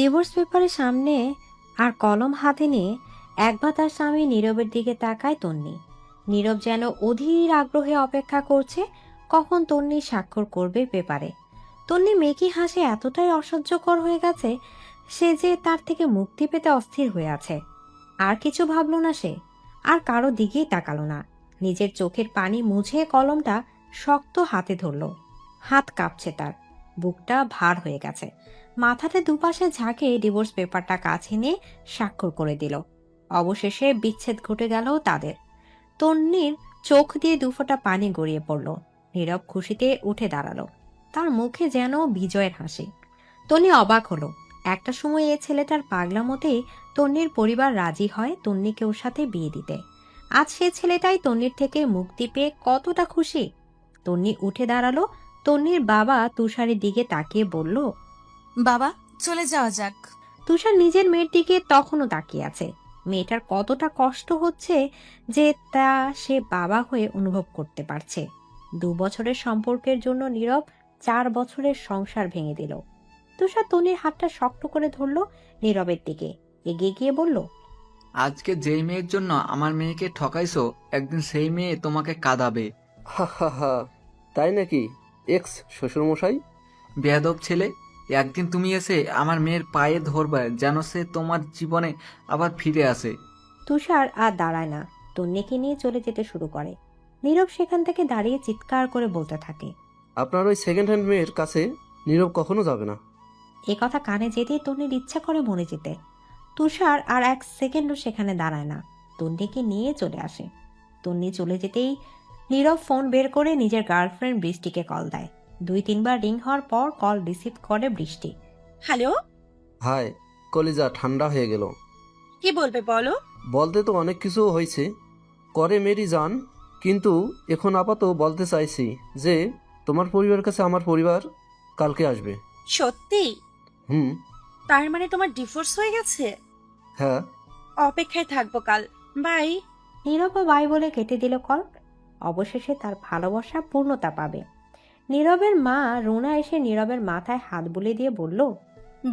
Divorce পেপারের সামনে আর কলম হাতে নিয়ে একবার তার স্বামী নীরবের দিকে তাকায় তন্নি। নীরব যেন অধীর আগ্রহে অপেক্ষা করছে কখন তন্নি স্বাক্ষর করবে পেপারে। তন্নি মেকি হাসে এতটাই অসহ্যকর হয়ে গেছে সে যে তার থেকে মুক্তি পেতে অস্থির হয়ে আছে। আর কিছু ভাবল না সে, আর কারো দিকেই তাকালো না। নিজের চোখের পানি মুছে কলমটা শক্ত হাতে ধরল। হাত কাঁপছে তার, বুকটা ভার হয়ে গেছে। মাথাতে দুপাশে ঝাঁকে ডিভোর্স পেপারটা কাছে নিয়ে স্বাক্ষর করে দিল। অবশেষে বিচ্ছেদ ঘটে গেল তাদের। তন্নির চোখ দিয়ে দুফোঁটা পানি গড়িয়ে পড়ল। নীরব খুশিতে উঠে দাঁড়ালো, তার মুখে যেন বিজয়ের হাসি। তন্নি অবাক হলো। একটা সময় এ ছেলেটার পাগলামোতেই তন্নির পরিবার রাজি হয় তন্নিকে ওর সাথে বিয়ে দিতে। আজ সে ছেলেটাই তন্নির থেকে মুক্তি পেয়ে কতটা খুশি। তন্নি উঠে দাঁড়ালো। তন্নির বাবা তুষারের দিকে তাকিয়ে বলল, বাবা, চলে যাওয়া যাক। তুষার নিজের মেয়ের দিকে তখনও তাকিয়ে আছে। মেয়েটার কতটা কষ্ট হচ্ছে যে তা সে বাবা হয়ে অনুভব করতে পারছে। 2 বছরের সম্পর্কের জন্য নীরব 4 বছরের সংসার ভেঙে দিল। তুষার তনির হাতটা শক্ত করে ধরল, নীরবের দিকে এগিয়ে গিয়ে বলল, আজকে যেই মেয়ের জন্য আমার মেয়েকে ঠকাইছো, একদিন সেই মেয়ে তোমাকে কাঁদাবে। হা হা হা, তাই নাকি এক্স শ্বশুরমশাই? বেয়াদব ছেলে, একদিন তুমি এসে আমার মেয়ের পায়ে ধরবে যেন সে তোমার জীবনে আবার ফিরে আসে। তুষার আর দাঁড়ায় না, তন্নিকে নিয়ে চলে যেতে শুরু করে। নীরব সেখান থেকে দাঁড়িয়ে চিৎকার করে বলতে থাকে, আপনার ওই সেকেন্ড হ্যান্ড মেয়ের কাছে নীরব কখনো যাবে না। এ কথা কানে যেতেই তন্নির ইচ্ছা করে মরে যেতে। তুষার আর 1 সেকেন্ডও সেখানে দাঁড়ায় না, তন্নিকে নিয়ে চলে আসে। তন্নি চলে যেতেই নীরব ফোন বের করে নিজের গার্লফ্রেন্ড বৃষ্টিকে কল দেয়। 2-3 বার রিং হওয়ার পর কল রিসিভ করে বৃষ্টি। হ্যালো, হায়, কলিজা ঠান্ডা হয়ে গেল। কি বলবে বলো? বলতে তো অনেক কিছু হয়েছে করে মেরি জান, কিন্তু এখন আপাতত বলতে চাইছি যে তোমার পরিবারের কাছে আমার পরিবার কালকে আসবে। সত্যি? হুম। তার মানে তোমার ডিভোর্স হয়ে গেছে? হ্যাঁ। অপেক্ষায় থাকবো কাল। বাই। নীরব বাই বলে কেটে দিল কল। অবশেষে তার ভালোবাসা পূর্ণতা পাবে। নীরবের মা রুনা এসে নীরবের মাথায় হাত বুলিয়ে দিয়ে বলল,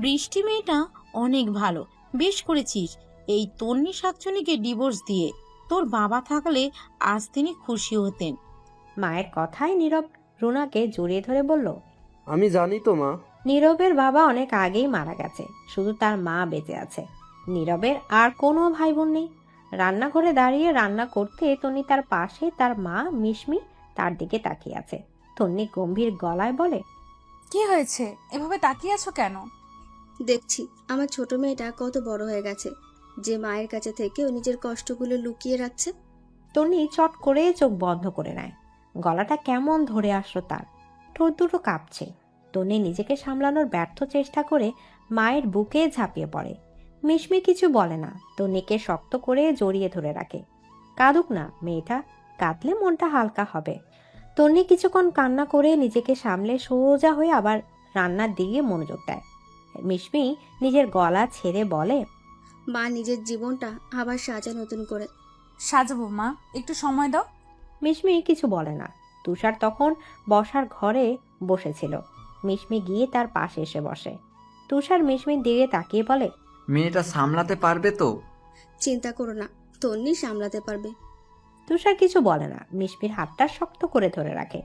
বৃষ্টি মেয়েটা অনেক ভালো, বেশ করেছিস এই তন্নি শাকচুনিকে ডিভোর্স দিয়ে। তোর বাবা থাকলে আজ তিনি খুশি হতেন। মায়ের কথায় নীরব রুনাকে জড়িয়ে ধরে বলল, আমি জানি তো মা। নীরবের বাবা অনেক আগেই মারা গেছে, শুধু তার মা বেঁচে আছে। নীরবের আর কোনো ভাই বোন নেই। রান্নাঘরে দাঁড়িয়ে রান্না করতে তন্নি তার পাশে, তার মা মিশমি তার দিকে তাকিয়ে আছে। তন্নি গম্ভীর গলায় বলে, কি হয়েছে? এভাবে তাকিয়ে আছো কেন? দেখছি আমার ছোট মেয়েটা কত বড় হয়ে গেছে, যে মায়ের কাছে থেকে ও নিজের কষ্টগুলো লুকিয়ে রাখছে। তন্নি চট করে চোখ বন্ধ করে নেয়। গলাটা কেমন ধরে আসলো তার, ঠোঁট দুটো কাঁপছে। তন্নি নিজেকে সামলানোর ব্যর্থ চেষ্টা করে মায়ের বুকে ঝাঁপিয়ে পড়ে। মিশমি কিছু বলে না, তন্নিকে শক্ত করে জড়িয়ে ধরে রাখে। কাঁদুক না মেয়েটা, কাঁদলে মনটা হালকা হবে। তন্নি কিছুক্ষণ কান্না করে নিজেকে সামলে সোজা হয়ে আবার রান্নার দিকে মনোযোগ দেয়। মিশমি নিজের গলা ছেড়ে বলে, মা নিজের জীবনটা আবার সাজা নতুন করে। সাজাবো মা, একটু সময় দাও। মিশমি কিছু বলে না। তুষার তখন বসার ঘরে বসেছিল। মিশমি গিয়ে তার পাশে এসে বসে। তুষার মিশমির দিকে তাকিয়ে বলে, মেয়েটা সামলাতে পারবে তো? চিন্তা করো না, তন্নি সামলাতে পারবে। তুষার কিছু বলে না, মিশমির হাতটা শক্ত করে ধরে রাখে।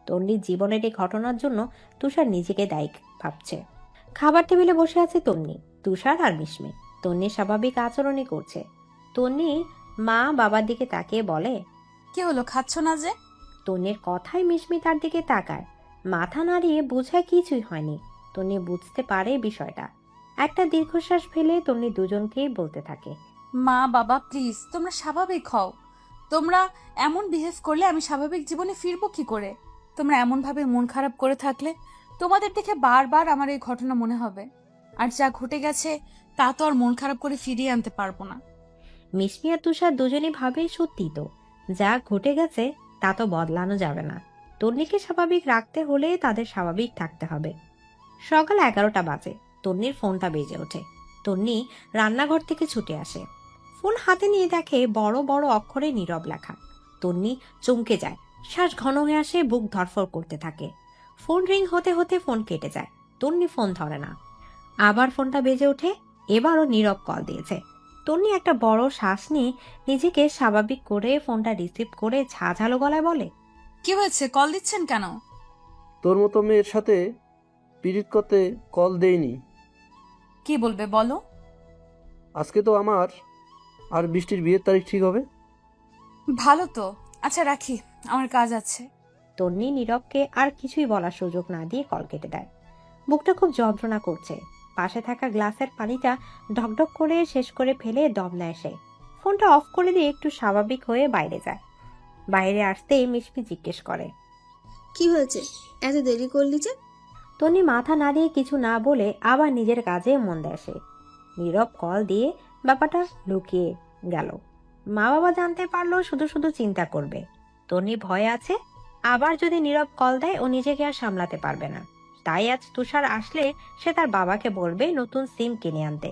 তন্নির জীবনের এই ঘটনার জন্য তুষার নিজেকে দায়ী ভাবছে। খাবার টেবিলে বসে আছে তন্নি, তুষার আর মিশমি। তন্নি স্বাভাবিক আচরণই করছে। তন্নি মা বাবার দিকে তাকিয়ে বলে, কি হলো, খাচ্ছ না যে? তন্নির কথায় মিশমি তার দিকে তাকায়, মাথা নাড়িয়ে বোঝায় কিছুই হয়নি। তন্নি বুঝতে পারে বিষয়টা। একটা দীর্ঘশ্বাস ফেলে তন্নি দুজনকেই বলতে থাকে, মা বাবা প্লিজ, তোমরা স্বাভাবিক হও। তোমরা এমন বিহেভ করলে আমি স্বাভাবিক জীবনে ফিরবো কি করে? তোমরা এমন ভাবে মন খারাপ করে থাকলে তোমাদের দেখে বারবার আমার এই ঘটনা মনে হবে। আর যা ঘটে গেছে তা তো আর মন খারাপ করে ফিরিয়ে আনতে পারবো না। মিশমি আর তুষার দুজনই ভাবে সত্যি তো, যা ঘটে গেছে তা তো বদলানো যাবে না। তন্নিকে স্বাভাবিক রাখতে হলে তাদের স্বাভাবিক থাকতে হবে। সকাল 11টা বাজে। তন্নির ফোনটা বেজে ওঠে। তন্নি রান্নাঘর থেকে ছুটে আসে। ফোন হাতে নিয়ে দেখে বড় বড় অক্ষরে নীরব লেখা। তন্নি চমকে যায়, শ্বাস ঘন হয়ে আসে, বুক ধড়ফড় করতে থাকে। ফোন রিং হতে হতে ফোন কেটে যায়। তন্নি ফোন ধরে না। আবার ফোনটা বেজে ওঠে। এবারও নীরব কল দিয়েছে। তন্নি একটা বড় শ্বাস নিয়ে নিজেকে স্বাভাবিক করে ফোনটা রিসিভ করে ঝাঝালো গলায় বলে, কি হয়েছে, কল দিচ্ছেন কেন? তোর মতো মেয়ের সাথে পিরিত করতে কল দেইনি। কি বলবে বলো। আজকে তো আমার আর বৃষ্টির বিয়ের তারিখ ঠিক হবে। ভালো তো, আচ্ছা রাখি, আমার কাজ আছে। তন্নি নীরবকে আর কিছুই বলার সুযোগ না দিয়ে কল কেটে দেয়। বুকটা খুব যন্ত্রণা করছে। পাশে থাকা গ্লাসের পানিটা ঢকঢক করে শেষ করে ফেলে দম নেয় সে। ফোনটা অফ করে দিয়ে একটু স্বাভাবিক হয়ে বাইরে যায়। বাইরে আসতেই মিশমি জিজ্ঞেস করে, কি হয়েছে, এত দেরি করলি যে? তন্নি মাথা নাড়িয়ে কিছু না বলে আবার নিজের কাজে মন দেয় সে। নীরব কল দিয়ে ব্যাপারটা লুকিয়ে গেল। মা বাবা জানতে পারলেও শুধু শুধু চিন্তা করবে। তন্নি ভয় আছে, আবার যদি নীরব কল দেয় ও নিজেকে আর সামলাতে পারবে না। তাই আজ তুষার আসলে সে তার বাবাকে বলবে নতুন সিম কিনে আনতে।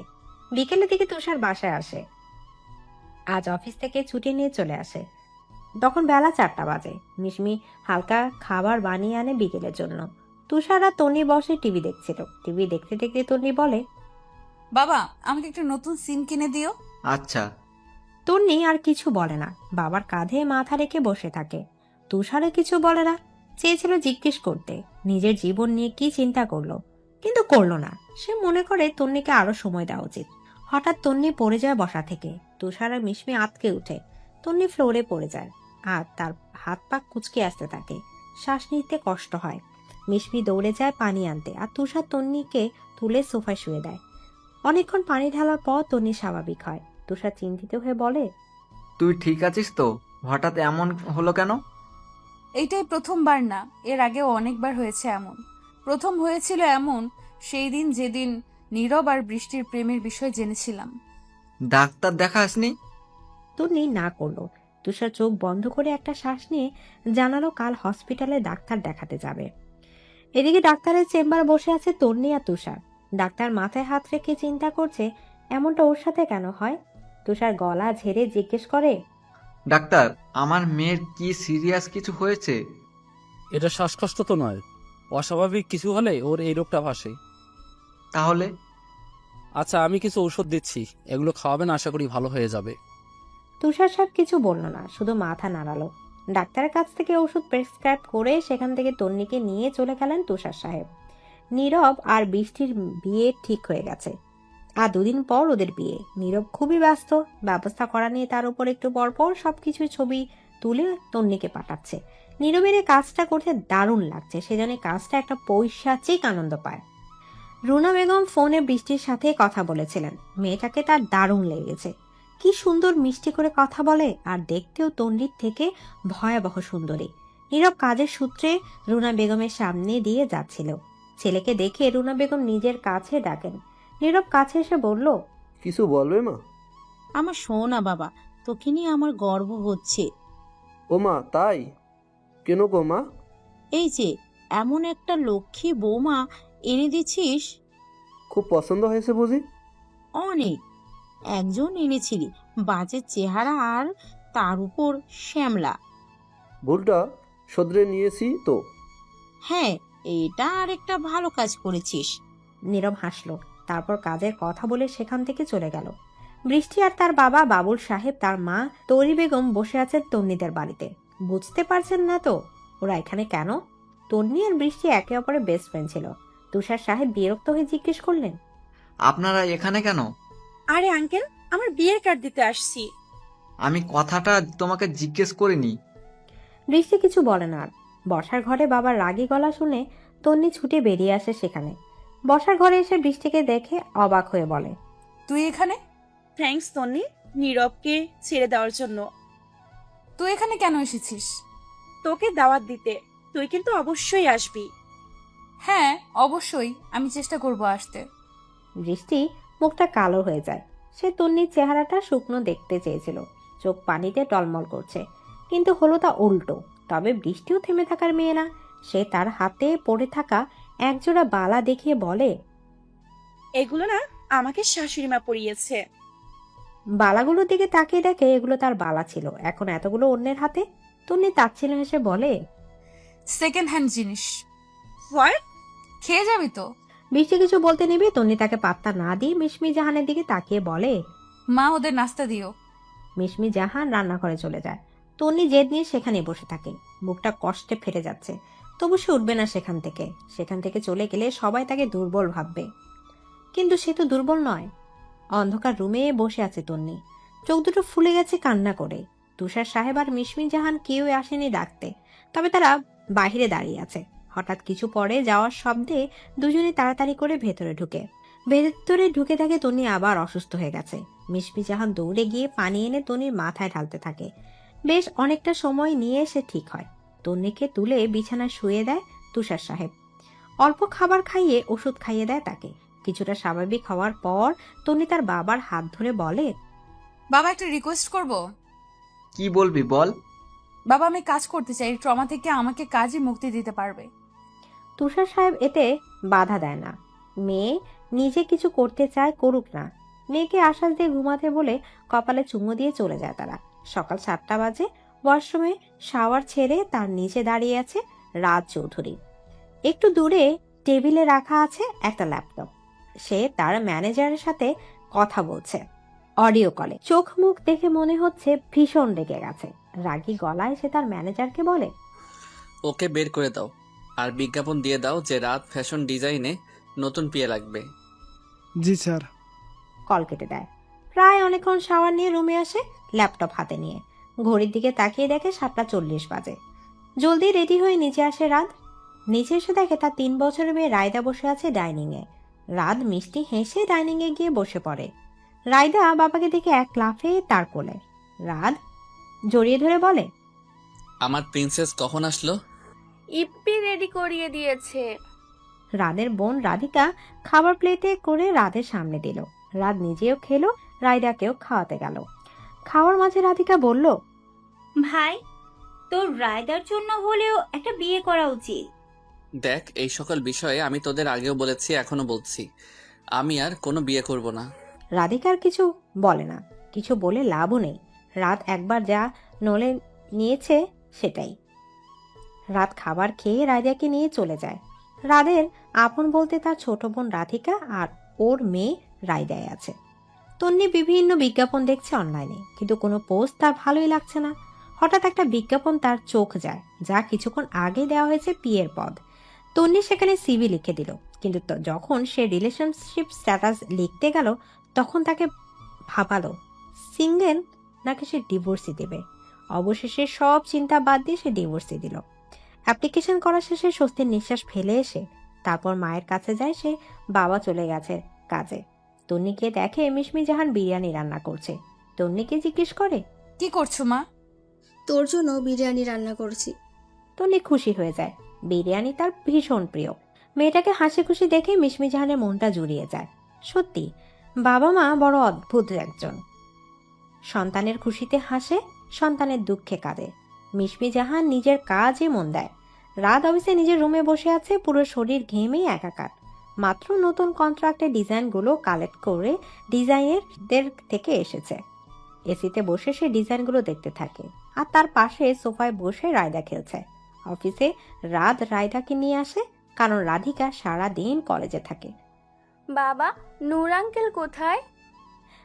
বিকেলের দিকে তুষার বাসায় আসে। আজ অফিস থেকে ছুটি নিয়ে চলে আসে। তখন বেলা 4টা বাজে। মিশমি হালকা খাবার বানিয়ে আনে বিকেলের জন্য। তুষার আর তন্নি বসে টিভি দেখছিল। টিভি দেখতে দেখতে তন্নি বলে, বাবা, আমাকে একটা নতুন সিম কিনে দিও। আচ্ছা। তন্নি আর কিছু বলে না, বাবার কাঁধে মাথা রেখে বসে থাকে। তুষারে কিছু বলে না। চেয়েছিল জিজ্ঞেস করতে নিজের জীবন নিয়ে কি চিন্তা করলো, কিন্তু করলো না। সে মনে করে তন্নিকে আরো সময় দেওয়া উচিত। হঠাৎ তন্নি পড়ে যায় বসা থেকে। তুষার আর মিশমি আঁতকে উঠে। তন্নি ফ্লোরে পড়ে যায় আর তার হাত পা কুঁচকে আসতে থাকে। শ্বাস নিতে কষ্ট হয়। মিশমি দৌড়ে যায় পানি আনতে আর তুষার তন্নিকে তুলে সোফায় শুয়ে দেয়। অনেকক্ষণ পানি ঢালার পর তন্নি স্বাভাবিক হয়। তুষার চিন্তিত হয়ে বলে, তুই ঠিক আছিস তো? হঠাৎ এমন হলো কেন? এইটাই প্রথমবার না, এর আগেও অনেকবার হয়েছে এমন। প্রথম হয়েছিল এমন সেই দিন যেদিন নীরব আর বৃষ্টির প্রেমের বিষয় জেনেছিলাম। ডাক্তার দেখাসনি? তন্নি না করলো। তুষার চোখ বন্ধ করে একটা শ্বাস নিয়ে জানালো কাল হসপিটালে ডাক্তার দেখাতে যাবে। এদিকে ডাক্তারের চেম্বার বসে আছে তন্নি আর তুষার। ডাক্তার মাথায় হাত রেখে চিন্তা করছে এমনটা ওর সাথে কেন হয়। তুষার গলা ঝেড়ে জিজ্ঞেস করে, ডাক্তার, আমার মেয়ের কি সিরিয়াস কিছু হয়েছে? এটা শ্বাসকষ্ট তো নয়, অস্বাভাবিক কিছু হলে ওর এই রোগটা ভাসে। তাহলে? আচ্ছা, আমি কিছু ঔষধ দিচ্ছি, এগুলো খাওয়াবেন, আশা করি ভালো হয়ে যাবে। তুষার সাহেব কিছু বলল না, শুধু মাথা নাড়ালো। ডাক্তারের কাছ থেকে ওষুধ প্রেসক্রাইব করে সেখান থেকে তন্নিকে নিয়ে চলে গেলেন তুষার সাহেব। নীরব আর বৃষ্টির বিয়ে ঠিক হয়ে গেছে। আর 2 দিন পর ওদের বিয়ে। নীরব খুবই ব্যস্ত। ব্যবস্থা করা নিয়ে তার উপর একটু পরপর সবকিছু ছবি তুলে তন্নিকে পাঠাচ্ছে। নীরবের এই কাজটা করতে দারুণ লাগছে। সে জানে কাজটা একটা পৈশাচিক আনন্দ পায়। রুনা বেগম ফোনে বৃষ্টির সাথে কথা বলেছিলেন। মেয়েটাকে তার দারুণ লেগেছে। কি সুন্দর মিষ্টি করে কথা বলে, আর দেখতেও তন্নির থেকে ভয়াবহ সুন্দরী। নীরব কাজের সূত্রে রুনা বেগমের সামনে দিয়ে যাচ্ছিল। ছেলেকে দেখে রুনা বেগম নিজের কাছে ডাকেন। নীরব কাছে এসে বলল, কিছু বলবে মা? আমার সোনা বাবা, তোকে নিয়ে আমার গর্ব হচ্ছে। ও মা, তাই? কেন গো মা? এই যে এমন একটা লক্ষ্মী বৌমা এনে দিছিস। খুব পছন্দ হয়েছে বুঝি? অনেক। একজন এনেছিলি, বাজে চেহারা আর তার উপর শ্যামলা। ভুলটা শোধরে নিয়েছি তো। হ্যাঁ, এটা আর একটা ভালো কাজ করেছিস। নীরব হাসলো। তারপর কাজের কথা বলে সেখান থেকে চলে গেল। বৃষ্টি আর তার বাবা বাবুল সাহেব, তার মা তৌরি বেগম বসে আছেন তন্নিদের বাড়িতে। বুঝতে পারছেন না তো ওরা এখানে কেন। তন্নি আর বৃষ্টি একে অপরের বেস্ট ফ্রেন্ড ছিল। তুষার সাহেব বিরক্ত হয়ে জিজ্ঞেস করলেন, আপনারা এখানে কেন? আরে আঙ্কেল, আমার বিয়ের কার্ড দিতে আসছি। আমি কথাটা তোমাকে জিজ্ঞেস করিনি। বৃষ্টি কিছু বলে না আর। বসার ঘরে বাবার রাগী গলা শুনে তন্নি ছুটে বেরিয়ে আসে সেখানে। বসার ঘরে এসে বৃষ্টিকে দেখে অবাক হয়ে বলে, তুই এখানে? থ্যাঙ্কস তন্নি, নীরবকে ছেড়ে দেওয়ার জন্য। তুই এখানে কেন এসেছিস? তোকে দাওয়াত দিতে। তুই কিন্তু অবশ্যই আসবি। হ্যাঁ অবশ্যই, আমি চেষ্টা করব আসতে। বৃষ্টি মুখটা কালো হয়ে যায়। সে তন্নির চেহারাটা শুকনো দেখতে চেয়েছিল। চোখ পানিতে টলমল করছে, কিন্তু হলো তা উল্টো। তবে বৃষ্টিও থেমে থাকার মেয়ে না। সে তার হাতে পড়ে থাকা একজোড়া বালা দেখিয়ে বলে, এগুলো না আমাকে শাশুড়ি মা পরিয়েছে। বালাগুলোর দিকে তাকিয়ে দেখে এগুলো তার বালা ছিল। এখন এতগুলো অন্যের হাতে। তন্নি তাচ্ছিল্য হেসে বলে, সেকেন্ড হ্যান্ড জিনিস। হোয়াট? খেয়ে যাবি তো? বৃষ্টি কিছু বলতে নেবে তন্নি তাকে পাত্তা না দিয়ে মিশমি জাহানের দিকে তাকিয়ে বলে, মা ওদের নাস্তা দিও। মিশমি জাহান রান্নাঘরে চলে যায়। তন্নি জেদ নিয়ে সেখানে বসে থাকে, বুকটা কষ্টে ফেটে যাচ্ছে। তবু সে উঠবে না সেখান থেকে চলে গেলে সবাই তাকে দুর্বল ভাববে। কিন্তু সে তো দুর্বল নয়। অন্ধকার রুমে বসে আছে তন্নি, চোখ দুটো ফুলে গেছে কান্না করে। তুষার সাহেব আর মিশমি জাহান কেউ আসেনি ডাকতে, তবে তারা বাহিরে দাঁড়িয়ে আছে। হঠাৎ কিছু পরে যাওয়ার শব্দে দুজনে তাড়াতাড়ি করে ভেতরে ঢুকে থাকে তন্নি আবার অসুস্থ হয়ে গেছে। মিশমি জাহান দৌড়ে গিয়ে পানি এনে তন্নির মাথায় ঢালতে থাকে। বেশ অনেকটা সময় নিয়ে সে ঠিক হয়। তন্নিকে তুলে বিছানায় শুয়ে দেয় তুষার সাহেব। অল্প খাবার খাইয়ে ওষুধ খাইয়ে দেয় তাকে। কিছুটা স্বাভাবিক হওয়ার পর তন্নি তার বাবার হাত ধরে বলে, বাবা, একটা রিকোয়েস্ট করব। কি বলবি বল। বাবা, আমি কাজ করতে চাই, ট্রমা থেকে আমাকে কাজে মুক্তি দিতে পারবে? তুষার সাহেব এতে বাধা দেয় না। মেয়ে নিজে কিছু করতে চায়, করুক না। মেয়েকে আশ্বাস দিয়ে ঘুমাতে বলে কপালে চুমু দিয়ে চলে যায় তারা। সকাল 7টা বাজে। ওয়াশরুমে শাওয়ার ছেড়ে তার নিচে দাঁড়িয়ে আছে রাজ চৌধুরী। একটু দূরে টেবিলে রাখা আছে একটা ল্যাপটপ। সে তার ম্যানেজারের সাথে কথা বলছে অডিও কলে। চোখ মুখ দেখে মনে হচ্ছে ভীষণ রেগে গেছে। রাগী গলায় সে তার ম্যানেজারকে বলে, ওকে বের করে দাও, আর বিজ্ঞাপন দিয়ে দাও যে রাত ফ্যাশন ডিজাইনে নতুন পিয়ে লাগবে। জি স্যার। কল কেটে দেয়। প্রায় অনেকক্ষণ শাওয়ার নিয়ে রুমে আসে ল্যাপটপ হাতে নিয়ে। ঘড়ির দিকে তাকিয়ে দেখে 7টা 40 বাজে। জলদি রেডি হয়ে নিচে আসে রাত। নিচে এসে দেখে তার 3 বছরের মেয়ে রায়দা বসে আছে ডাইনিংয়ে। রাত মিষ্টি হেসে ডাইনিংয়ে গিয়ে বসে পড়ে। রায়দা বাবাকে দেখে এক লাফে তার কোলে। রাত জড়িয়ে ধরে বলে, আমার প্রিন্সেস কখন আসলো? ইপ্পি রেডি করিয়ে দিয়েছে। রাদের বোন রাধিকা খাবার প্লেটে করে রাদের সামনে দিল। রাত নিজেও খেলো, রায়দাকেও খাওয়াতে গেল। খাওয়ার মাঝে রাধিকা বলল, ভাই, তোর রায়দার জন্য হলেও একটা বিয়ে করা উচিত। দেখ, এই সকল বিষয়ে আমি তোদের আগেও বলেছি, এখনো বলছি, আমি আর কোনো বিয়ে করব না। রাধিকার কিছু বলে না, কিছু বলে লাভও নেই। রাত একবার যা নলে নিয়েছে সেটাই। রাত খাবার খেয়ে রায়দাকে নিয়ে চলে যায়। রাদের আপন বলতে তার ছোট বোন রাধিকা আর ওর মেয়ে রায়দায় আছে। তন্নি বিভিন্ন বিজ্ঞাপন দেখছে অনলাইনে, কিন্তু কোনো পোস্ট তার ভালোই লাগছে না। হঠাৎ একটা বিজ্ঞাপন তার চোখ যায়, যা কিছুক্ষণ আগে দেওয়া হয়েছে পিয়ের পদ। তন্নি সেখানে সিভি লিখে দিল, কিন্তু যখন সে রিলেশনশিপ স্ট্যাটাস লিখতে গেল তখন তাকে ভাবালো সিঙ্গেল নাকি সে ডিভোর্সই দেবে। অবশেষে সব চিন্তা বাদ দিয়ে সে ডিভোর্সই দিল। অ্যাপ্লিকেশন করা শেষে স্বস্তির নিঃশ্বাস ফেলে এসে তারপর মায়ের কাছে যায় সে। বাবা চলে গেছে কাজে। তন্নিকে দেখে মিশমি জাহান বিরিয়ানি রান্না করছে। তন্নিকে জিজ্ঞেস করে, কি করছো মা? তোর জন্য বিরিয়ানি রান্না করছি। তন্নি খুশি হয়ে যায়। বিরিয়ানি তার ভীষণ প্রিয়। মেয়েটাকে হাসি খুশি দেখে মিশমি জাহানের মনটা জুড়িয়ে যায়। সত্যি বাবা মা বড় অদ্ভুত একজন। সন্তানের খুশিতে হাসে, সন্তানের দুঃখে কাঁদে। মিশমি জাহান নিজের কাজে মন দেয়। রাত অফিসে নিজের রুমে বসে আছে, পুরো শরীর ঘেমে একাকার। মাত্র নতুন কন্ট্রাক্টের ডিজাইনগুলো কালেক্ট করে ডিজাইনারদের থেকে এসেছে। এসিতে বসে সে ডিজাইনগুলো দেখতে থাকে, আর তার পাশে সোফায় বসে রায়দা খেলছে। অফিসে রাত রায়দাকে নিয়ে আসে, কারণ রাধিকা সারা দিন কলেজে থাকে। বাবা, নূর আঙ্কেল কোথায়?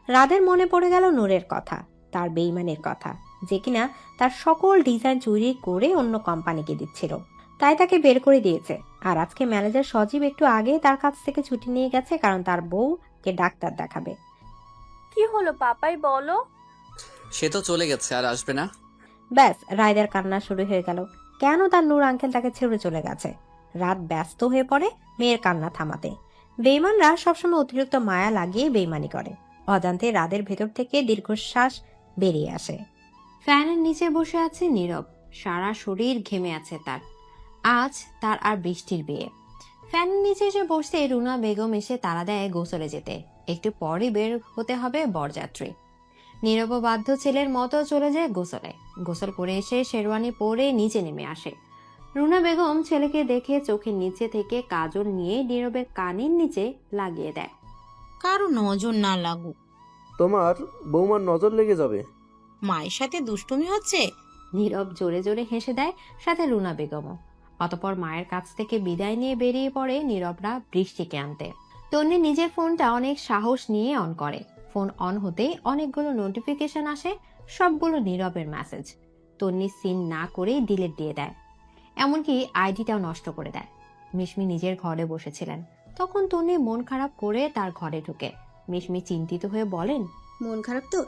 রাদের মনে পড়ে গেল নূরের কথা, তার বেইমানের কথা, যে কিনা তার সকল ডিজাইন চুরি করে অন্য কোম্পানিকে দিচ্ছিল। তাই তাকে বের করে দিয়েছে। আর আজকে ম্যানেজার সজীব একটু আগে তার কাছ থেকে ছুটি নিয়ে গেছে, কারণ তার বউকে ডাক্তার দেখাবে। কি হলো পাপাই, বলো। সে তো চলে গেছে, আর আসবে না। ব্যাস, রায়দার কান্না শুরু হয়ে গেল। কেন তার নূর আঙ্কেল তাকে ছেড়ে চলে গেছে। রাত ব্যস্ত হয়ে পড়ে মেয়ের কান্না থামাতে। বেইমানরা সবসময় অতিরিক্ত মায়া লাগিয়ে বেইমানি করে। অজান্তে রাদের ভেতর থেকে দীর্ঘশ্বাস বেরিয়ে আসে। ফ্যানের নিচে বসে আছে নীরব। সারা শরীর ঘেমে আছে তার। আজ তার আর বৃষ্টির বিয়ে। ফ্যানের নিচে এসে বসতে রুনা বেগম এসে তাড়া দেয় গোসলে যেতে। একটু পরই বের হতে হবে বরযাত্রী। নীরব বাধ্য ছেলের মতো চলে যায় গোসলে। গোসল করে এসে শেরওয়ানি পরে নিচে নেমে আসে। রুনা বেগম ছেলেকে দেখে চোখের নিচে থেকে কাজল নিয়ে নীরবের কানের নিচে লাগিয়ে দেয়। কারো নজর না লাগুক। তোমার বৌমার নজর লেগে যাবে। মায়ের সাথে দুষ্টুমি হচ্ছে। নীরব জোরে জোরে হেসে দেয়, সাথে রুনা বেগমও। অতপর মায়ের কাছ থেকে বিদায় নিয়ে বেরিয়ে পড়ে নীরবরা বৃষ্টিকে আনতে। তন্নি নিজের ফোনটা অনেক সাহস নিয়ে অন করে। ফোন অন হতেই অনেকগুলো নোটিফিকেশন আসে, সবগুলো নীরবের মেসেজ। তন্নি সিন না করেই ডিলিট দিয়ে দেয়, এমনকি আইডিটাও নষ্ট করে দেয়। মিশমি নিজের ঘরে বসেছিলেন, তখন তন্নি মন খারাপ করে তার ঘরে ঢুকে। মিশমি চিন্তিত হয়ে বলেন, মন খারাপ তোর?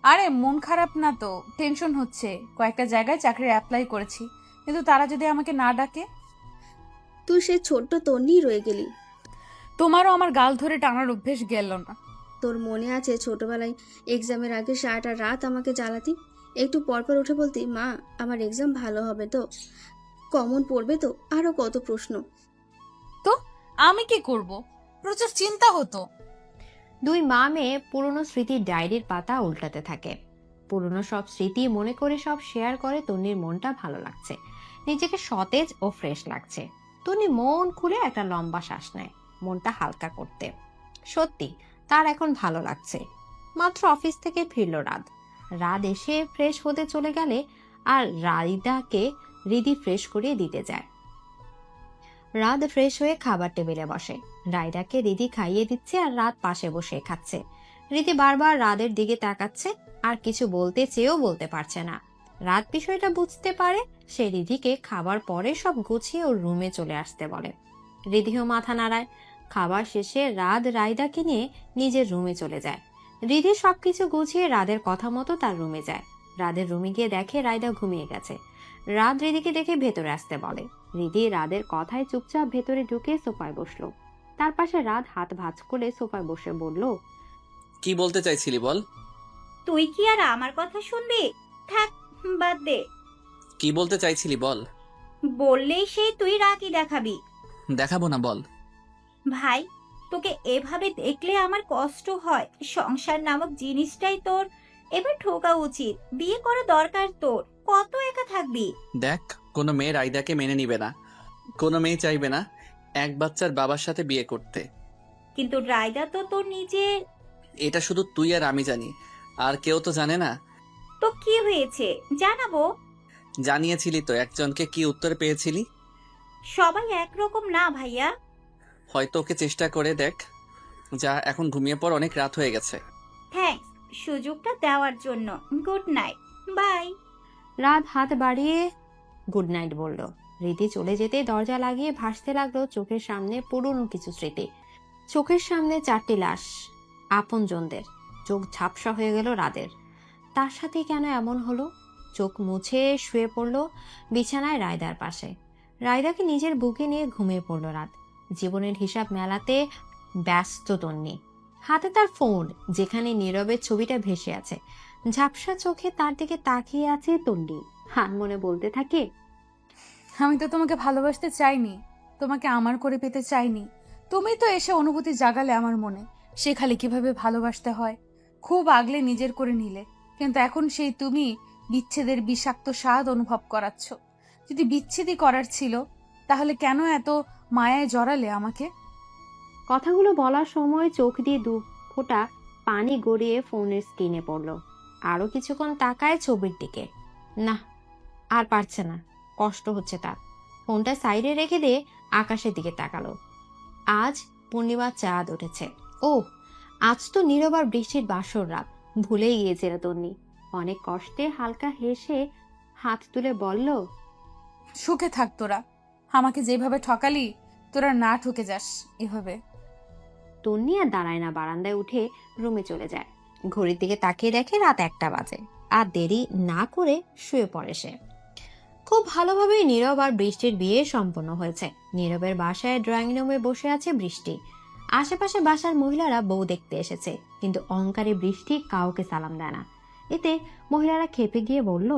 আরে মন খারাপ না তো, টেনশন হচ্ছে। কয়েকটা জায়গায় চাকরির অ্যাপ্লাই করেছি, কিন্তু তারা যদি আমাকে না ডাকে? তুই সেই ছোট্ট তন্নি রয়ে গেলি। তোমারও আমার গাল ধরে টানার অভ্যেস গেল না। তোর মনে আছে ছোটবেলায় এক্সামের আগে সারাটা রাত আমাকে জ্বালাতি, একটু পরপর উঠে বলতি, মা আমার এক্সাম ভালো হবে তো, কমন পড়বে তো, আরো কত প্রশ্ন। তো আমি কি করব? প্রচুর চিন্তা হতো। দুই মা মেয়ে পুরনো স্মৃতির ডায়েরির পাতা উল্টাতে থাকে। পুরনো সব স্মৃতি মনে করে সব শেয়ার করে। তন্নির মনটা ভালো লাগছে, নিজেকে সতেজ ও ফ্রেশ লাগছে। তন্নি মন খুলে একটা লম্বা শ্বাস নেয়, মনটা হালকা করতে। সত্যি তার এখন ভালো লাগছে। মাত্র অফিস থেকে ফিরল রাত। রাত এসে ফ্রেশ হতে চলে গেলে আর রাইদাকে রিদি ফ্রেশ করিয়ে দিতে যায়। রাত ফ্রেশ হয়ে খাবার টেবিলে বসে। রাইদাকে রিদি খাইয়ে দিচ্ছে আর রাত পাশে বসে খাচ্ছে। রিদি বারবার রাদের দিকে তাকাচ্ছে, আর কিছু বলতে চেয়েও বলতে পারছে না। রাত বিষয়টা বুঝতে পারে, সে রিদিকে খাবার পরে সব গুছিয়ে ওর রুমে চলে আসতে বলে। রিদিও মাথা নাড়ায়। খাবার শেষে রাত রাইদাকে নিয়ে নিজের রুমে চলে যায়। রিদি সবকিছু গুছিয়ে রাদের কথা মতো তার রুমে যায়। রাদের রুমে গিয়ে দেখে রাইদা ঘুমিয়ে গেছে। রাত রিদিকে দেখে ভেতরে আসতে বলে। রিদি রাদের কথায় চুপচাপ ভেতরে ঢুকে সোফায় বসলো। তার পাশে রাত হাত ভাঁজ করে সোফায় বসে বলল, কি বলতে চাইছিলি বল। তুই কি আর আমার কথা শুনবি? থাক, বাদ দে। কি বলতে চাইছিলি বল। বললেই সেই তুই রাগই দেখাবি। দেখাবো না, বল। ভাই, তোকে এভাবে দেখলে আমার কষ্ট হয়। সংসার নামক জিনিসটাই তোর এবার ঠোকা উচিত। বিয়ে করা দরকার তোর। কত একা থাকবি? দেখ, কোনো মেয়ে রাইদাকে মেনে নিবে না। কোনো মেয়ে চাইবে না এক বাচ্চার বাবার সাথে বিয়ে করতে। কিন্তু রায়দা তো তোর নিজের। এটা শুধু তুই আর আমি জানি, আর কেউ তো জানে না। তো কি হয়েছে জানাবো? জানিয়েছিলি তো, একজনকে কি উত্তর পেয়েছিলি? সবাই একরকম না ভাইয়া। হয়তো ওকে চেষ্টা করে দেখ। যা, এখন ঘুমিয়ে পড়, অনেক রাত হয়ে গেছে। থ্যাঙ্কস সুযোগটা দেওয়ার জন্য। Good night. বাই। রাত হাত বাড়িয়ে গুড নাইট বলল। রীতি চলে যেতে দরজা লাগিয়ে ভাসতে লাগলো চোখের সামনে পুরনো কিছু স্মৃতি। চোখের সামনে 4টি লাশ, আপনজনদের। চোখ ঝাপসা হয়ে গেল রাদের। তার সাথে কেন এমন হলো? চোখ মুছে শুয়ে পড়ল বিছানায় রায়দার পাশে। রায়দাকে নিজের বুকে নিয়ে ঘুমিয়ে পড়ল রাত। জীবনের হিসাব মেলাতে ব্যস্ত তন্নি। হাতে তার ফোন, যেখানে নীরবের ছবিটা ভেসে আছে। ঝাপসা চোখে তার দিকে তাকিয়ে আছে তন্নি। হান মনে বলতে থাকে, আমি তো তোমাকে ভালোবাসতে চাইনি, তোমাকে আমার করে পেতে চাইনি। তুমি তো এসে অনুভূতি জাগালে আমার মনে, শেখালে কিভাবে ভালোবাসতে হয়। খুব আগলে নিজের করে নিলে, কিন্তু এখন সেই তুমি বিচ্ছেদের বিষাক্ত স্বাদ অনুভব করাচ্ছ। যদি বিচ্ছেদই করার ছিল, তাহলে কেন এত মায়ায় জড়ালে আমাকে? কথাগুলো বলার সময় চোখ দিয়ে 2 ফোঁটা পানি গড়িয়ে ফোনের স্ক্রিনে পড়ল। আরো কিছুক্ষণ তাকায় ছবির দিকে। না, আর পারছে না, কষ্ট হচ্ছে তার। ফোনটা সাইডে রেখে দিয়ে আকাশের দিকে তাকালো। আজ পূর্ণিমার চাঁদ উঠেছে। ও, আজ তো নীরব আর বৃষ্টির বাসর রাত। ভুলেই গিয়েছিল তন্নি। অনেক কষ্টে হালকা হেসে হাত তুলে বলল, সুখে থাক তোরা। আমাকে যেভাবে ঠকালি, তোরা না ঠকে যাস এভাবে। তন্নি আর দাঁড়ায় না, বারান্দায় উঠে রুমে চলে যায়। ঘড়ির দিকে তাকিয়ে দেখে রাত 1টা বাজে। আর দেরি না করে শুয়ে পড়ে সে। খুব ভালোভাবেই নীরব আর বৃষ্টির বিয়ে সম্পন্ন হয়েছে। নীরবের বাসায় ড্রয়িং রুমে বসে আছে বৃষ্টি। আশেপাশে বাসার মহিলারা বউ দেখতে এসেছে, কিন্তু অহংকারী বৃষ্টি কাউকে সালাম দেয় না। এতে মহিলারা খেপে গিয়ে বলল,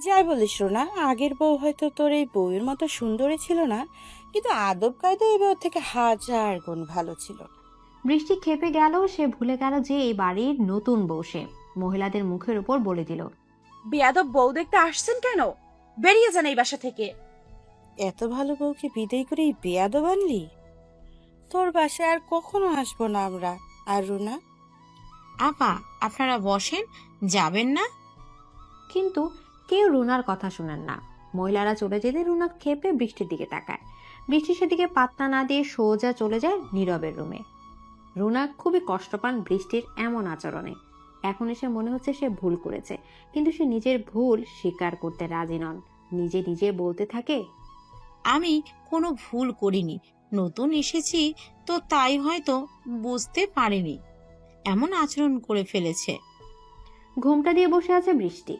যাই বলিস রোনা, আগের বউ হয়তো তোর এই বউয়ের মতো সুন্দরী ছিল না, কিন্তু আদব কায়দা এই বউর থেকে 1000 গুণ ভালো ছিল। বৃষ্টি খেপে গেল। সে ভুলে গেল যে এই বাড়ির নতুন বউ সে। মহিলাদের মুখের উপর বলে দিল, বেয়াদব বউ দেখতে আসছেন কেন? বেরিয়ে যান এই বাসা থেকে। এত ভালো বউকে বিদায় করে এই বেয়াদব আনলি? তোর বাসায় আর কখনো আসবো না আমরা। আর রুনা, আপা, আপনারা বসেন, যাবেন না? কিন্তু কেউ রুনার কথা শুনেন না। মহিলারা চলে যেতে রুনা ক্ষেপে বৃষ্টির দিকে তাকায়। বৃষ্টি সেদিকে পাত্তা না দিয়ে সোজা চলে যায় নীরবের রুমে। রুনা খুবই কষ্ট পান বৃষ্টির এমন আচরণে। এখন এসে মনে হচ্ছে সে ভুল করেছে, কিন্তু সে নিজের ভুল স্বীকার করতে রাজি নন। নিজে নিজে বলতে থাকে, আমি কোনো ভুল করিনি, নতুন এসেছি তো তাই হয়তো বুঝতে পারিনি এমন আচরণ করে ফেলেছে। ঘুমটা দিয়ে বসে আছে বৃষ্টি।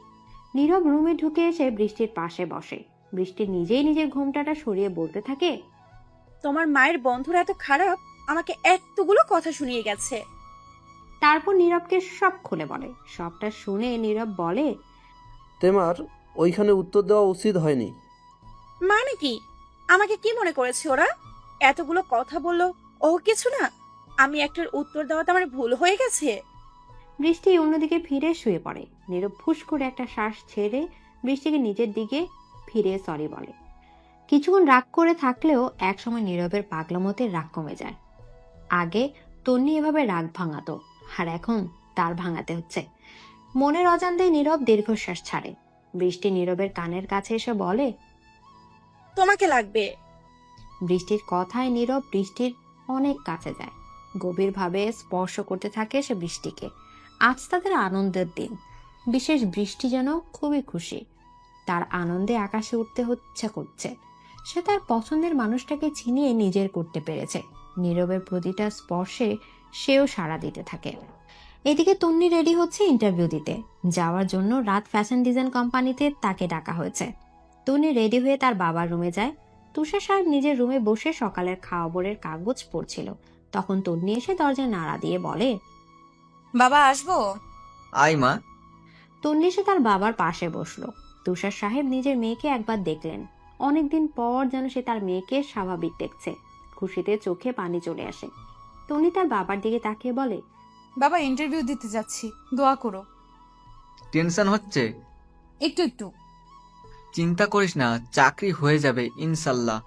নীরব রুমে ঢুকে এসে বৃষ্টির পাশে বসে। বৃষ্টি নিজেই নিজের ঘুমটাটা সরিয়ে বলতে থাকে, তোমার মায়ের বন্ধুরা এত খারাপ, আমাকে এতগুলো কথা শুনিয়ে গেছে। তারপর নীরবকে সব খুলে বলে। সবটা শুনে নীরব বলে, তোমার ওইখানে উত্তর দেওয়া উচিত হয়নি। মানে কি? আমাকে কি মনে করেছে ওরা? এতগুলো কথা বললো, ও কিছু না? আমি একটার উত্তর দেওয়াতে আমার ভুল হয়ে গেছে। বৃষ্টি অন্যদিকে ফিরে শুয়ে পড়ে। নীরব ফুস করে একটা শ্বাস ছেড়ে বৃষ্টিকে নিজের দিকে ফিরে সরি বলে। কিছুক্ষণ রাগ করে থাকলেও একসময় নীরবের পাগলামতে রাগ কমে যায়। আগে তন্নি এভাবে রাগ ভাঙাতো, আর এখন তার ভাঙাতে হচ্ছে। মনের অজান্তে নীরব দীর্ঘশ্বাস ছাড়ে। বৃষ্টি নীরবের কানের কাছে এসে বলে, তোমাকে লাগবে। বৃষ্টির কথায় নীরব বৃষ্টির অনেক কাছে যায়। গভীরভাবে স্পর্শ করতে থাকে সে বৃষ্টিকে। আজ তাদের আনন্দের দিন। বিশেষ বৃষ্টি যেন খুবই খুশি। তার আনন্দে আকাশে উঠতে হচ্ছে করছে। সে তার পছন্দের মানুষটাকে ছিনিয়ে নিজের করতে পেরেছে। নীরবের প্রতিটা স্পর্শে সেও সাড়া দিতে থাকে। এদিকে তন্নি রেডি হচ্ছে ইন্টারভিউ দিতে যাওয়ার জন্য। রাত ফ্যাশন ডিজাইন কোম্পানিতে তাকে ডাকা হয়েছে। তন্নি রেডি হয়ে তার বাবার রুমে যায়। তুষার সাহেব নিজের রুমে বসে সকালের খাবারের কাগজ পড়ছিল। তখন তন্নি এসে দরজায় নাড়া দিয়ে বলে, বাবা আসবো? আয় মা। তন্নি এসে তার বাবার পাশে বসলো। তুষার সাহেব নিজের মেয়েকে একবার দেখলেন। অনেকদিন পর যেন সে তার মেয়েকে স্বাভাবিক দেখছে। খুশিতে চোখে পানি চলে আসে। তন্নি তার বাবার দিকে তাকিয়ে বলে, বাবা ইন্টারভিউ দিতে যাচ্ছি, দোয়া করো। টেনশন হচ্ছে? একটু একটু। চিন্তা করিস না, চাকরি হয়ে যাবে ইনশাল্লাহ।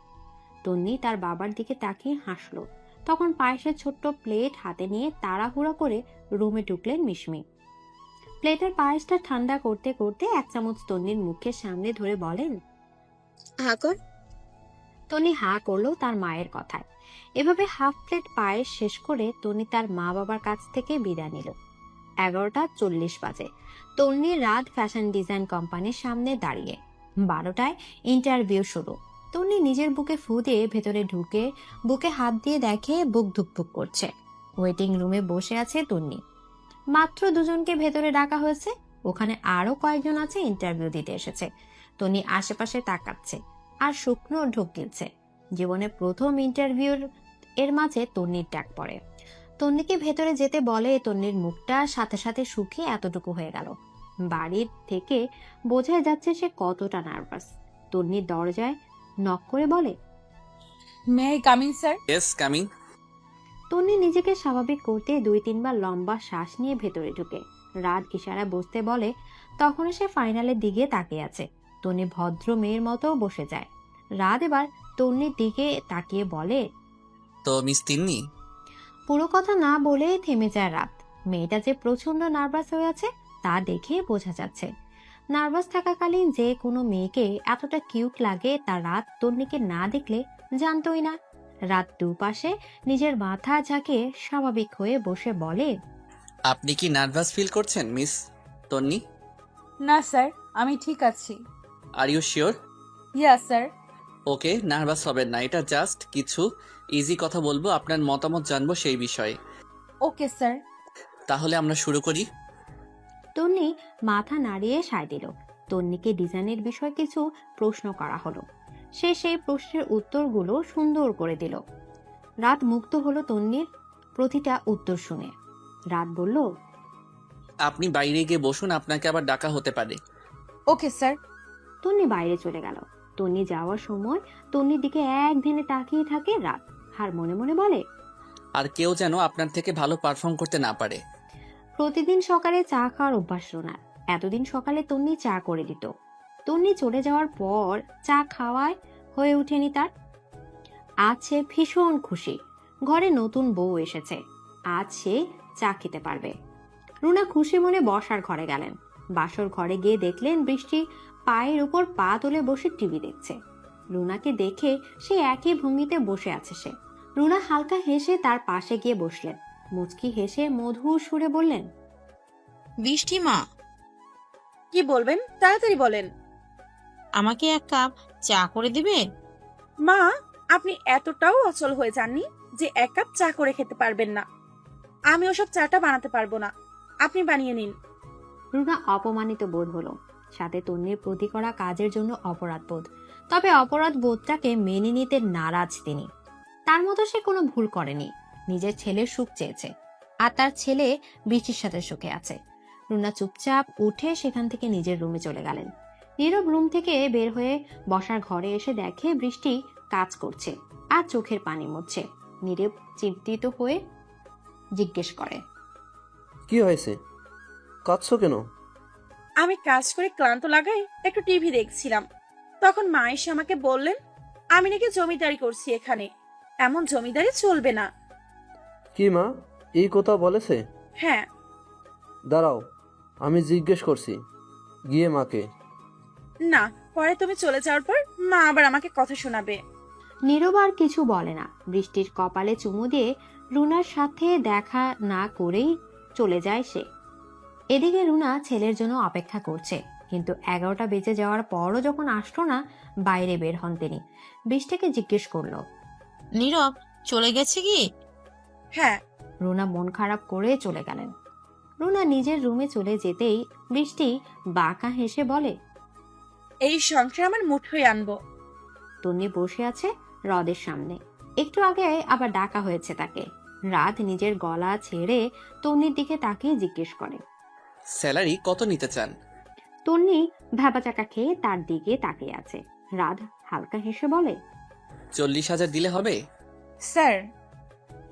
তন্নি তার বাবার দিকে তাকিয়ে হাসলো। তখন পায়েসের ছোট্ট প্লেট হাতে নিয়ে তাড়াহুড়ো করে রুমে ঢুকলেন মিশমি। প্লেটের পায়েসটা ঠান্ডা করতে করতে এক চামচ তন্নির মুখের সামনে ধরে বলেন, হা কর। তন্নি হা করলো তার মায়ের কথায়। এভাবে হাফ প্লেট পায়েস শেষ করে তন্নি তার মা বাবার কাছ থেকে বিদায় নিল। 11:40 বাজে। তন্নি রাত ফ্যাশন ডিজাইন কোম্পানির সামনে দাঁড়িয়ে। 12টায় ইন্টারভিউ শুরু। তন্নি নিজের বুকে ফু দিয়ে ভেতরে ঢুকে বুকে হাত দিয়ে দেখে বুক ধুকপুক করছে। ওয়েটিং রুমে বসে আছে তন্নি। মাত্র দুজনকে ভেতরে ডাকা হয়েছে। ওখানে আরো কয়েকজন আছে ইন্টারভিউ দিতে এসেছে। তন্নি আশেপাশে তাকাচ্ছে আর শুকনো ঢোক গিলছে। জীবনে প্রথম ইন্টারভিউর এর মাঝে তন্নির ডাক পড়ে। তন্নিকে ভেতরে যেতে বলে। তন্নির মুখটা সাথে সাথে শুকিয়ে এতটুকু হয়ে গেল। বাড়ির থেকে বোঝা যাচ্ছে সে কতটা নার্ভাস। তন্নি দরজায় নক করে বলে, may I coming sir? Yes coming. Tonni নিজেকে স্বাভাবিক করতে 2-3 বার লম্বা শ্বাস নিয়ে ভেতরে ঢুকে রাত ইশারা বসতে বলে। তখন সে ফাইনালের দিকে তাকিয়ে আছে। তন্নি ভদ্র মেয়ের মতো বসে যায়। রাত এবার তন্নির দিকে তাকিয়ে বলে, তো মিস তিন্নি? পুরো কথা না বলে থেমে যায় রাত। মেয়েটা যে প্রচন্ড নার্ভাস হয়ে আছে তা দেখে বোঝা যাচ্ছে। নার্ভাস থাকাকালীন যে কোনো মেয়েকে এতটা কিউট লাগে তা রাত তন্নিকে না দেখলে জানতোই না। রাত দুপাশে নিজের মাথা ঝাঁকে স্বাভাবিক হয়ে বসে বলে, আপনি কি নার্ভাস ফিল করছেন মিস তন্নি? না স্যার, আমি ঠিক আছি। Are you sure? Yeah sir. Okay, nervous হবেন না, এটা জাস্ট কিছু ইজি কথা বলবো, আপনার মতামত জানবো সেই বিষয়ে। Okay sir. তাহলে আমরা শুরু করি। তন্নি মাথা নাড়িয়ে সায় দিল। তন্নিকে ডিজাইনের বিষয়ে কিছু প্রশ্ন করা হলো। সে সেই প্রশ্নের উত্তরগুলো সুন্দর করে দিল। রাত মুগ্ধ হলো তন্নির প্রতিটা উত্তর শুনে। রাত বলল, আপনি বাইরে গিয়ে বসুন, আপনাকে আবার ডাকা হতে পারে। Okay sir. তন্নি বাইরে চলে গেল। তন্নি যাওয়ার সময় তন্নির দিকে এক ধ্যানে তাকিয়ে থাকে রাত। আর মনে মনে বলে, আর কেউ যেন আপনার থেকে ভালো পারফর্ম করতে না পারে। প্রতিদিন সকালে চা খাওয়ার অভ্যাস রোনার। এতদিন সকালে তন্নি চা করে দিত। তন্নি চলে যাওয়ার পর চা খাওয়ায় হয়ে ওঠেনি তার। আজ সে ভীষণ খুশি। ঘরে নতুন বউ এসেছে। আজ সে চা খেতে পারবে। রুনা খুশি মনে বসার ঘরে গেলেন। বাসর ঘরে গিয়ে দেখলেন বৃষ্টি পায়ের উপর পা তুলে বসে টিভি দেখছে। রুনাকে দেখে সে একই ভঙ্গিতে বসে আছে সে। রুনা হালকা হেসে তার পাশে গিয়ে বসলেন। মুচকি হেসে মধুর সুরে বললেন, বৃষ্টি মা, কি বলবেন তাড়াতাড়ি বলেন। আমাকে এক কাপ চা করে দিবে? মা, আপনি এতটাও অচল হয়ে যাননি যে এক কাপ চা করে খেতে পারবেন না। আমি ওসব চাটা বানাতে পারবো না, আপনি বানিয়ে নিন। রুনা অপমানিত বোধ হলো, সাথে তন্নির প্রতি করা কাজের জন্য অপরাধ বোধ। তবে অপরাধ বোধটাকে মেনে নিতে নারাজ তিনি। তার মতো সে কোনো ভুল করেনি, নিজের ছেলের সুখ চেয়েছে, আর তার ছেলে বৃষ্টির সাথে সুখে আছে। রুনা চুপচাপ উঠে সেখান থেকে নিজের রুমে চলে গেলেন। নীরব রুম থেকে বের হয়ে বসার ঘরে এসে দেখে বৃষ্টি কাজ করছে আর চোখের পানি মুছছে। নীরব চিন্তিত হয়ে জিজ্ঞেস করে, কি হয়েছে, কাঁদছো কেন? আমি কাজ করে ক্লান্ত লাগায় একটু টিভি দেখছিলাম, তখন মা এসে আমাকে বললেন আমি নাকি জমিদারি করছি এখানে, এমন জমিদারি চলবে না। কি মা এই কথা বলেছে? হ্যাঁ। দাঁড়াও, আমি জিজ্ঞেস করছি গিয়ে মাকে। না, পরে তুমি চলে যাওয়ার পর মা আবার আমাকে কথা শোনাবে। নীরব আর কিছু বলে না। বৃষ্টির কপালে চুমু দিয়ে রুনার সাথে দেখা না করেই চলে যায় সে। এদিকে রুনা ছেলের জন্য অপেক্ষা করছে, কিন্তু 11টা বেজে যাওয়ার পরও যখন আসলো না, বাইরে বের হন তিনি। বৃষ্টিকে জিজ্ঞেস করলো, নীরব চলে গেছে কি? হ্যাঁ। রুনা মন খারাপ করে চলে গেলেন। রুনা নিজের রুমে চলে যেতেই বৃষ্টি বাঁকা হেসে বলে, এই সংসার আমার মুঠোয় আনবো। তন্নি বসে আছে হ্রদের সামনে। একটু আগে আবার ডাকা হয়েছে তাকে। রাত নিজের গলা ছেড়ে তন্নির দিকে তাকিয়ে জিজ্ঞেস করে, স্যালারি কত নিতে চান? তন্নি ভ্যাবাচাকা খেয়ে তার দিকে তাকিয়ে আছে। রাত হালকা হেসে বলে, 40,000 দিলে হবে? স্যার,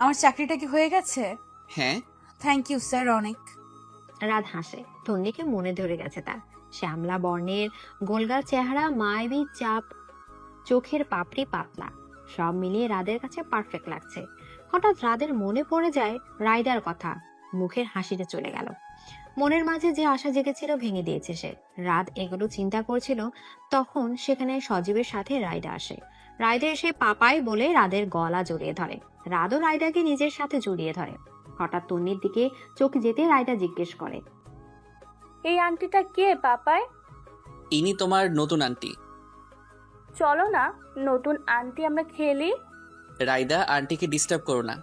আমার চাকরিটা কি হয়ে গেছে? হ্যাঁ। থ্যাংক ইউ স্যার, অনেক। রাত হাসে। তন্নিকে মনে ধরে গেছে তার। শ্যামলা বর্ণের গোলগাল চেহারা, মায়াবী চাপ, চোখের পাপড়ি পাতলা, সব মিলিয়ে রাদের কাছে পারফেক্ট লাগছে। হঠাৎ রাদের মনে পড়ে যায় রাইদার কথা। মুখের হাসিটা চলে গেল। মনের মাঝে যে আশা জেগেছিল ভেঙে দিয়েছে সে। রাত এগুলো চিন্তা করছিল, তখন সেখানে সজীবের সাথে রাইদা আসে। রাইদা এসে পাপাই বলে রাদের গলা জড়িয়ে ধরে। রাদও রাইদাকে নিজের সাথে জড়িয়ে ধরে। হঠাৎ তন্নির দিকে চোখ যেতে রাইদা জিজ্ঞেস করে, এই আন্টিটা কে পাপায়? ইনি তোমার নতুন আন্টি। চলো না নতুন আন্টি আমরা খেলি। রাইদা, আন্টিকে ডিস্টার্ব করো না।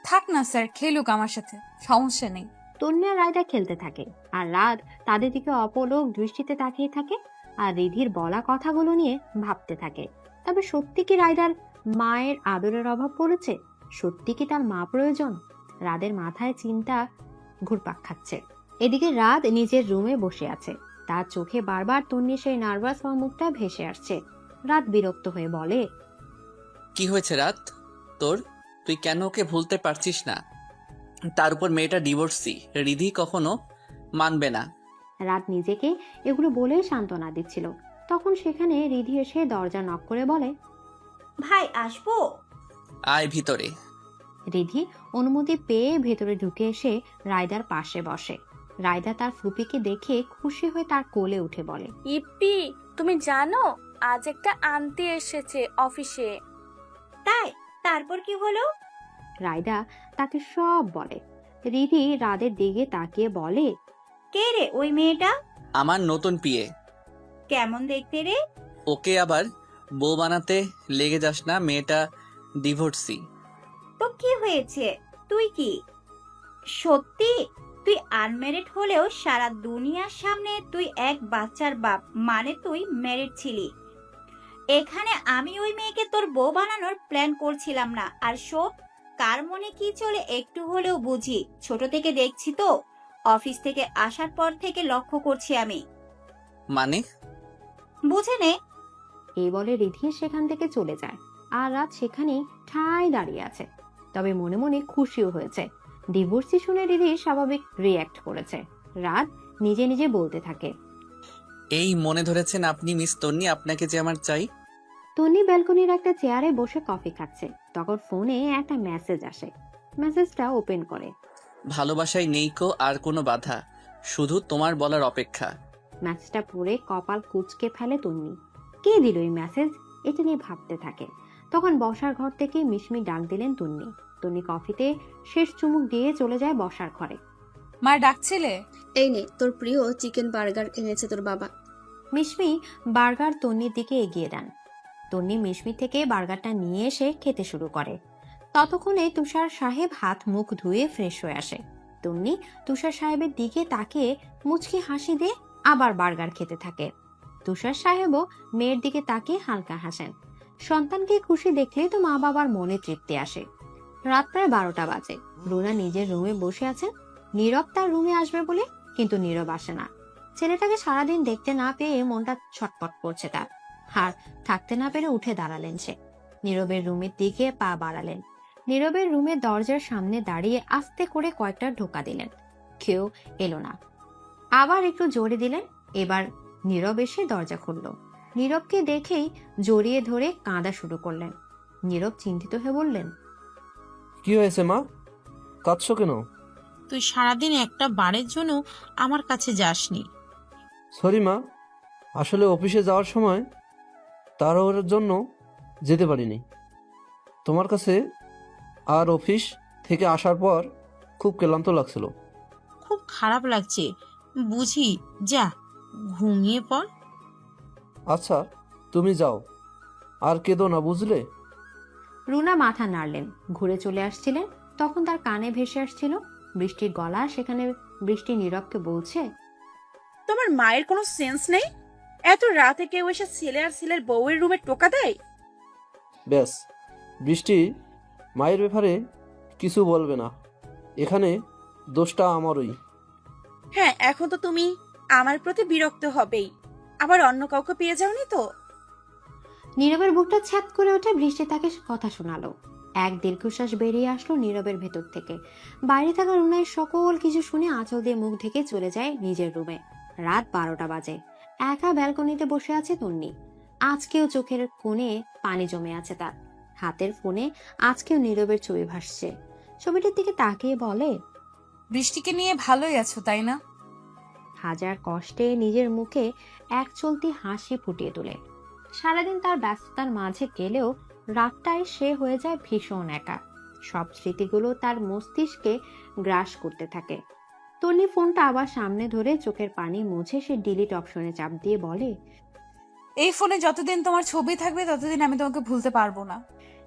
থাক না স্যার, খেলুক আমার সাথে, সমস্যা নেই। তন্নি আর রাইদা খেলতে থাকে, আর রাত তাদের দিকে অপলক দৃষ্টিতে তাকিয়ে থাকে আর রিধির বলা কথাগুলো নিয়ে ভাবতে থাকে। তবে সত্যি কি রাইদার মায়ের আদরের অভাব পড়েছে? সত্যি কি তার মা প্রয়োজন? রাদের মাথায় চিন্তা ঘুরপাক খাচ্ছে। এদিকে রাত নিজের রুমে বসে আছে। তার চোখে বারবার তন্নির সেই নার্ভাস হওয়া মুখটা ভেসে আসছে। রাত বিরক্ত হয়ে বলে, কি হয়েছে রাত তোর? তুই কেন ওকে ভুলতে পারছিস না? তার উপর মেয়েটা ডিভোর্সি, রিধি কখনো মানবে না। রাত নিজেকে এগুলো বলে সান্ত্বনা দিচ্ছিল, তখন সেখানে রিধি এসে দরজা নক করে বলে, ভাই আসবো? আয় ভিতরে। রিধি অনুমতি পেয়ে ভেতরে ঢুকে এসে রাইদার পাশে বসে। রাইদা তার ফুপিকে দেখে খুশি হয়ে তার কোলে উঠে বলে, ইপ্পি, তুমি জানো আজ একটা আন্টি এসেছে অফিসে। তাই? তারপর কি হলো? রাইদা তাকে সব বলে। রিধি রাদের দিকে তাকিয়ে বলে, কে রে ওই মেয়েটা? আমার নতুন পিয়ে। কেমন দেখতে রে? ওকে আবার বউ বানাতে লেগে যাস না, মেয়েটা ডিভোর্সি। তো কি হয়েছে? তুই কি সত্যি তুই আনম্যারিড হলেও সারা দুনিয়ার সামনে তুই এক বাচ্চার বাপ, মানে তুই ম্যারিড ছিলি। এখানে আমি ওই মেয়েকে তোর বউ বানানোর প্ল্যান করছিলাম না। আর শোন, কার মনে কি চলে একটু হলেও বুঝি, ছোট থেকে দেখছি তো, অফিস থেকে আসার পর থেকে লক্ষ্য করছি আমি। মানে? বুঝে নে। এই বলে রিধি সেখান থেকে চলে যায়, আর রাত সেখানে ঠাই দাঁড়িয়ে আছে। তবে মনে মনে খুশিও হয়েছে। ডিভোর্সি শুনে রিধি স্বাভাবিক রিয়্যাক্ট করেছে। রাত নিজে নিজে বলতে থাকে, এই মনে ধরেছেন আপনি মিস তন্নি, আপনাকে যে আমার চাই। তন্নি ব্যালকনির একটা চেয়ারে বসে কফি খাচ্ছে। তখন ফোনে একটা মেসেজ আসে। মেসেজটা ওপেন করে, ভালোবাসায় নেই কো আর কোনো বাধা, শুধু তোমার বলার অপেক্ষা। মেসেজটা পড়ে কপাল কুঁচকে ফেলে তন্নি। কে দিল এই মেসেজ? এটা নিয়ে ভাবতে থাকে। তখন বসার ঘর থেকে মিশমি ডাক দিলেন তন্নি। তন্নি কফিতে শেষ চুমুক দিয়ে চলে যায় বসার ঘরে। মা ডাকছিলে? এই নে তোর প্রিয় চিকেন বার্গার এনেছে তোর বাবা। মিশমি বার্গার তন্নির দিকে এগিয়ে দেন। তন্নি মিশমি থেকে বার্গারটা নিয়ে এসে খেতে শুরু করে। ততক্ষণে তুষার সাহেব হাত মুখ ধুয়ে ফ্রেশ হয়ে আসে। তন্নি তুষার সাহেবের দিকে তাকিয়ে মুচকি হাসি দিয়ে আবার বার্গার খেতে থাকে। তুষার সাহেবও মেয়ের দিকে তাকিয়ে হালকা হাসেন। সন্তানকে খুশি দেখলে তো মা বাবার মনে তৃপ্তি আসে। রাত প্রায় 12টা বাজে। রুনা নিজের রুমে বসে আছেন। নীরব তার রুমে আসবে বলে, কিন্তু নীরব আসে না। ছেলেটাকে সারাদিন দেখতে না পেয়ে মনটা ছটপট করছে তার। আর থাকতে না পেরে উঠে দাঁড়ালেন সে। নীরবের রুমের দিকে পা বাড়ালেন। নীরবের রুমের দরজার সামনে দাঁড়িয়ে আস্তে করে কয়েকটা ঢোকা দিলেন। কেউ এলো না। আবার একটু জোরে দিলেন। এবার নীরব এসে দরজা খুলল। নীরবকে দেখেই জড়িয়ে ধরে কাঁদা শুরু করলেন। নীরব চিন্তিত হয়ে বললেন, কি হয়েছে মা, কাঁদছো কেন? তুই সারাদিন একটা বারের জন্য আমার কাছে যাসনি। সরি মা, আসলে অফিসে যাওয়ার সময় তাড়াহুড়োর জন্য যেতে পারিনি তোমার কাছে। আর অফিস থেকে আসার পর খুব ক্লান্ত লাগছিল। খুব খারাপ লাগছে বুঝি, যা ঘুমিয়ে পড়। আচ্ছা তুমি যাও, আর কেঁদো না বুঝলে। রুনা মাথা নাড়লেন। ঘুরে চলে আসছিলেন, তখন তার কানে ভেসে আসছিল বৃষ্টির গলা। সেখানে বৃষ্টি নীরবকে বলছে, তোমার মায়ের কোনো সেন্স নেই? এত রাতে কেউ এসে ছেলে আর ছেলের বউয়ের রুমে টোকা দেয়? ব্যাস, বৃষ্টি মায়ের ব্যাপারে কিছু বলবে না, এখানে দোষটা আমারই। হ্যাঁ, এখন তো তুমি আমার প্রতি বিরক্ত হবেই। আবার অন্য কাউকে পেয়ে যাওনি তো? নীরবের বুকটা ছ্যাদ করে ওঠে। বৃষ্টি তাকে কথা শোনালো। এক দীর্ঘশ্বাস বেরিয়ে আসলো নীরবের ভেতর থেকে। বাইরে থাকা রুনায়ের সকল কিছু শুনে আঁচল দিয়ে মুখ ঢেকে চলে যায় নিজের রুমে। রাত 12টা বাজে। একা ব্যালকনিতে বসে আছে তন্নি। আজকেও চোখের কোণে পানি জমে আছে তার। হাতের ফোনে আজকেও নীরবের ছবি ভাসছে। ছবিটির দিকে তাকিয়ে বলে, বৃষ্টিকে নিয়ে ভালোই আছো তাই না? হাজার কষ্টে নিজের মুখে এক চলতি হাসি ফুটিয়ে তোলে। সারাদিন তার ব্যস্ততার মাঝে গেলেও রাতটায় সে হয়ে যায় ভীষণ একা। সব স্মৃতিগুলো তার মস্তিষ্কে গ্রাস করতে থাকে। তন্নি ফোনটা আবার সামনে ধরে চোখের পানি মুছে সে ডিলিট অপশনে চাপ দিয়ে বলে, এই ফোনে যতদিন তোমার ছবি থাকবে ততদিন আমি তোমাকে ভুলতে পারবো না।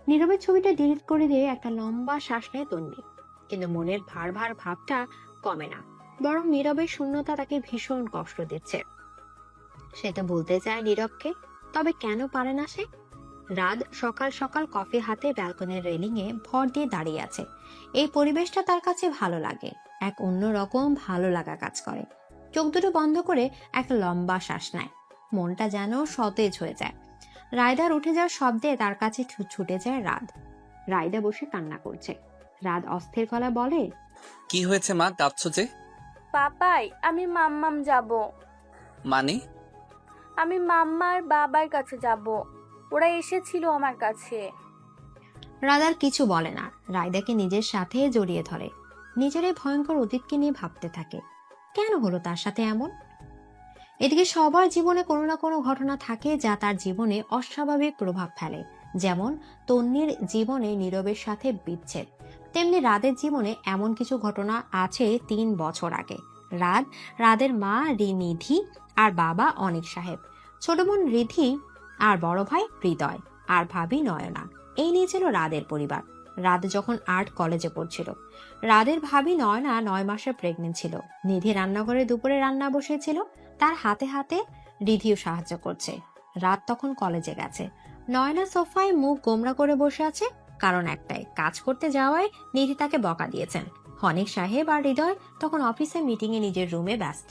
নীরবের ছবিটা ডিলিট করে দিয়ে একটা লম্বা শ্বাস নেয় তন্নি। কিন্তু মনের ভার ভার ভাবটা কমে না, বরং নীরবের শূন্যতা তাকে ভীষণ কষ্ট দিচ্ছে। সে তো বলতে চায় নীরবকে, তবে কেন পারে না সে? রাত সকাল সকাল কফি হাতে ব্যালকনির রেলিং এ ভর দিয়ে দাঁড়িয়ে আছে। এই পরিবেশটা তার কাছে ভালো লাগে। এক অন্যরকম ভালো লাগা কাজ করে। চোখ দুটো বন্ধ করে একটা লম্বা শ্বাস নেয়। মনটা যেন সতেজ হয়ে যায়। রায়দার উঠে যাওয়ার শব্দে তার কাছে ছুটে যায় রাত। রায়দা বসে কান্না করছে। রাত অস্থির গলায় বলে, কি হয়েছে মা, কাঁদছো যে? পাপাই, আমি মাম্মাম যাব। মানে? আমি মাম্মার বাবার কাছে যাব। ওরা এসেছিল আমার কাছে। রাত আর কিছু বলে না। রায়দাকে নিজের সাথে জড়িয়ে ধরে। নিজের এই ভয়ঙ্কর অতীতকে নিয়ে ভাবতে থাকে, কেন হলো তার সাথে এমন। এদিকে সবার জীবনে কোনো না কোনো ঘটনা থাকে যা তার জীবনে অস্বাভাবিক প্রভাব ফেলে। যেমন তন্নির জীবনে নীরবের সাথে বিচ্ছেদ, তেমনি রাদের জীবনে এমন কিছু ঘটনা আছে 3 বছর আগে। রাদের মা নিধি আর বাবা অনিক সাহেব, ছোট বোন রিধি আর বড় ভাই হৃদয় আর ভাবি নয়না, এই নিয়ে ছিল রাদের পরিবার। রাত যখন আর্ট কলেজে পড়ছিল। রাদের ভাবি নয়না 9 মাসে প্রেগনেন্ট ছিল। নিধি রান্নাঘরে দুপুরে রান্না বসেছিল। তার হাতে হাতে রিধিও সাহায্য করছে। রাত তখন কলেজে গেছে। নয়না সোফায় মুখ গোমরা করে বসে আছে, কারণ একটাই, কাজ করতে যাওয়ায় নিধি তাকে বকা দিয়েছেন। অনিক সাহেব আর হৃদয় তখন অফিসে মিটিং এ নিজের রুমে ব্যস্ত।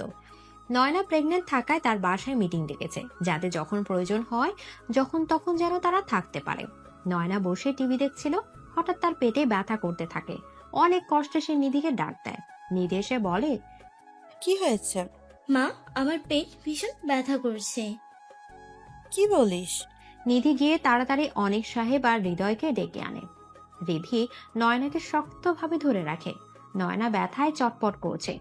নয়না প্রেগনেন্ট থাকায় তার বাসায় মিটিং ডেকেছে, যাতে যখন প্রয়োজন হয় যখন তখন যেন তারা থাকতে পারে। নয়না বসে টিভি দেখছিল। হঠাৎ তার পেটে ব্যথা করতে থাকে। অনেক কষ্টে সে নিধিকে ডাক দেয়। নিধি এসে বলে, কি হয়েছে মা, আমার পেট ভীষণ ব্যথা করছে। কি বলিস? নিধি গিয়ে তাড়াতাড়ি অনিক সাহেব আর হৃদয়কে ডেকে আনে। রিধি নয়নাকে শক্তভাবে ধরে রাখে। নয়না ব্যথায় চটপট করছে।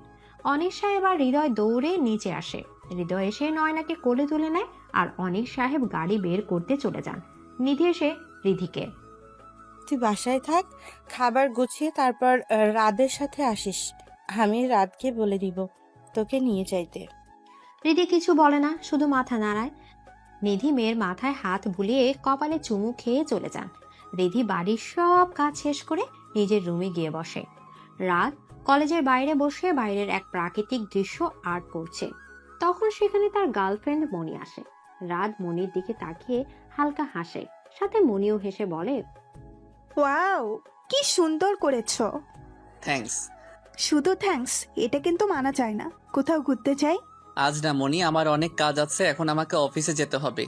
অনিক সাহেব আর হৃদয় দৌড়ে নিচে আসে। হৃদয় এসে নয়নাকে কোলে তুলে নেয় আর অনিক সাহেব গাড়ি বের করতে চলে যান। নিধি এসে রিধিকে, তুই বাসায় থাক, খাবার গুছিয়ে তারপর রাদের সাথে আসিস। আমি রাতকে বলে দিব তোকে নিয়ে যাইতে। রিধি কিছু বলে না, শুধু মাথা নাড়ায়। নিধি মেয়ের মাথায় হাত বুলিয়ে কপালে চুমু খেয়ে চলে যান। রিধি বাড়ির সব কাজ শেষ করে নিজের রুমে গিয়ে বসে। রাত কলেজের বাইরে বসে বাইরের এক প্রাকৃতিক দৃশ্য আর্ট করছে। তখন সেখানে তার গার্লফ্রেন্ড মনি আসে। রাত মনির দিকে তাকিয়ে হালকা হাসে, সাথে মনিও হেসে বলে, ওয়াও, কি সুন্দর করেছো। থ্যাঙ্কস। শুধু থ্যাঙ্কস এটা কিন্তু মানা যায় না। কোথাও ঘুরতে যাই? আজ না মনি, আমার অনেক কাজ আছে, এখন আমাকে অফিসে যেতে হবে।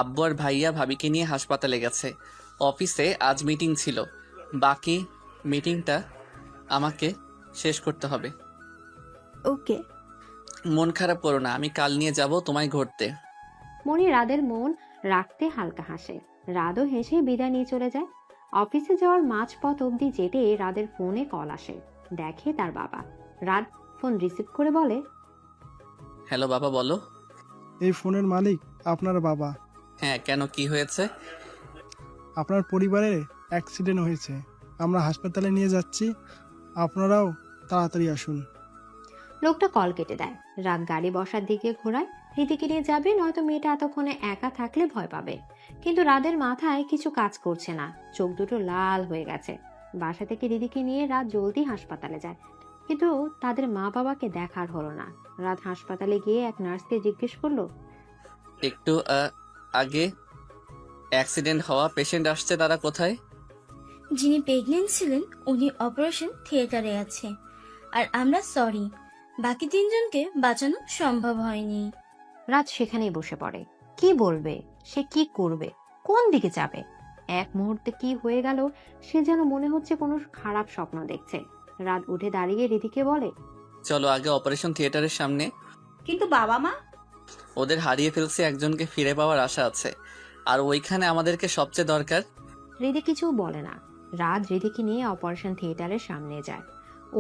আব্বু আর ভাইয়া ভাবিকে নিয়ে হাসপাতালে গেছে। অফিসে আজ মিটিং ছিল, বাকি মিটিংটা আমাকে শেষ করতে হবে। ওকে। মন খারাপ করো না, আমি কাল নিয়ে যাব তোমায় ঘুরতে। মনি রাদের মন রাখতে হালকা হাসে। রাদও হেসে বিদায় নিয়ে চলে যায়। অফিসে যাওয়ার মাঝপথ অবধি যেতে রাদের ফোনে কল আসে। দেখে তার বাবা। রাদ ফোন রিসিভ করে বলে, হ্যালো বাবা, বলো। এই ফোনের মালিক আপনার বাবা। হ্যাঁ, কেন, কি হয়েছে? আপনার পরিবারের অ্যাক্সিডেন্ট হয়েছে, আমরা হাসপাতালে নিয়ে যাচ্ছি, আপনারাও তাড়াতাড়ি আসুন। লোকটা কল কেটে দেয়। রাত গাড়ি বসার দিকে ঘোরায়। রিধিকে নিয়ে যাবে, নয়তো মেয়েটা এতক্ষণে একা থাকলে ভয় পাবে। কিন্তু রাদের মাথায় কিছু কাজ করছে না, চোখ দুটো লাল হয়ে গেছে। বাসা থেকে রিধিকে নিয়ে রাত জলদি হাসপাতালে যায়, কিন্তু তাদের মা বাবাকে দেখার হলো না। রাত হাসপাতালে গিয়ে এক নার্সকে জিজ্ঞেস করলো, একটু আগে অ্যাক্সিডেন্ট হওয়া পেশেন্ট আসছে, তারা কোথায়? যিনি প্রেগনেন্ট ছিলেন উনি অপারেশন থিয়েটারে আছে। আর আমরা সরি, বাকি তিনজনকে বাঁচানো সম্ভব হয়নি। রাত সেখানেই বসে পড়ে। কি বলবে, সে কি করবে, কোন দিকে যাবে? এক মুহূর্তে কি হয়ে গেল সে যেন মনে হচ্ছে কোনো খারাপ স্বপ্ন দেখছে। রাত উঠে দাঁড়িয়ে রিধিকে বলে, চলো আগে অপারেশন থিয়েটারের সামনে। কিন্তু বাবা মা? ওদের হারিয়ে ফেলছে, একজনকে ফিরে পাওয়ার আশা আছে, আর ওইখানে আমাদেরকে সবচেয়ে দরকার। রিধি কিছু বলে না। রাত রিধিকে নিয়ে অপারেশন থিয়েটারের সামনে যায়।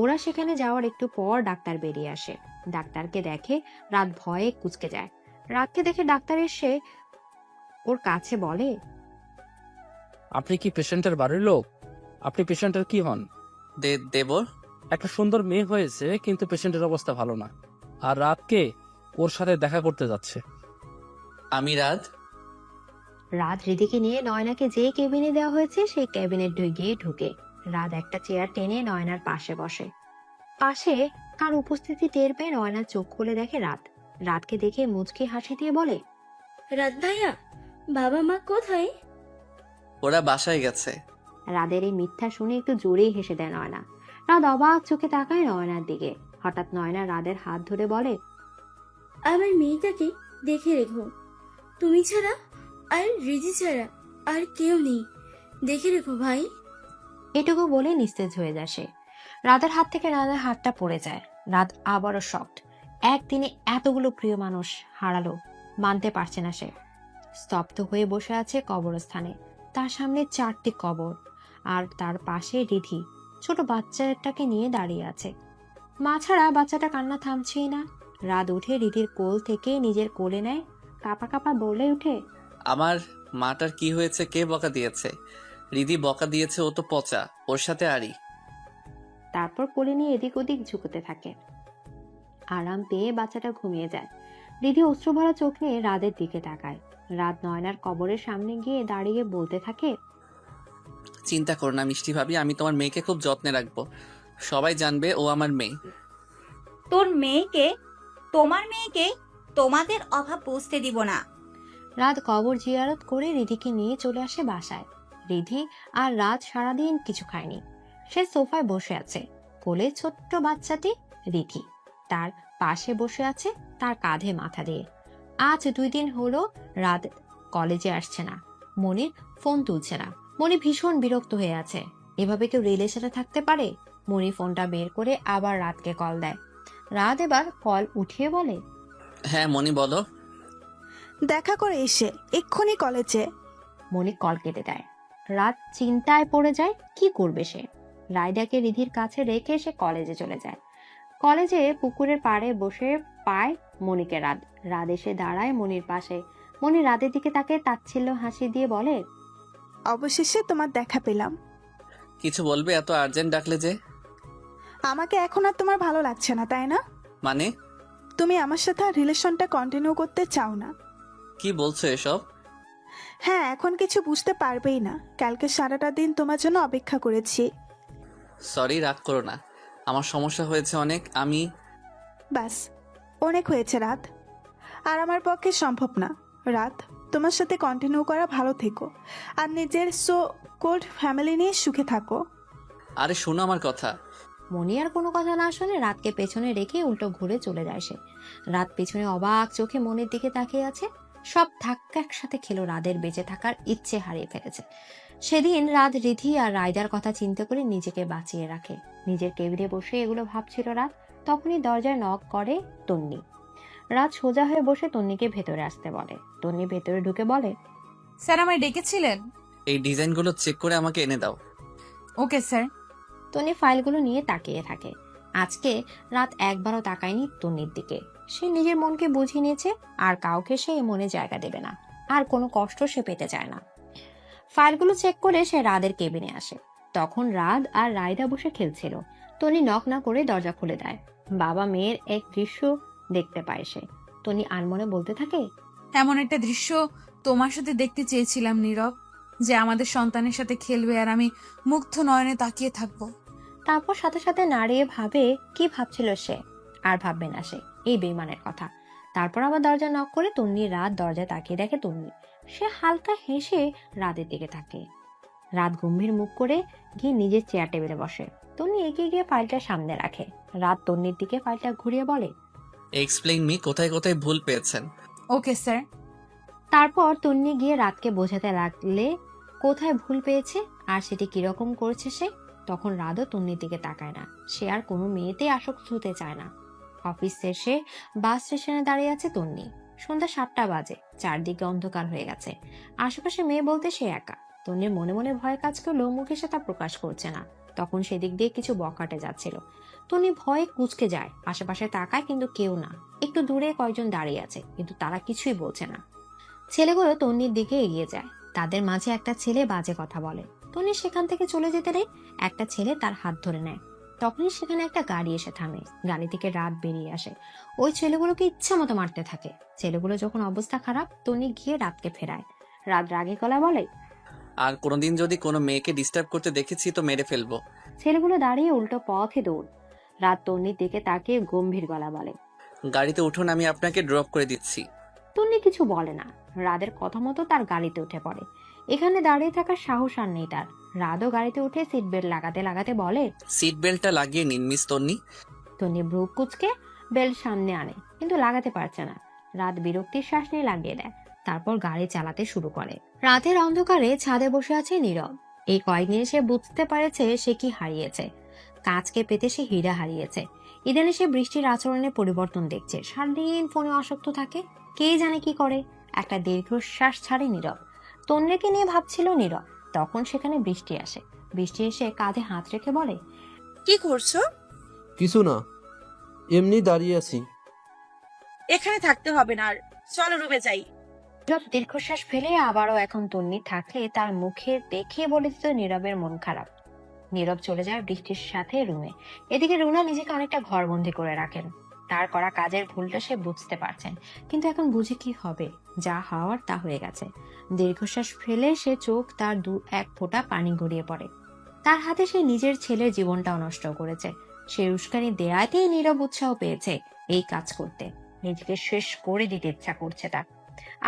ওরা সেখানে যাওয়ার একটু পর ডাক্তার বেরিয়ে আসে। ডাক্তারকে দেখে রাত ভয়ে কুঁচকে যায়। রাতকে দেখে ডাক্তার এসে ওর কাছে বলে, আপনি কি পেশেন্টের বাড়ির লোক? আপনি পেশেন্টের কি হন? দেবর। একটা সুন্দর মেয়ে হয়েছে, কিন্তু পেশেন্টের অবস্থা ভালো না, আর রাতকে ওর সাথে দেখা করতে যাচ্ছে। আমি রাত। রাত রিধিকে নিয়ে নয়নাকে যে কেবিনে দেওয়া হয়েছে সেই কেবিনে গিয়ে ঢুকে। রাত একটা চেয়ার টেনে নয়নার পাশে বসে। পাশে কার উপস্থিতি টের পেয়ে নয়না চোখ খুলে দেখে রাত। রাতকে দেখে মুচকি হাসি দিয়ে বলে, রাত ভাইয়া, বাবা মা কোথায়? ওরা বাসায় গেছে। রাদের এই মিথ্যা শুনে একটু জোরেই হেসে দেয় নয়না। রাত অবাক চোখে তাকায় নয়নার দিকে। হঠাৎ নয়না রাদের হাত ধরে বলে, আমার মেয়েটাকে দেখে রেখো, তুমি ছাড়া আর রিজি ছাড়া আর কেউ নেই, দেখে রেখো ভাই। এটুকু বলে নিস্তেজ হয়ে যায় সে। রাতের হাত থেকে রাতের হাতটা পড়ে যায়। রাত আবারও শকড। একদিনে এতগুলো প্রিয় মানুষ হারালো, মানতে পারছে না সে। স্তব্ধ হয়ে বসে আছে কবরস্থানে। তার সামনে 4টি কবর, আর তার পাশে রিধি ছোট বাচ্চাটাকে নিয়ে দাঁড়িয়ে আছে। মা ছাড়া বাচ্চাটা কান্না থামছেই না। রাত উঠে রিধির কোল থেকে নিজের কোলে নেয়, কাপা কাপা বলে উঠে, আমার মাটার কি হয়েছে, কে বকা দিয়েছে? রিদি বকা দিয়েছে, ও তো পচা, ওর সাথে আরি। তারপর কোলে নিয়ে এদিক ওদিক ঝুঁকতে থাকে। আরাম পেয়ে বাচ্চাটা ঘুমিয়ে যায়। রিধি অশ্রুভরা চোখ নিয়ে রাদের দিকে তাকায়। রাত নয়নার কবরের সামনে গিয়ে দাঁড়িয়ে বলতে থাকে, চিন্তা করো না মিষ্টি ভাবি, আমি তোমার মেয়েকে খুব যত্নে রাখবো, সবাই জানবে ও আমার মেয়ে। তোর মেয়েকে, তোমার মেয়েকে তোমাদের অভাব বুঝতে দিব না। রাত কবর জিয়ারত করে রিধিকে নিয়ে চলে আসে বাসায়। রিধি আর রাত সারাদিন কিছু খায়নি। সে সোফায় বসে আছে, কোলে ছোট্ট বাচ্চাটি রিধি তার পাশে বসে আছে, তার কাঁধে মাথা দিয়ে। আজ 2 দিন হলো রাত কলেজে আসছে না। মনির ফোন তুলছে না। মনি ভীষণ বিরক্ত হয়ে আছে। এভাবে কেউ রিলেশনে থাকতে পারে? মনি ফোনটা বের করে আবার রাতকে কল দেয়। রাত এবার কল উঠিয়ে বলে, হ্যাঁ মনি, বলো। দেখা করে এসে এক্ষুনি কলেজে। মনি কল কেটে দেয়। রাত চিন্তায় পড়ে যায়, কি করবে সে। রায়দাকে রিধির কাছে রেখে সে কলেজে চলে যায়। কলেজে পুকুরের পাড়ে বসে পায় মনিকে রাত। রাত এসে দাঁড়ায় মনির পাশে। মনি রাতের দিকে তাকে তাচ্ছিল্য হাসি দিয়ে বলে, অবশেষে তোমার দেখা পেলাম। কিছু বলবে? এত আর্জেন্ট ডাকলে যে? আমাকে এখন আর তোমার ভালো লাগছে না, তাই না? মানে? তুমি আমার সাথে আর রিলেশনটা কন্টিনিউ করতে চাও না। কি বলছো এসব? হ্যাঁ, এখন কিছু বুঝতে পারবেই না। কালকে সারাটা দিন তোমার জন্য অপেক্ষা করেছি। সরি, রাগ করো না, আমার সমস্যা হয়েছে অনেক। আমি বাস, অনেক হয়েছে রাত। আর আমার পক্ষে সম্ভব না। রাত, তোমার সাথে কন্টিনিউ করা। ভালো থেকো আর নিজের সো কোল্ড ফ্যামিলি নিয়ে সুখে থাকো। আরে শোনো আমার কথা। মনি আর কোনো কথা না শুনে রাতকে পেছনে রেখে উল্টো ঘুরে চলে যায় সে। রাত পেছনে অবাক চোখে মনির দিকে তাকিয়ে আছে। সব ধাক্কা একসাথে খেলো, রাদের বেঁচে থাকার ইচ্ছে হারিয়ে ফেলেছে। সেদিন রাত রিধি আর রায়দার কথা চিন্তা করে নিজেকে বাঁচিয়ে রাখে। নিজের টেবিলে বসে এগুলো ভাবছিল রাত। তখনই দরজায় নক করে তন্নি। রাত সোজা হয়ে বসে তন্নিকে ভেতরে আসতে বলে। তন্নি ভেতরে ঢুকে বলে, স্যার আমায় ডেকেছিলেন? এই ডিজাইনগুলো চেক করে আমাকে এনে দাও। Okay sir. তন্নি ফাইলগুলো নিয়ে তাকিয়ে থাকে। আজকে রাত একবারও তাকায়নি তন্নির দিকে। সে নিজের মনকে বুঝিয়ে নিয়েছে, আর কাউকে সে মনে জায়গা দেবে না, আর কোনো কষ্ট সে পেতে চায় না। ফাইলগুলো চেক করে সে রাদের কেবিনে আসে। তখন রাত আর রায়দা বসে খেলছিল। তনি নক না করে দরজা খুলে দেয়। বাবা মেয়ের এক দৃশ্য দেখতে পায় সে। তনি আনমনে বলতে থাকে, এমন একটা দৃশ্য তোমার সাথে দেখতে চেয়েছিলাম নীরব, যে আমাদের সন্তানের সাথে খেলবে আর আমি মুগ্ধ নয়নে তাকিয়ে থাকবো। তারপর সাথে সাথে নাড়িয়ে ভাবে কি ভাবছিল সে, আর ভাববে না সে এই বেইমানের কথা। তারপর আবার দরজা নক করে তন্নি। রাত দরজায় তাকিয়ে দেখে তন্নি। সে হালকা হেসে রাতের দিকে তাকে। রাত গম্ভীর মুখ করে গিয়ে নিজের চেয়ার টেবিলে বসে। তন্নি এগিয়ে গিয়ে ফাইলটা সামনে রাখে। রাত তন্নির দিকে ফাইলটা ঘুরিয়ে বলে, এক্সপ্লেইন মি, কোথায় কোথায় ভুল পেয়েছেন। Okay sir. তারপর তন্নি গিয়ে রাতকে বোঝাতে লাগলে কোথায় ভুল পেয়েছে আর সেটি কিরকম করেছে সে। তখন রাতও তন্নির দিকে তাকায় না। সে আর কোনো মেয়েতে আসক্ত হতে চায় না। অফিস শেষে বাস স্টেশনে দাঁড়িয়ে আছে তন্নি। সন্ধ্যা 7টা বাজে। চারদিকে অন্ধকার হয়ে গেছে। আশেপাশে মেয়ে বলতে সে একা। তন্নির মনে মনে ভয় কাজ করলেও মুখে সে তা প্রকাশ করছে না। তখন সেদিক দিয়ে কিছু বকাটে যাচ্ছিল। তন্নি ভয়ে কুঁচকে যায়। আশেপাশে তাকায় কিন্তু কেউ না। একটু দূরে কয়েকজন দাঁড়িয়ে আছে, কিন্তু তারা কিছুই বলছে না। ছেলেগুলো তন্নির দিকে এগিয়ে যায়। তাদের মাঝে একটা ছেলে বাজে কথা বলে। তন্নি সেখান থেকে চলে যেতে নেই। একটা ছেলে তার হাত ধরে নেয়। তখনই সেখানে একটা গাড়ি এসে থামে। গাড়ি থেকে রাত বেরিয়ে আসে। ওই ছেলেগুলোকে ইচ্ছা মতো মারতে থাকে। ছেলেগুলো যখন অবস্থা খারাপ, তন্নি গিয়ে রাতকে ফেরায়। রাত রাগে গলায় বলে, আর কোনোদিন যদি কোনো মেয়েকে ডিস্টার্ব করতে দেখেছি তো মেরে ফেলবো। ছেলেগুলো দাঁড়িয়ে উল্টো পথে দৌড়। রাত তন্নির দিকে তাকিয়ে গম্ভীর গলা বলে, গাড়িতে উঠুন, আমি আপনাকে ড্রপ করে দিচ্ছি। তন্নি কিছু বলে না। রাদের কথা মতো তার গাড়িতে উঠে পড়ে। এখানে দাঁড়িয়ে থাকার সাহস আর নেই তার। রাতও গাড়িতে উঠে সিট বেল্ট লাগাতে লাগাতে বলে, সিট বেল্টটা লাগিয়ে নিন মিস তন্নি। তন্নি ভ্রু কুচকে বেল্ট সামনে আনে, কিন্তু লাগাতে পারছে না। রাত বিরক্তির শ্বাস নিয়ে লাগিয়ে দেয়। তারপর গাড়ি চালাতে শুরু করে। রাতের অন্ধকারে ছাদে বসে আছে নীরব। এই কয়েকদিনে সে বুঝতে পারেছে সে কি হারিয়েছে। কাজকে পেতে সে হীরা হারিয়েছে। ইদানে সে বৃষ্টির আচরণে পরিবর্তন দেখছে। সারাদিন ফোনে আসক্ত থাকে। কে জানে কি করে। একটা দীর্ঘশ্বাস ছাড়ে নীরব। তন্নিকে নিয়ে ভাবছিল নীরব। তখন সেখানে বৃষ্টি আসে। বৃষ্টি এসে কাঁধে হাত রেখে বলে, কি করছো? কিছু না, এমনি দাঁড়িয়ে আছি। এখানে থাকতে হবে না, আর চলো রুমে যাই। নীরব দীর্ঘশ্বাস ফেলে আবারও এখন তন্নি থাকলে তার মুখে দেখে বলে দিত নীরবের মন খারাপ। নীরব চলে যায় বৃষ্টির সাথে রুমে। এদিকে রুনা নিজেকে অনেকটা ঘরবন্দি করে রাখেন। তার করা কাজের ভুলটা সে বুঝতে পারছেন, কিন্তু এখন বুঝে কি হবে। যা হওয়ার তা হয়ে গেছে। দীর্ঘশ্বাস ফেলে সে চোখ তার 2-1 ফোঁটা পানি গড়িয়ে পড়ে। তার হাতে সে নিজের ছেলের জীবনটাও নষ্ট করেছে। সে উস্কানি দেয়াতেই নীরব উৎসাহ পেয়েছে এই কাজ করতে। নিজেকে শেষ করে দিতে ইচ্ছা করছে তার।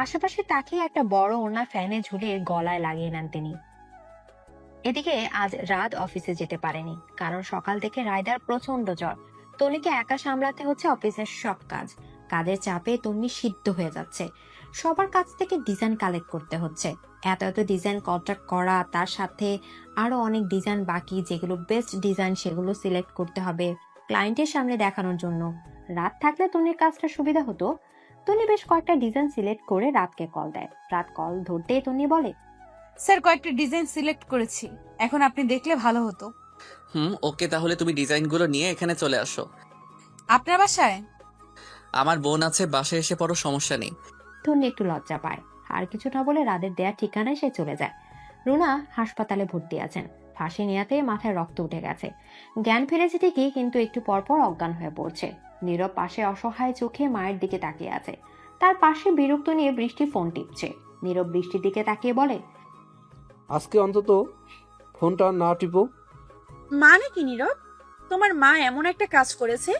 আশেপাশে তাকিয়ে একটা বড় ওড়না ফ্যানে ঝুলিয়ে গলায় লাগিয়ে নেন তিনি। এদিকে আজ রাত অফিসে যেতে পারেনি, কারণ সকাল থেকে রায়দার প্রচন্ড জ্বর। তন্নিকে একা সামলাতে হচ্ছে অফিসের সব কাজ। কাজের চাপে তন্নি সিদ্ধ হয়ে যাচ্ছে। সবার কাছ থেকে ডিজাইন কালেক্ট করতে হচ্ছে। এত এত ডিজাইন কন্ট্রাক্ট করা, তার সাথে আরো অনেক ডিজাইন বাকি, যেগুলো বেস্ট ডিজাইন সেগুলো সিলেক্ট করতে হবে ক্লায়েন্টের সামনে দেখানোর জন্য। রাত থাকলে তন্নির কাজটা সুবিধা হতো। তন্নি বেশ কয়েকটা ডিজাইন সিলেক্ট করে রাতকে কল দেয়। রাত কল ধরতেই তন্নি বলে, স্যার কয়েকটা ডিজাইন সিলেক্ট করেছি, এখন আপনি দেখলে ভালো হতো। ওকে, তাহলে তুমি ডিজাইনগুলো নিয়ে এখানে চলে আসো। আপনার বাসায়? আমার বোন আছে, বাসায় এসে পড়ো, সমস্যা নেই। তন্নি একটু লজ্জা পায়, আর কিছু না বলে রাদের দেয়া ঠিকানায় সে চলে যায়। রুনা হাসপাতালে ভর্তি আছেন। ফাঁসি নেয়াতে মাথায় রক্ত উঠে গেছে। জ্ঞান ফিরেছে ঠিকই, কিন্তু একটু পরপর অজ্ঞান হয়ে পড়ছে। নীরব পাশে অসহায় চোখে মায়ের দিকে তাকিয়ে আছে। তার পাশে বিরক্ত নিয়ে বৃষ্টি ফোন টিপছে। নীরব বৃষ্টির দিকে তাকিয়ে বলে, আজকে অন্তত ফোনটা না টিপো। মানে কি নীরব? তোমার মা এমন একটা কাজ করেছে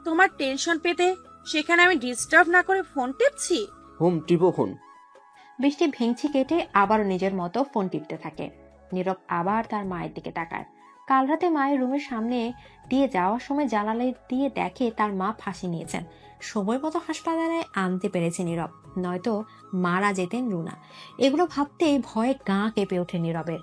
তোমার টেনশন পেতে, সেখানে আমি ডিস্টার্ব না করে ফোন টিপছি? টিপো ফোন। বৃষ্টি ভেঙচি কেটে আবারও নিজের মতো ফোন টিপতে থাকে। নীরব আবার তার মায়ের দিকে তাকায়। কাল রাতে মায়ের রুমের সামনে দিয়ে যাওয়ার সময় জানালা দিয়ে দেখে তার মা ফাঁসি নিয়েছেন। সময় মতো হাসপাতালে আনতে পেরেছে নীরব, নয়তো মারা যেতেন রুনা। এগুলো ভাবতে ভয়ে গা কেঁপে ওঠে নীরবের।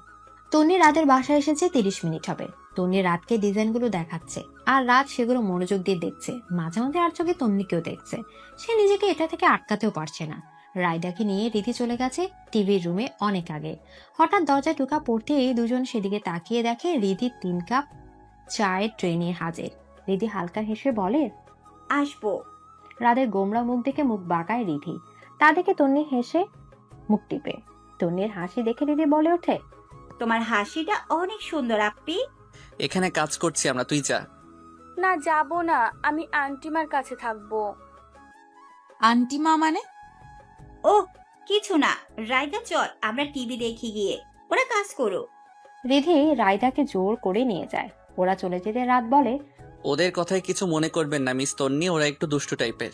তন্নি রাতের বাসায় এসেছে 30 মিনিট হবে। তন্নি রাতকে ডিজাইনগুলো দেখাচ্ছে, আর রাত সেগুলো মনোযোগ দিয়ে দেখছে। মাঝে মাঝে আর চোখে তন্নিকেও দেখছে। সে নিজেকে এটা থেকে আটকাতেও পারছে না। রায়দাকে নিয়ে রীতি চলে গেছে টিভির রুমে অনেক আগে। হঠাৎ দরজায় ঢোকা পড়তেই দুজন সেদিকে তাকিয়ে দেখে রিধি 3 কাপ চায়ের ট্রে নিয়ে হাজির। রিধি হালকা হেসে বলে, আসবো। রাদের গোমরা মুখ দেখে মুখ বাঁকায় রিধি। তা দেখে তন্নি হেসে মুখ টিপে। তন্নির হাসি দেখে রিধি বলে ওঠে, তোমার হাসিটা অনেক সুন্দর আপ্পি। এখানে কাজ করছি আমরা, তুই যা। না, যাব না, আমি আন্টিমার কাছে থাকবো। আন্টি মা মানে? ও কিছু না, রাইদা চল আমরা টিভি দেখি গিয়ে, ওরা কাজ করো। রিধি রায়দাকে জোর করে নিয়ে যায়। ওরা চলে যেতে রাত বলে, ওদের কথায় কিছু মনে করবেন না মিস তন্নি, ওরা একটু দুষ্টু টাইপের।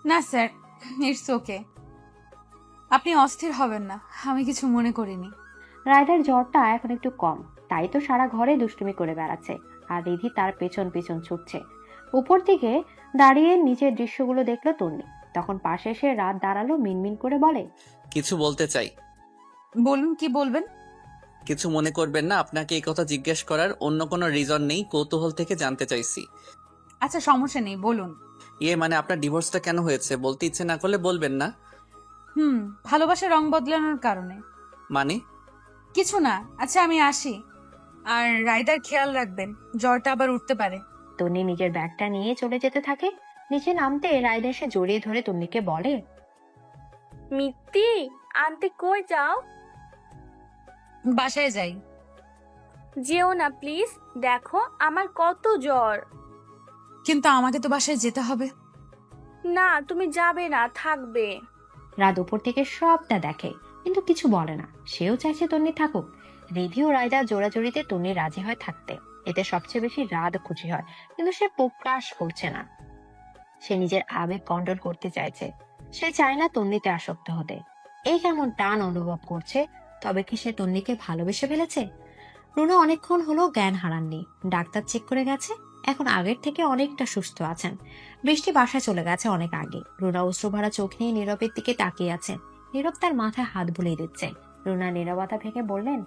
না স্যার, ইটস ওকে, আপনি অস্থির হবেন না, আমি কিছু মনে করিনি। রায়দার জ্বরটা এখন একটু কম, তাই তো সারা ঘরে দুষ্টুমি করে বেড়াচ্ছে। আর রিধি তার পেছন পেছন ছুটছে। উপর দিকে দাঁড়িয়ে নিচের দৃশ্যগুলো দেখলো তন্নি। তখন পাশে এসে রাত দাঁড়ালো, মিনমিন করে বলে, কিছু বলতে চাই। বলুন, কি বলবেন? কিছু মনে করবেন না, আপনাকে এই কথা জিজ্ঞেস করার অন্য কোনো রিজন নেই, কৌতূহল থেকে জানতে চাইছি। আচ্ছা সমস্যা নেই, বলুন। মানে আপনার ডিভোর্সটা কেন হয়েছে? বলতে ইচ্ছে না করলে বলবেন না। ভালোবাসা রং বদলানোর কারণে। মানে? কিছু না। আচ্ছা আমি আসি, আর রাইদার খেয়াল রাখবেন, জ্বরটা আবার উঠতে পারে। তন্নি নিজের ব্যাগটা নিয়ে চলে যেতে থাকে। নিচে নামতে রায়দা এসে জড়িয়ে ধরে তন্নিকে বলে, মিত্তি, আন্টি কই যাও? বাসায় যাই। যেও না প্লিজ, দেখো আমার কত জ্বর। কিন্তু আমাকে তো বাসায় যেতে হবে। না, তুমি যাবে না, থাকবে। রাত উপর থেকে সবটা দেখে, কিন্তু কিছু বলে না। সেও চাইছে তন্নি থাকুক। রিধি ও রায়দা জোড়াজড়িতে তন্নি রাজি হয় থাকতে। এতে সবচেয়ে বেশি রাত খুশি হয়, কিন্তু সে প্রকাশ করছে না। সে নিজের আবেগ কন্ট্রোল করতে চাইছে। সে চায় না তন্নিতে আসক্ত হতে। এই কেমন টান অনুভব করছে। তবে কি সে তন্নিকে ভালোবেসে ফেলেছে? রুনা অনেকক্ষণ হলো জ্ঞান হারাননি। ডাক্তার চেক করে গেছে, এখন আগের থেকে অনেকটা সুস্থ আছেন। বৃষ্টি বাসায় চলে গেছে অনেক আগে। রুনা অশ্রুভরা চোখ নিয়ে নীরবের দিকে তাকিয়ে আছেন। নীরব তার মাথায় হাত বুলিয়ে দিচ্ছে। রুনা নীরবতা ভেঙে বললেন,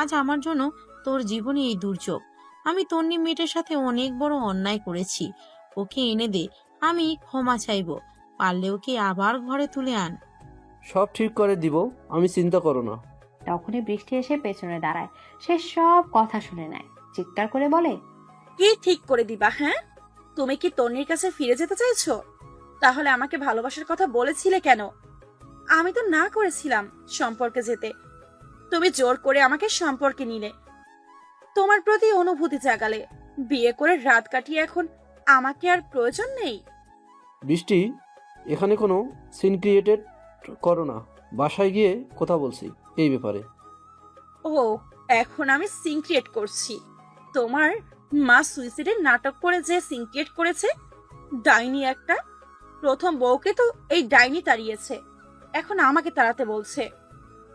আজ আমার জন্য তোর জীবনে এই দুর্যোগ। আমি তন্নি মেয়েটার সাথে অনেক বড় অন্যায় করেছি। ওকে এনে দে, আমি ক্ষমা চাইবো। পারলে ওকে আবার ঘরে তুলে আন। সব ঠিক করে দিব, আমি চিন্তা করো না। তখনই বৃষ্টি এসে পেছনে দাঁড়ায়। সে সব কথা শুনে নেয়। চিৎকার করে বলে, কি ঠিক করে দিবা? হ্যাঁ, তুমি কি তন্নির কাছে ফিরে যেতে চাইছো? তাহলে আমাকে ভালোবাসার কথা বলেছিলে কেন? আমি তো না করেছিলাম সম্পর্কে যেতে, তুমি জোর করে আমাকে সম্পর্কে নিলে, তোমার প্রতি অনুভূতি জাগালে। বিয়ে করে রাত কাটিয়ে এখন আমাকে আর প্রয়োজন নেই। বৃষ্টি, এখানে কোনো সিন ক্রিয়েটেড করো না। বাসায় গিয়ে কথা বলছি এই ব্যাপারে। ও, এখন আমি সিন ক্রিয়েট করছি? তোমার মা সুইসাইডের নাটক করে যে সিন ক্রিয়েট করেছে, ডাইনি একটা। প্রথম বউকে তো এই ডাইনি তাড়িয়েছে, এখন আমাকে তাড়াতে বলছে।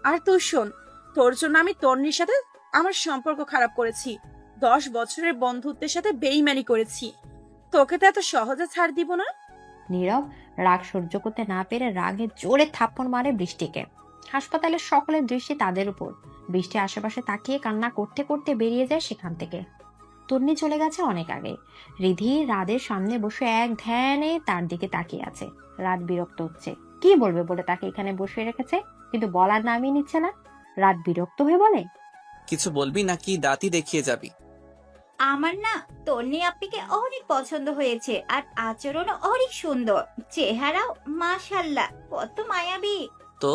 আর তুই শোন, তোর জন্য আমি তন্নির সাথে আমার সম্পর্ক খারাপ করেছি, 10 বছরের বন্ধুত্বের সাথে বেইমানি করেছি। তোকে তো এত সহজে ছাড় দিব না। নীরব রাগ সহ্য করতে না পেরে রাগে জোরে থাপ্পড় মারে বৃষ্টিকে। হাসপাতালের সকলের দৃষ্টি তাদের উপর। বৃষ্টি আশেপাশে তাকিয়ে কান্না করতে করতে বেরিয়ে যায় সেখান থেকে। তন্নি চলে গেছে অনেক আগে। রিধি রাদের সামনে বসে এক ধ্যানে তার দিকে তাকিয়ে আছে। রাত বিরক্ত হচ্ছে, কি বলবে বলে তাকে এখানে বসিয়ে রেখেছে, কিন্তু বলার নামই নিচ্ছে না। রাত বিরক্ত হয়ে বলে, কিছু বলবি নাকি দাঁতই দেখিয়ে যাবি? আমার না তন্নি আপ্পিকে অনেক পছন্দ হয়েছে, আর আচরণও অনেক সুন্দর, চেহারাও মাশাল্লাহ কত মায়াবী। তো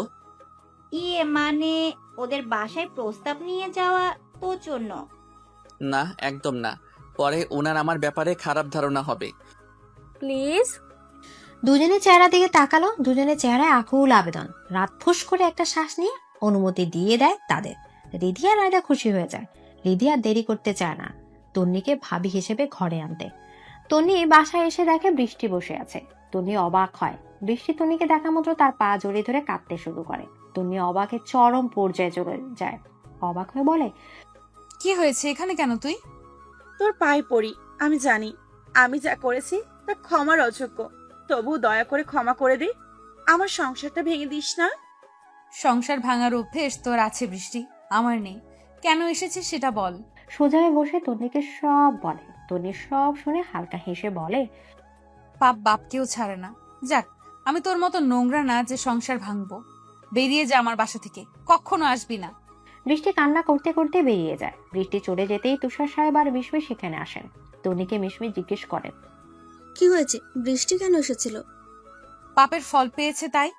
মানে ওদের বাসায় প্রস্তাব নিয়ে যাওয়া তোর জন্য? না, একদম না। পরে ওনার আমার ব্যাপারে খারাপ ধারণা হবে। প্লিজ। দুজনের চেহারা দিকে তাকালো, দুজনের চেহারায় আকুল আবেদন। রাত ফুস করে একটা শ্বাস নিয়ে অনুমতি দিয়ে দেয় তাদের। রিধি আর রায়দা খুশি হয়ে যায়। রিধি আর দেরি করতে চায় না তন্নিকে ভাবি হিসেবে ঘরে আনতে। তন্নি বাসায় এসে দেখে বৃষ্টি বসে আছে। তন্নি অবাক হয়। বৃষ্টি তন্নিকে দেখা মাত্র তার পা জড়িয়ে ধরে কাঁদতে শুরু করে। তন্নি অবাকে চরম পর্যায়ে চলে যায়। অবাক হয়ে বলে, কি হয়েছে? এখানে কেন তুই? তোর পায়ে পড়ি, আমি জানি আমি যা করেছি তা ক্ষমার অযোগ্য, তবু দয়া করে ক্ষমা করে দে, আমার সংসারটা ভেঙে দিস না। সংসার ভাঙার অভ্যেস তোর আছে বৃষ্টি, আমার নেই। কেন এসেছিস সেটা বল। সোজা হয়ে বসে তন্নিকে সব বলে। তন্নি সব শুনে হালকা হেসে বলে, পাপ বাপকেও ছাড়ে না। যাক, আমি তোর মতো নোংরা না যে সংসার ভাঙবো। বেরিয়ে যা আমার বাসা থেকে, কখনো আসবি না। বৃষ্টি কান্না করতে করতে বেরিয়ে যায়। বৃষ্টি চলে যেতেই তুষার সাহেব আর মিশমি সেখানে আসেন। তন্নিকে মিশমি জিজ্ঞেস করেন, কি হয়েছে? বৃষ্টি কেন এসেছিল? পাপের ফল পেয়েছে তাই।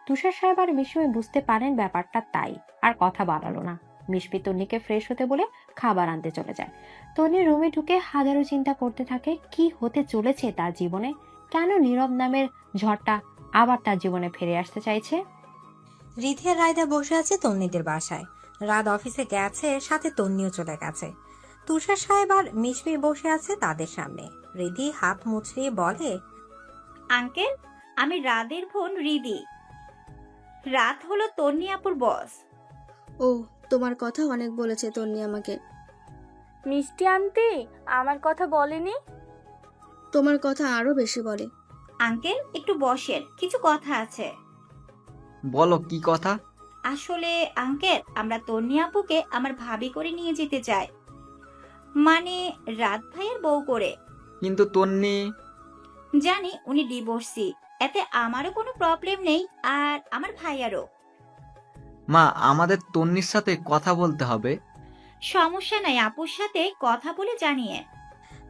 তুষার সাহেব আর মিশমি বুঝতে পারেন ব্যাপারটা তাই, আর কথা বাড়ালো না। মিশমি তন্নিকে ফ্রেশ হতে বলে খাবার আনতে চলে যায়। তন্নি রুমে ঢুকে হাজারো চিন্তা করতে থাকে কি হতে চলেছে তার জীবনে। কেন নীরব নামের ঝড়টা আবার তার জীবনে ফিরে আসতে চাইছে। রিধি আর রায়দা বসে আছে তন্নিদের বাসায়। রাত অফিসে গেছে, সাথে তন্নিও চলে গেছে। তুষার সাহেব আর মিশমি বসে আছে তাদের সামনে। রিধি হাত মুছড়িয়ে বলে, আঙ্কেল, আমি রাদের বোন রিদি। রাত হলো তন্নি আপুর বস। ও, তোমার কথা অনেক বলেছে তন্নি আমাকে। মিষ্টি আনতে আমার কথা বলেনি? তোমার কথা আরো বেশি বলে। আঙ্কেল একটু বসেন, কিছু কথা আছে। বলো কি কথা? আসলে আঙ্কেল, আমরা তন্নি আপুকে আমার ভাবি করে নিয়ে যেতে চাই, মানে রাত ভাইয়ের বউ করে। কিন্তু তন্নি। জানি উনি ডিভোর্সি, এতে আমারও কোনো প্রবলেম নেই, আর আমার ভাইয়ারও। মা, আমাদের তন্নির সাথে কথা বলতে হবে। সমস্যা নাই, আপুর সাথে কথা বলে জানিয়ে।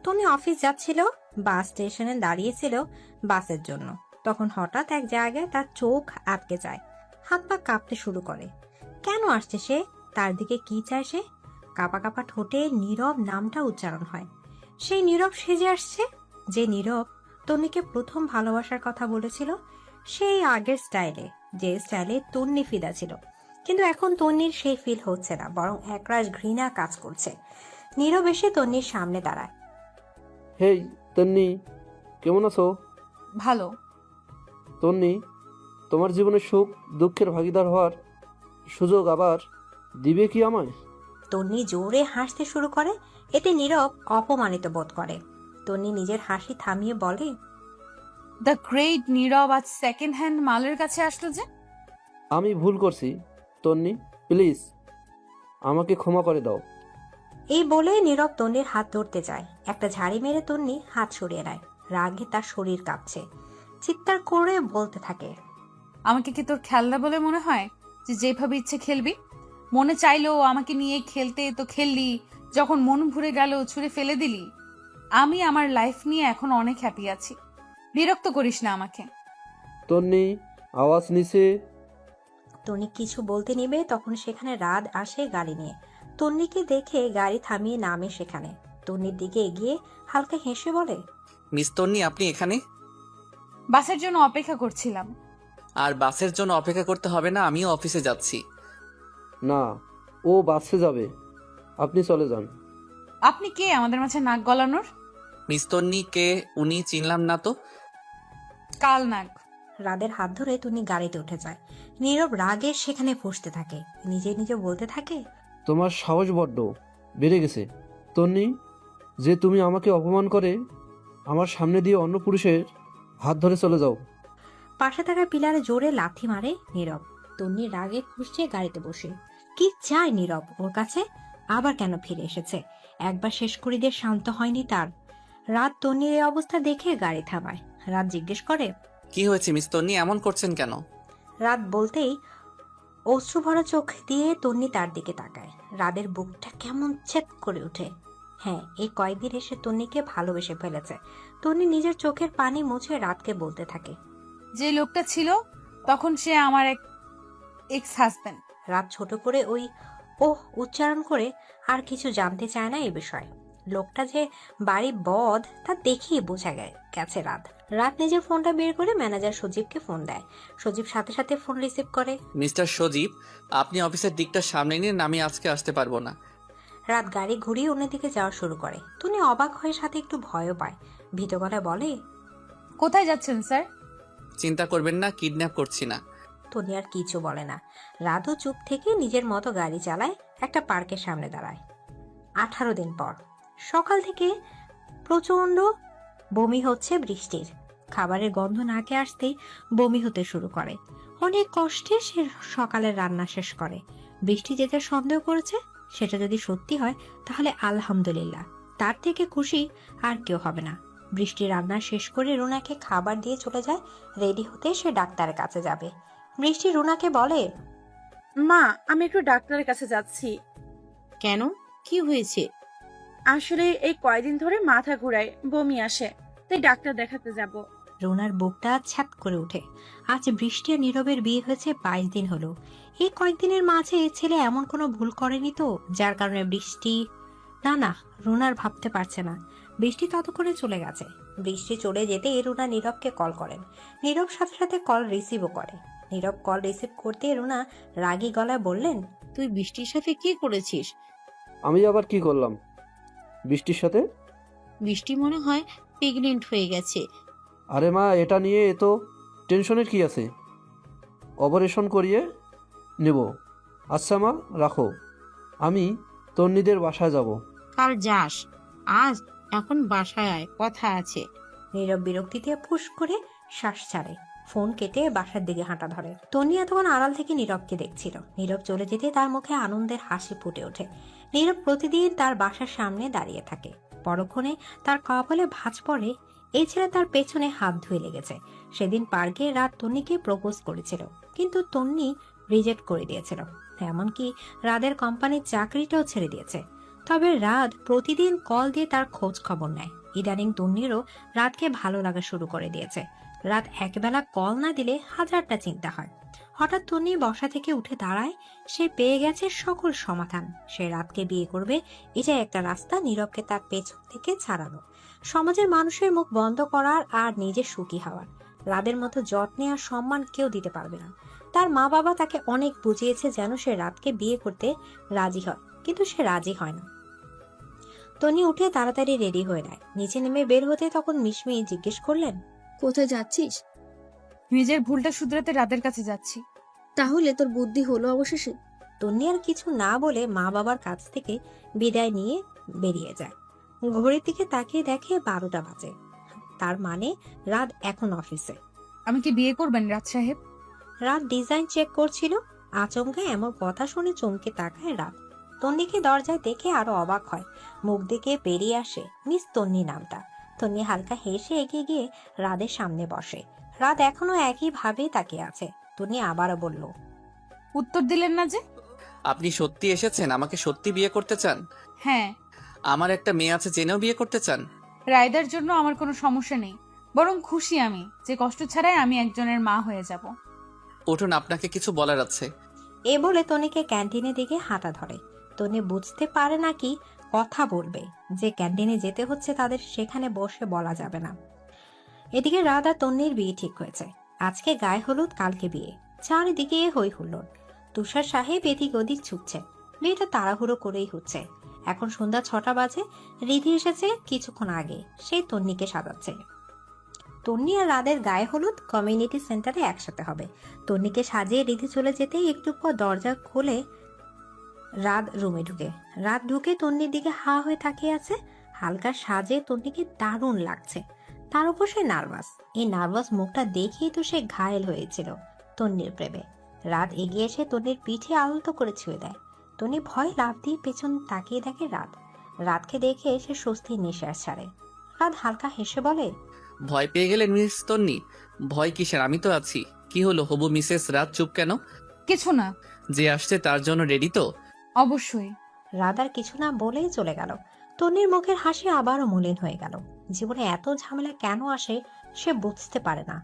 তন্নি অফিস যাচ্ছিল, বাস স্টেশনে দাঁড়িয়েছিল বাসের জন্য। তখন হঠাৎ এক জায়গায় তার চোখ আটকে যায়, হাত পা কাঁপতে শুরু করে। কেন আসছে সে? তার দিকে কি চায় সে? কাঁপা কাঁপা ঠোঁটে নীরব নামটা উচ্চারণ হয়। সেই নীরব সেজে আসছে, যে নীরব তন্নিকে প্রথম ভালোবাসার কথা বলেছিল, সেই আগের স্টাইলে, যে স্টাইলে তন্নি ফিদা ছিল। কিন্তু এখন তন্নির সেই ফিল হচ্ছে না, বরং একরাশ ঘৃণা কাজ করছে। নীরব এসে তন্নির সামনে দাঁড়ায়। হেই তন্নি, কেমন আছো? ভালো। তন্নি, তোমার জীবনে সুখ দুঃখের ভাগিদার হওয়ার সুযোগ আবার দিবে কি আমায়? তন্নি জোরে হাসতে শুরু করে। এতে নীরব অপমানিত বোধ করে। তন্নি নিজের হাসি থামিয়ে বলে, দ্য গ্রেট নীরব আজ সেকেন্ড হ্যান্ড মালের কাছে আসলো যে। আমি ভুল করছি তন্নি, প্লিজ আমাকে ক্ষমা করে দাও। এই বলে নীরব তন্নির হাত ধরতে যায়। একটা ঝাড়ি মেরে তন্নি হাত সরিয়ে নেয়। রাগে তার শরীর কাঁপছে। চিৎকার করে বলতে থাকে, আমাকে কি তোর খেলনা বলে মনে হয় যে যেভাবে ইচ্ছে খেলবি? মনে চাইলো আমাকে নিয়ে খেলতে তো খেললি, যখন মন ভরে গেল ছুঁড়ে ফেলে দিলি। আমি আমার লাইফ নিয়ে এখন অনেক হ্যাপি আছি, বিরক্ত করিস না আমাকে। তন্নি আওয়াজ নিচে। তন্নি কিছু বলতে নিবে, তখন সেখানে রাত আসে গাড়ি নিয়ে। তন্নিকে দেখে গাড়ি থামিয়ে নামে সেখানে। তন্নির দিকে এগিয়ে হালকা হেসে বলে, মিস তন্নি, আপনি এখানে? বাসের জন্য অপেক্ষা করছিলাম। আর বাসের জন্য অপেক্ষা করতে হবে না, আমিও অফিসে যাচ্ছি। না, ও বাসে যাবে, আপনি চলে যান। আপনি কে আমাদের মাঝে নাক গলানোর? মিস তন্নি কে উনি চিনলাম না তো। কাল নাক। রাদের হাত ধরে তন্নি গাড়িতে উঠে যায়। নীরব রাগে সেখানে ফুঁসতে থাকে, নিজে নিজে বলতে থাকে, তোমার সাহস বড্ড বেড়ে গেছে তন্নি, যে তুমি আমাকে অপমান করে আমার সামনে দিয়ে অন্য পুরুষের হাত ধরে চলে যাও। পাশে থাকা পিলারে জোরে লাথি মারে নীরব। তন্নি রাগে ফুঁসছে গাড়িতে বসে। কি চায় নীরব ওর কাছে? আবার কেন ফিরে এসেছে? একবার শেষ করে দিয়ে শান্ত হয়নি তার। রাত তন্নির এই অবস্থা দেখে গাড়ি থামায়। রাত জিজ্ঞেস করে, কি হয়েছে মিস তন্নি, এমন করছেন কেন? রাত বলতেই অশ্রু ভরা চোখ দিয়ে তন্নি তার দিকে তাকায়। রাদের বুকটা কেমন ছেদ করে ওঠে। হ্যাঁ, এই কয়েকদিন এসে তন্নিকে ভালোবেসে ফেলেছে। তন্নি নিজের চোখের পানি মুছে রাতকে বলতে থাকে, যে লোকটা ছিল তখন সে আমার এক এক্স হাজব্যান্ড। রাত ছোট করে ওই ওহ উচ্চারণ করে আর কিছু জানতে চায় না এ বিষয়ে। লোকটা যে বাড়ি বদ তা দেখেই বোঝা গেছে রাত। রাত নিজের ফোনটা বের করে ম্যানেজার সজীবকে ফোন দেয়। সজীব সাথে সাথে ফোন রিসিভ করে। মিস্টার সজীব, আপনি অফিসের দিকটা সামনে নিন, আমি আজকে আসতে পারবো না। রাত গাড়ি ঘুরিয়ে অন্যদিকে যাওয়া শুরু করে। তন্নি অবাক হয়ে সাথে একটু ভয়ও পায়। ভীত গলায় বলে, কোথায় যাচ্ছেন স্যার? চিন্তা করবেন না, কিডন্যাপ করছি না। তন্নি আর কিছু বলে না। রাতও চুপ থেকে নিজের মতো গাড়ি চালায়, একটা পার্কের সামনে দাঁড়ায়। 18 দিন পর সকাল থেকে প্রচন্ড বমি হচ্ছে বৃষ্টির। খাবারের গন্ধ নাকে আসতেই বমি হতে শুরু করে। অনেক কষ্টে সে সকালের রান্না শেষ করে। বৃষ্টি যেটা সন্দেহ করেছে সেটা যদি সত্যি হয় তাহলে আলহামদুলিল্লাহ, তার থেকে খুশি আর কেউ হবে না। বৃষ্টি রান্না শেষ করে রুনাকে খাবার দিয়ে চলে যায়। রেডি হতে সে ডাক্তারের কাছে যাবে। বৃষ্টি রুনাকে বলে, মা, আমি একটু ডাক্তারের কাছে যাচ্ছি। কেন, কি হয়েছে? আসলে এই কয়দিন ধরে মাথা ঘোরায়, বমি আসে, তাই ডাক্তার দেখাতে যাব। রুনার বুকটা ছ্যাত করে ওঠে। আজ বৃষ্টি আর নীরবের বিয়ে হয়েছে 22 দিন হলো। এই কয়েকদিনের মাঝে ছেলে এমন কোনো ভুল করেনি তো যার কারণে বৃষ্টি? না, রুনার ভাবতে পারছে না। বৃষ্টি ততক্ষণে চলে গেছে। বৃষ্টি চলে যেতে রুনা নীরবকে কল করেন। নীরব সাথে সাথে কল রিসিভও করে। নীরব কল রিসিভ করতে রুনা রাগী গলায় বললেন, তুই বৃষ্টির সাথে কি করেছিস? আমি আবার কি করলাম বৃষ্টির সাথে? বৃষ্টি মনে হয় প্রেগনেন্ট হয়ে গেছে। আরে মা, এটা নিয়ে এত টেনশনের কি আছে? অপারেশন করিয়ে নেব। আচ্ছা মা, রাখো, আমি তন্নিদের বাসায় যাব। কাল যাস, আজ এখন বাসায় আয়, কথা আছে। নীরব বিরক্তিতে ফুস করে শ্বাস ছাড়ে। ফোন কেটে বাসার দিকে হাঁটা ধরে। তন্নি এতক্ষণ আড়াল থেকে নীরবকে দেখছিল। নীরব চলে যেতে তার মুখে আনন্দের হাসি ফুটে ওঠে। নীরব প্রতিদিন তার বাসার সামনে দাঁড়িয়ে থাকে। পরক্ষণে তার কপালে ভাঁজ পড়ে, এই ছেলে তার পেছনে হাত ধুয়ে লেগেছে। সেদিন পার্কে রাত তন্নিকে প্রপোজ করেছিল, কিন্তু তন্নি রিজেক্ট করে দিয়েছিল। এমনকি রাদের কোম্পানির চাকরিটাও ছেড়ে দিয়েছে। তবে রাত প্রতিদিন কল দিয়ে তার খোঁজ খবর নেয়। ইদানিং তন্নিরও রাতকে ভালো লাগা শুরু করে দিয়েছে। রাত একবেলা কল না দিলে হাজারটা চিন্তা হয়। হঠাৎ তন্নি বসা থেকে উঠে দাঁড়ায়। সে পেয়ে গেছে সকল সমাধান। সে রাতকে বিয়ে করবে। এটাই একটা রাস্তা নীরবকে তার পেছন থেকে ছাড়ানো, সমাজের মানুষের মুখ বন্ধ করার আর নিজে সুখী হওয়ার। রাদের মতো যত্নে আর সম্মান কেউ দিতে পারবে না। তার মা বাবা তাকে অনেক বুঝিয়েছে যেন সে রাতকে বিয়ে করতে রাজি হয়, কিন্তু সে রাজি হয় না। তনি উঠে তাড়াতাড়ি রেডি হয়ে নেয়। নিচে নেমে বের হতে তখন মিশমি জিজ্ঞেস করলেন, কোথায় যাচ্ছিস? নিজের ভুলটা শুধরাতে রাতের কাছে যাচ্ছি। তাহলে তোর বুদ্ধি হলো অবশেষে? তন্নি আর কিছু না বলে মা বাবার কাছ থেকে বিদায় নিয়ে বেরিয়ে যায়। ঘড়ির দিকে তাকিয়ে দেখে 12টা বাজে। তার মানে রাত এখন অফিসে। আমি কি বিয়ে করবেন রাত সাহেব? রাত ডিজাইন চেক করছিল। আচমকা এমন কথা শুনে চমকে তাকায় রাত। তন্নিকে দরজায় দেখে আরো অবাক হয়। মুখ দিকে বেরিয়ে আসে মিস তন্নি নামটা। তন্নি হালকা হেসে এগিয়ে গিয়ে রাদের সামনে বসে। রাত এখনো একই ভাবে তাকিয়ে আছে। তন্নি আবারও বলল, উত্তর দিলেন না যে? আপনি সত্যি এসেছেন? আমাকে সত্যি বিয়ে করতে চান? হ্যাঁ। আমার একটা মেয়ে আছে, জেনেও বিয়ে করতে চান? রায়দার জন্য আমার কোনো সমস্যা নেই, বরং খুশি আমি যে কষ্ট ছাড়াই আমি একজনের মা হয়ে যাব। উঠুন, আপনাকে কিছু বলার আছে। এ বলে তনিকে ক্যান্টিনের দিকে হাঁটা ধরে। তনি বুঝতে পারে না কি কথা বলবে। যে ক্যান্টিনে যেতে হচ্ছে তাদের সেখানে বসে বলা যাবে না। এদিকে রাত আর তন্নির বিয়ে ঠিক হয়েছে। আজকে গায়ে হলুদ, কালকে বিয়ে। চারিদিকে হই হুল্লোড়। তুষার সাহেব এদিক ওদিক ছুটছে। বিয়েটা তাড়াহুড়ো করেই হচ্ছে। এখন সন্ধ্যা 6টা বাজে। রিধি এসেছে কিছুক্ষণ আগে। সে তন্নিকে সাজাচ্ছে। তন্নি আর রাদের গায়ে হলুদ কমিউনিটি সেন্টারে একসাথে হবে। তন্নিকে সাজিয়ে রিধি চলে যেতেই একটু পর দরজা খুলে রাত রুমে ঢুকে। রাত ঢুকে তন্নির দিকে হা হয়ে তাকিয়ে আছে। হালকা সাজে তন্নিকে দারুণ লাগছে। তার উপর সে নার্ভাস। এই নার্ভাস মুখটা দেখেই তো সে ঘায়েল হয়েছিল তন্নির প্রেমে। রাত এগিয়ে এসে তন্নির পিঠে আলতো করে ছুঁয়ে দেয়। তন্নি ভয় লাফ দিয়ে পেছন তাকিয়ে দেখে রাত। রাতকে দেখে সে স্বস্তির নিঃশ্বাস ছাড়ে। রাত হালকা হেসে বলে, ভয় পেয়ে গেলেন মিস তন্নি? ভয় কিসের, আমি তো আছি। কি হলো হবু মিসেস রাত, চুপ কেন? কিছু না। যে আসছে তার জন্য রেডি তো? অবশ্যই। রাত আর কিছু না বলেই চলে গেল। তন্নির মুখের হাসি আবারও মলিন হয়ে গেল। জীবনে এত ঝামেলা কেন আসে সে বুঝতে পারে না।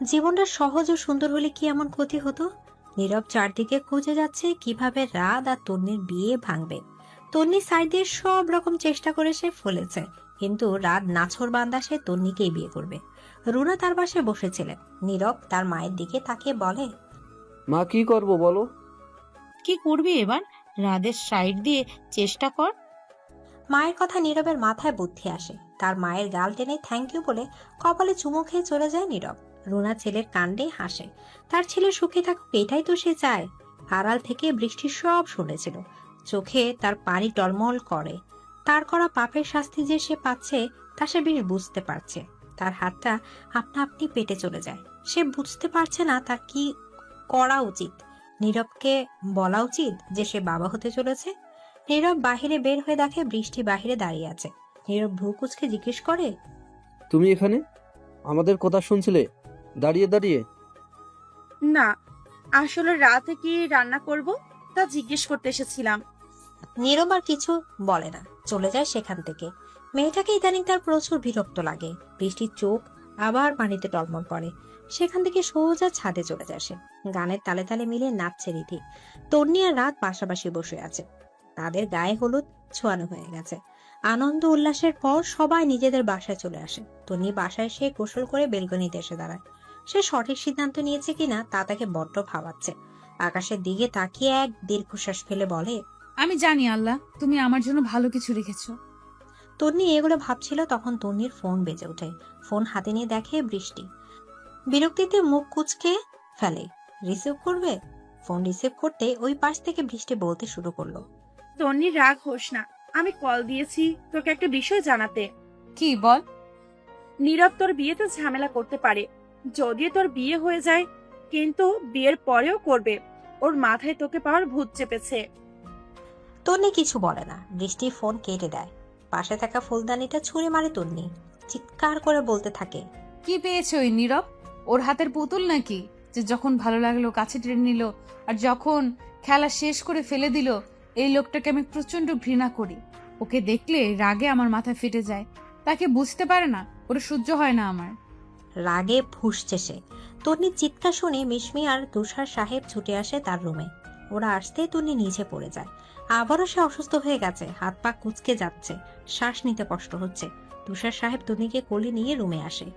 জীবনটা সহজ ও সুন্দর হলে কি এমন ক্ষতি হতো? নীরব চারদিকে খুঁজে যাচ্ছে কিভাবে রাত আর তন্নির বিয়ে ভাঙবে। তন্নি সাইড দিয়ে সব রকম চেষ্টা করে সে ফলেছে, কিন্তু রাত নাছর বান্দা সে তন্নিকেই বিয়ে করবে। রুনা তার পাশে বসেছিলেন। নীরব তার মায়ের দিকে তাকিয়ে বলে, মা কি করব বলো? কি করবি এবার? রাদের সাইড দিয়ে চেষ্টা কর। মায়ের কথা নীরবের মাথায় বুদ্ধি আসে। তার মায়ের গাল টেনে থ্যাংক ইউ বলে কপালে চুমু খেয়ে চলে যায় নীরব। রুনা ছেলের কাণ্ডে হাসে। তার ছেলে সুখে থাকুক এটাই তো সে চায়। আড়াল থেকে বৃষ্টি সব শুনেছিল। চোখে তার পানি টলমল করে। তার করা পাপের শাস্তি যে সে পাচ্ছে তা সে বেশ বুঝতে পারছে। তার হাতটা আপনা আপনি পেটে চলে যায়। সে বুঝতে পারছে না তার কি করা উচিত। নীরবকে বলা উচিত যে সে বাবা হতে চলেছে। নীরব বাহিরে বের হয়ে দেখে বৃষ্টি বাহিরে দাঁড়িয়ে আছে। নীরব ভ্রু কুঁচকে জিজ্ঞেস করে, তুমি এখানে আমাদের কথা শুনছিলে দাঁড়িয়ে দাঁড়িয়ে? না, আসলে রাতে কি রান্না করব তা জিজ্ঞেস করতে এসেছিলাম। নীরব আর কিছু বলে না, চলে যায় সেখান থেকে। মেয়েটাকে ইদানিং তার প্রচুর বিরক্ত লাগে। বৃষ্টির চোখ আবার পানিতে টলমল করে। সেখান থেকে সোজা ছাদে চলে যায় সে। গানের তালে তালে মিলে নাচছে রীতি। তন্নি আর রাত পাশাপাশি বসে আছে। তাদের গায়ে হলুদ ছোঁয়ানো হয়ে গেছে। আনন্দ উল্লাসের পর সবাই নিজেদের বাসায় চলে আসে। তন্নি বাসায় সে গোসল করে বেলকনিতে এসে দাঁড়ায়। সে সঠিক সিদ্ধান্ত নিয়েছে কিনা তা তাকে বড্ড ভাবাচ্ছে। আকাশের দিকে তাকিয়ে এক দীর্ঘশ্বাস ফেলে বলে, আমি জানি আল্লাহ তুমি আমার জন্য ভালো কিছু রেখেছো। তন্নি এগুলো ভাবছিল তখন তন্নির ফোন বেজে ওঠে। ফোন হাতে নিয়ে দেখে বৃষ্টি। বিরক্তিতে মুখ কুঁচকে ফেলে। রিসিভ করবে? ফোন রিসিভ করতে ওই পাশ থেকে বৃষ্টি বলতে শুরু করলো, তন্নি রাগ হোস না, আমি কল দিয়েছি তোকে একটা বিষয় জানাতে। কি বল? নীরব তোর বিয়েতে ঝামেলা করতে পারে। যদিও তোর বিয়ে হয়ে যায়, কিন্তু বিয়ের পরেও করবে। ওর মাথায় তোকে পাওয়ার ভূত চেপেছে। তন্নি কিছু বলে না। বৃষ্টি ফোন কেটে দেয়। পাশে থাকা ফুলদানিটা ছুঁড়ে মারে তন্নি। চিৎকার করে বলতে থাকে, কি পেয়েছে ওই নীরব? ওর হাতের পুতুল নাকি, যে যখন ভালো লাগলো কাছে টেনে নিল আর যখন খেলা শেষ করে ফেলে দিল? এই লোকটাকে আমি প্রচন্ড ঘৃণা করি। ওকে দেখলে রাগে আমার মাথা ফেটে যায়। তাকে বুঝতে পারে না, ওটা সহ্য হয় না আমার। রাগে ফুঁসছে সে। তন্নির চিৎকার শুনে মিশমি আর তুষার সাহেব ছুটে আসে তার রুমে। ওরা আসতেই তন্নি নিচে পড়ে যায়। আবারও সে অসুস্থ হয়ে গেছে। হাত পা কুঁচকে যাচ্ছে, শ্বাস নিতে কষ্ট হচ্ছে। তুষার সাহেব তন্নিকে কোলে নিয়ে রুমে আসে।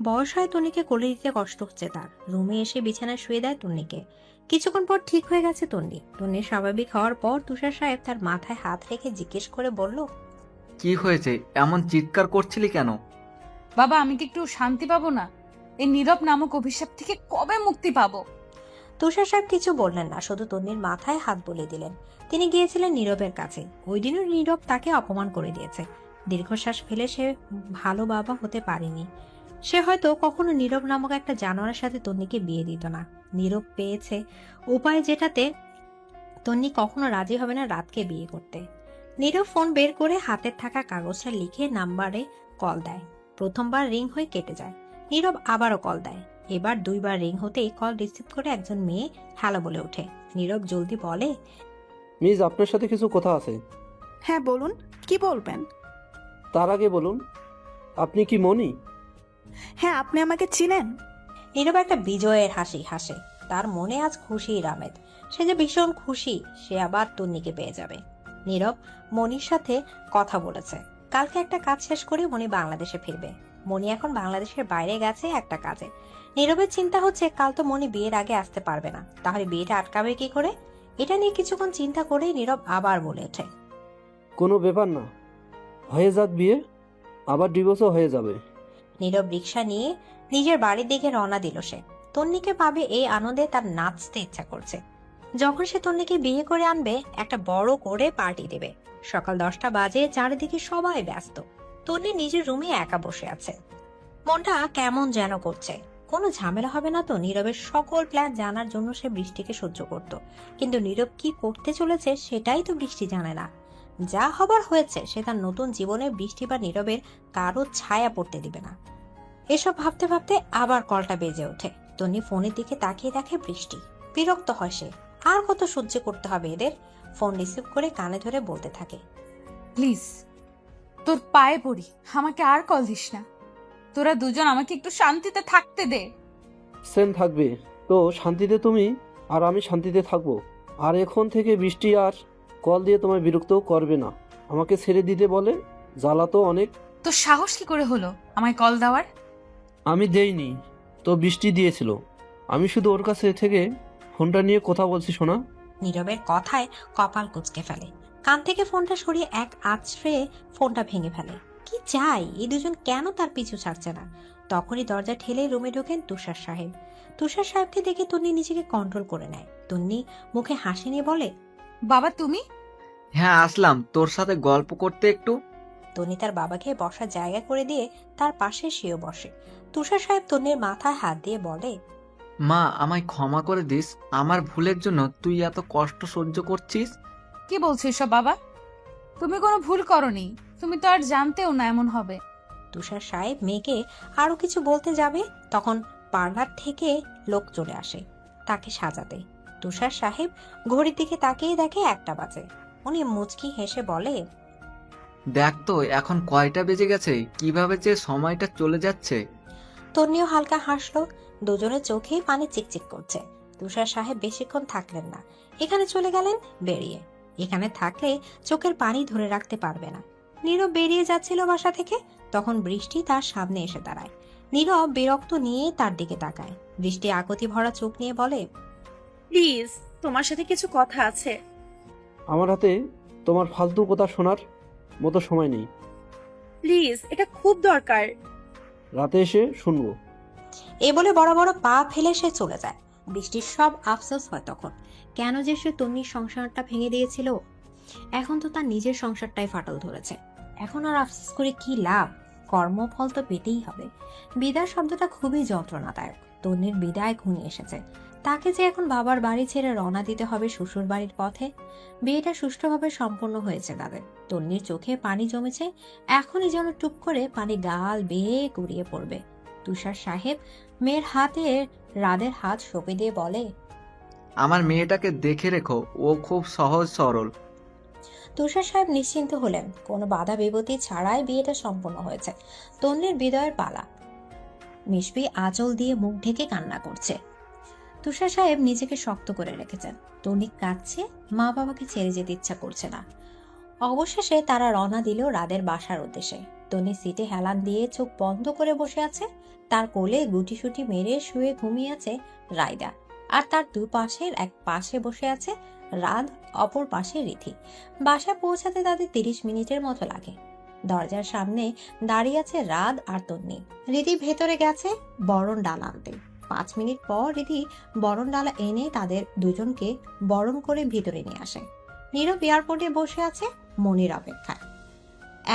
বয়স হয় তন্নিকে কোলে দিতে কষ্ট হচ্ছে তার। রুমে এসে বিছানায় শুয়ে দেয় তন্নিকে। কিছুক্ষণ পর ঠিক হয়ে গেছে তন্নি। তন্নির স্বাভাবিক হওয়ার পর তুষার সাহেব তার মাথায় হাত রেখে জিজ্ঞেস করে বলল, কি হয়েছে? এমন চিৎকার করছিলি কেন? বাবা, আমি কি একটু শান্তি পাবো না? এই নীরব নামক অভিশাপ থেকে কবে মুক্তি পাবো? তুষার সাহেব কিছু বললেন না, শুধু তন্নির মাথায় হাত বুলিয়ে দিলেন। তিনি গিয়েছিলেন নীরবের কাছে। ওই দিনও নীরব তাকে অপমান করে দিয়েছে। দীর্ঘশ্বাস ফেলে সে ভালো বাবা হতে পারেনি। সে হয়তো কখনো নীরব নামক একটা জানোয়ারের সাথে তন্নিকে বিয়ে দিত না। নীরব পেয়েছে উপায় যেটাতে তন্নি কখনো রাজি হবে না রাতকে বিয়ে করতে। নীরব ফোন বের করে হাতের থাকা কাগজটা লিখে নাম্বারে কল দেয়। প্রথমবার রিং হয়ে কেটে যায়। নীরব আবারও কল দেয়। এবার দুইবার রিং হতেই কল রিসিভ করে একজন মেয়ে হ্যালো বলে ওঠে। নীরব জলদি বলে, মিস, আপনার সাথে কিছু কথা আছে। হ্যাঁ বলুন, কি বলবেন? তার আগে বলুন, আপনি কি মনি? হ্যাঁ, আপনি আমাকে চিনেন? নীরব একটা বিজয়ের হাসি হাসে। তার মনে আজ খুশির আমেজ। সে যে ভীষণ খুশি সে আবার তন্নিকে পেয়ে যাবে। নীরব মনির সাথে কথা বলেছে। কালকে একটা কাজ শেষ করে মনি বাংলাদেশে ফিরবে। মনি এখন বাংলাদেশের বাইরে গেছে একটা কাজে। নীরবের চিন্তা হচ্ছে কাল তো মনি বিয়ের আগে আসতে পারবে না, তাহলে বিয়েটা আটকাবে কি করে? এটা নিয়ে কিছুক্ষণ চিন্তা করে নীরব আবার বলে ওঠে, কোনো ব্যাপার না, হয়ে যাক বিয়ে, আবার ডিভোর্সও হয়ে যাবে। নীরব রিক্সা নিয়ে নিজের বাড়ির দিকে রওনা দিল সে। তন্নিকে পাবে এই আনন্দে তার নাচতে ইচ্ছা করছে। যখন সে তন্নিকে বিয়ে করে আনবে একটা বড় করে পার্টি দেবে। সকাল 10টা বাজে, চারিদিকে সবাই ব্যস্ত। তন্নি নিজের রুমে একা বসে আছে। মনটা কেমন যেন করছে। কোনো ঝামেলা হবে না তো? নীরবের সকল প্ল্যান জানার জন্য সে বৃষ্টিকে সহ্য করত, কিন্তু নীরব কি করতে চলেছে সেটাই তো বৃষ্টি জানে না। যা হবার হয়েছে, সে তার নতুন জীবনে বৃষ্টি বা নীরবের কারো ছায়া পড়তে দিবে না। এসব ভাবতে ভাবতে আবার কলটা বেজে ওঠে। তন্নি ফোনের দিকে তাকিয়ে দেখে বৃষ্টি। বিরক্ত হয় সে। আর কত সহ্য করতে হবে এদের? ফোন রিসিভ করে কানে ধরে বলতে থাকে, প্লিজ তোর পায়ে পড়ি, আমাকে আর কল দিস না। তোরা দুজন আমাকে একটু শান্তিতে থাকতে দে। সেন থাকবে তো শান্তিতে তুমি, আর আমি শান্তিতে থাকবো। আর এখন থেকে বৃষ্টি আর কল দিয়ে তোমায় বিরক্ত করবে না। আমাকে ছেড়ে দিতে বলে, জ্বালা তো অনেক। তোর সাহস কি করে হলো আমায় কল দেওয়ার? আমি দেইনি তো, বৃষ্টি দিয়েছিল। আমি শুধু ওর কাছে থেকে ফোনটা নিয়ে কথা বলছি শোনা। নীরবের কথায় কপাল কুঁচকে ফেলে। কান থেকে ফোনটা সরিয়ে এক আছড়ে ফোনটা ভেঙে ফেলে। কি চাই এই দুজন, কেন তার পিছু ছাড়ছে না? তখনই দরজা ঠেলে রুমে ঢোকেন তুষার সাহেব। তুষার সাহেবকে দেখে তন্নি নিজেকে কন্ট্রোল করে নেয়। তন্নি মুখে হাসি নিয়ে বলে, বাবা তুমি? হ্যাঁ আসলাম তোর সাথে গল্প করতে একটু। তন্নি তার বাবাকে বসার জায়গা করে দিয়ে তার পাশে সেও বসে। তুষার সাহেব তন্নির মাথায় হাত দিয়ে বলে, মা আমায় ক্ষমা করে দিস, আমার ভুলের জন্য তুই এত কষ্ট সহ্য করছিস। কি বলছিস সব বাবা? তুমি কোনো ভুল করনি, তুমি তো আর জানতেও না এমন হবে। তুষার সাহেব মেয়েকে আরো কিছু বলতে যাবে, তখন পার্লার থেকে লোক চলে আসে তাকে সাজাতে। তুষার সাহেব ঘড়ির দিকে তাকিয়ে দেখে 1টা বাজে। উনি মুচকি হেসে বলে, দেখ তো এখন কয়টা বেজে গেছে, কিভাবে যে সময়টা চলে যাচ্ছে। তন্নিও হালকা হাসলো। দুজনের চোখে পানি চিকচিক করছে। তুষার সাহেব বেশিক্ষণ থাকলেন না, এখানে চলে গেলেন বেরিয়ে। এখানে থাকলে চোখের পানি ধরে রাখতে পারবে না। নীরব বেরিয়ে যাচ্ছিল বাসা থেকে, তখন বৃষ্টি তার সামনে এসে দাঁড়ায়। নীরব বিরক্ত নিয়ে তার দিকে তাকায়। বৃষ্টি আকতি ভরা চোখ নিয়ে বলে, প্লিজ, তোমার সাথে কিছু কথা আছে। আমার হাতে তোমার ফালতু কথা শোনার মতো সময় নেই। প্লিজ, এটা খুব দরকার। রাতে এসে শুনবো। এ বলে বড় বড় পা ফেলে সে চলে যায়। বৃষ্টির সব আফসোস হয় তখন, কেন যে সে তন্নির সংসারটা ভেঙে দিয়েছিল। এখন তো তার নিজের সংসারটাই ফাটল ধরেছে। এখন আর আফসোস করে কি লাভ? কর্মফল তো পেতেই হবে। বিদায় শব্দটা খুবই যন্ত্রণাদায়ক। তন্নির বিদায় ঘনিয়ে এসেছে। তাকে যে এখন বাবার বাড়ি ছেড়ে রওনা দিতে হবে শ্বশুর বাড়ির পথে। বিয়েটা সুষ্ঠুভাবে সম্পন্ন হয়েছে তাদের। তন্নির চোখে পানি জমেছে, এখনই যেন টুপ করে পানি গাল বেয়ে গড়িয়ে পড়বে। তুষার সাহেব মেয়ের হাতে রাদের হাত সঁপে দিয়ে বলে, আমার মেয়েটাকে দেখে রেখো, ও খুব সহজ সরল। তুষার সাহেব নিশ্চিন্ত হলেন। কোনো বাধা বিপত্তি ছাড়াই বিয়েটা সম্পন্ন হয়েছে। তন্নির বিদায়ের পালা। মিশবি আঁচল দিয়ে মুখ ঢেকে কান্না করছে। তুষার সাহেব নিজেকে শক্ত করে রেখেছেন। তন্নি কাঁদছে, মা বাবাকে ছেড়ে যেতে ইচ্ছা করছে না। অবশেষে তারা রওনা দিল রাদের বাসার উদ্দেশ্যে। তন্নি সিটে হেলান দিয়ে চোখ বন্ধ করে বসে আছে। তার কোলে গুটিসুটি মেরে শুয়ে ঘুমিয়ে আছে রায়দা। আর তার দুপাশের এক পাশে বসে আছে রাত, অপর পাশে রিথি। বাসায় পৌঁছাতে তাদের 30 মিনিটের মতো লাগে। দরজার সামনে দাঁড়িয়ে আছে রাত আর তন্নি। রিধি ভেতরে গেছে বরণ ডালা আনতে। 5 মিনিট পর রিধি বরণ ডালা এনে তাদের দুজনকে বরণ করে ভিতরে নিয়ে আসে। নীরব এয়ারপোর্টে বসে আছে মনির অপেক্ষায়।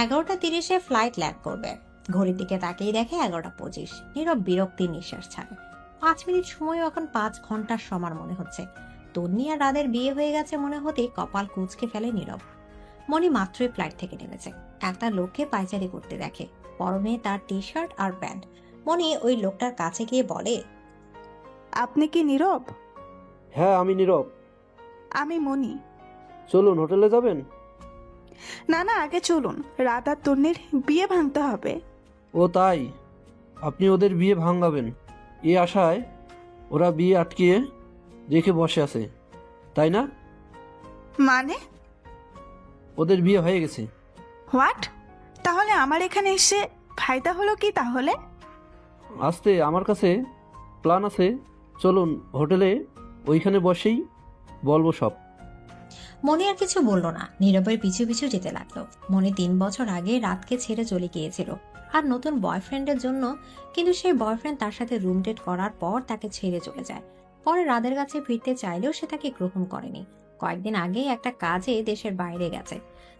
11:30 ফ্লাইট ল্যান্ড করবে। ঘড়ির দিকে তাকিয়ে দেখে 11:25। নীরব বিরক্তির নিঃশ্বাস ছাড়ে। 5 মিনিট সময় এখন 5 ঘন্টার সমান মনে হচ্ছে। তন্নি আর রাদের বিয়ে হয়ে গেছে মনে হতে কপাল কুঁচকে ফেলে নীরব। মনি মাত্রই ফ্লাইট থেকে নেমেছে। একটা লোককে পায়চারি করতে দেখে, পরনে তার টি শার্ট আর প্যান্ট। মনি ওই লোকটার কাছে গিয়ে বলে, আপনি কি নীরব? হ্যাঁ আমি নীরব। আমি মনি। চলুন হোটেলে যাবেন। না না, আগে চলুন, রাত আর তন্নির বিয়ে ভাঙতে হবে। ও তাই, আপনি ওদের বিয়ে ভাঙাবেন এই আশায় ওরা বিয়ে আটকিয়ে রেখে বসে আছে, তাই না? মানে? ওদের বিয়ে হয়ে গেছে। হোয়াট? তাহলে আমার এখানে এসে ফায়দা হলো কি তাহলে? আসতে আমার কাছে প্ল্যান আছে, চলুন হোটেলে, ওইখানে বসেই বলবো সব। মনি আর কিছু বলল না, নীরবের পিছু পিছু যেতে লাগলো। মনি 3 বছর আগে রাতকে ছেড়ে চলে গিয়েছিল আর নতুন বয়ফ্রেন্ডের জন্য, কিন্তু সেই বয়ফ্রেন্ড তার সাথে রুম ডেট করার পর তাকে ছেড়ে চলে যায়। পরে রাদের কাছে ফিরতে চাইলেও সে তাকে গ্রহণ করেনি। কয়েকদিন আগে একটা কাজে দেশের বাইরে গেছে,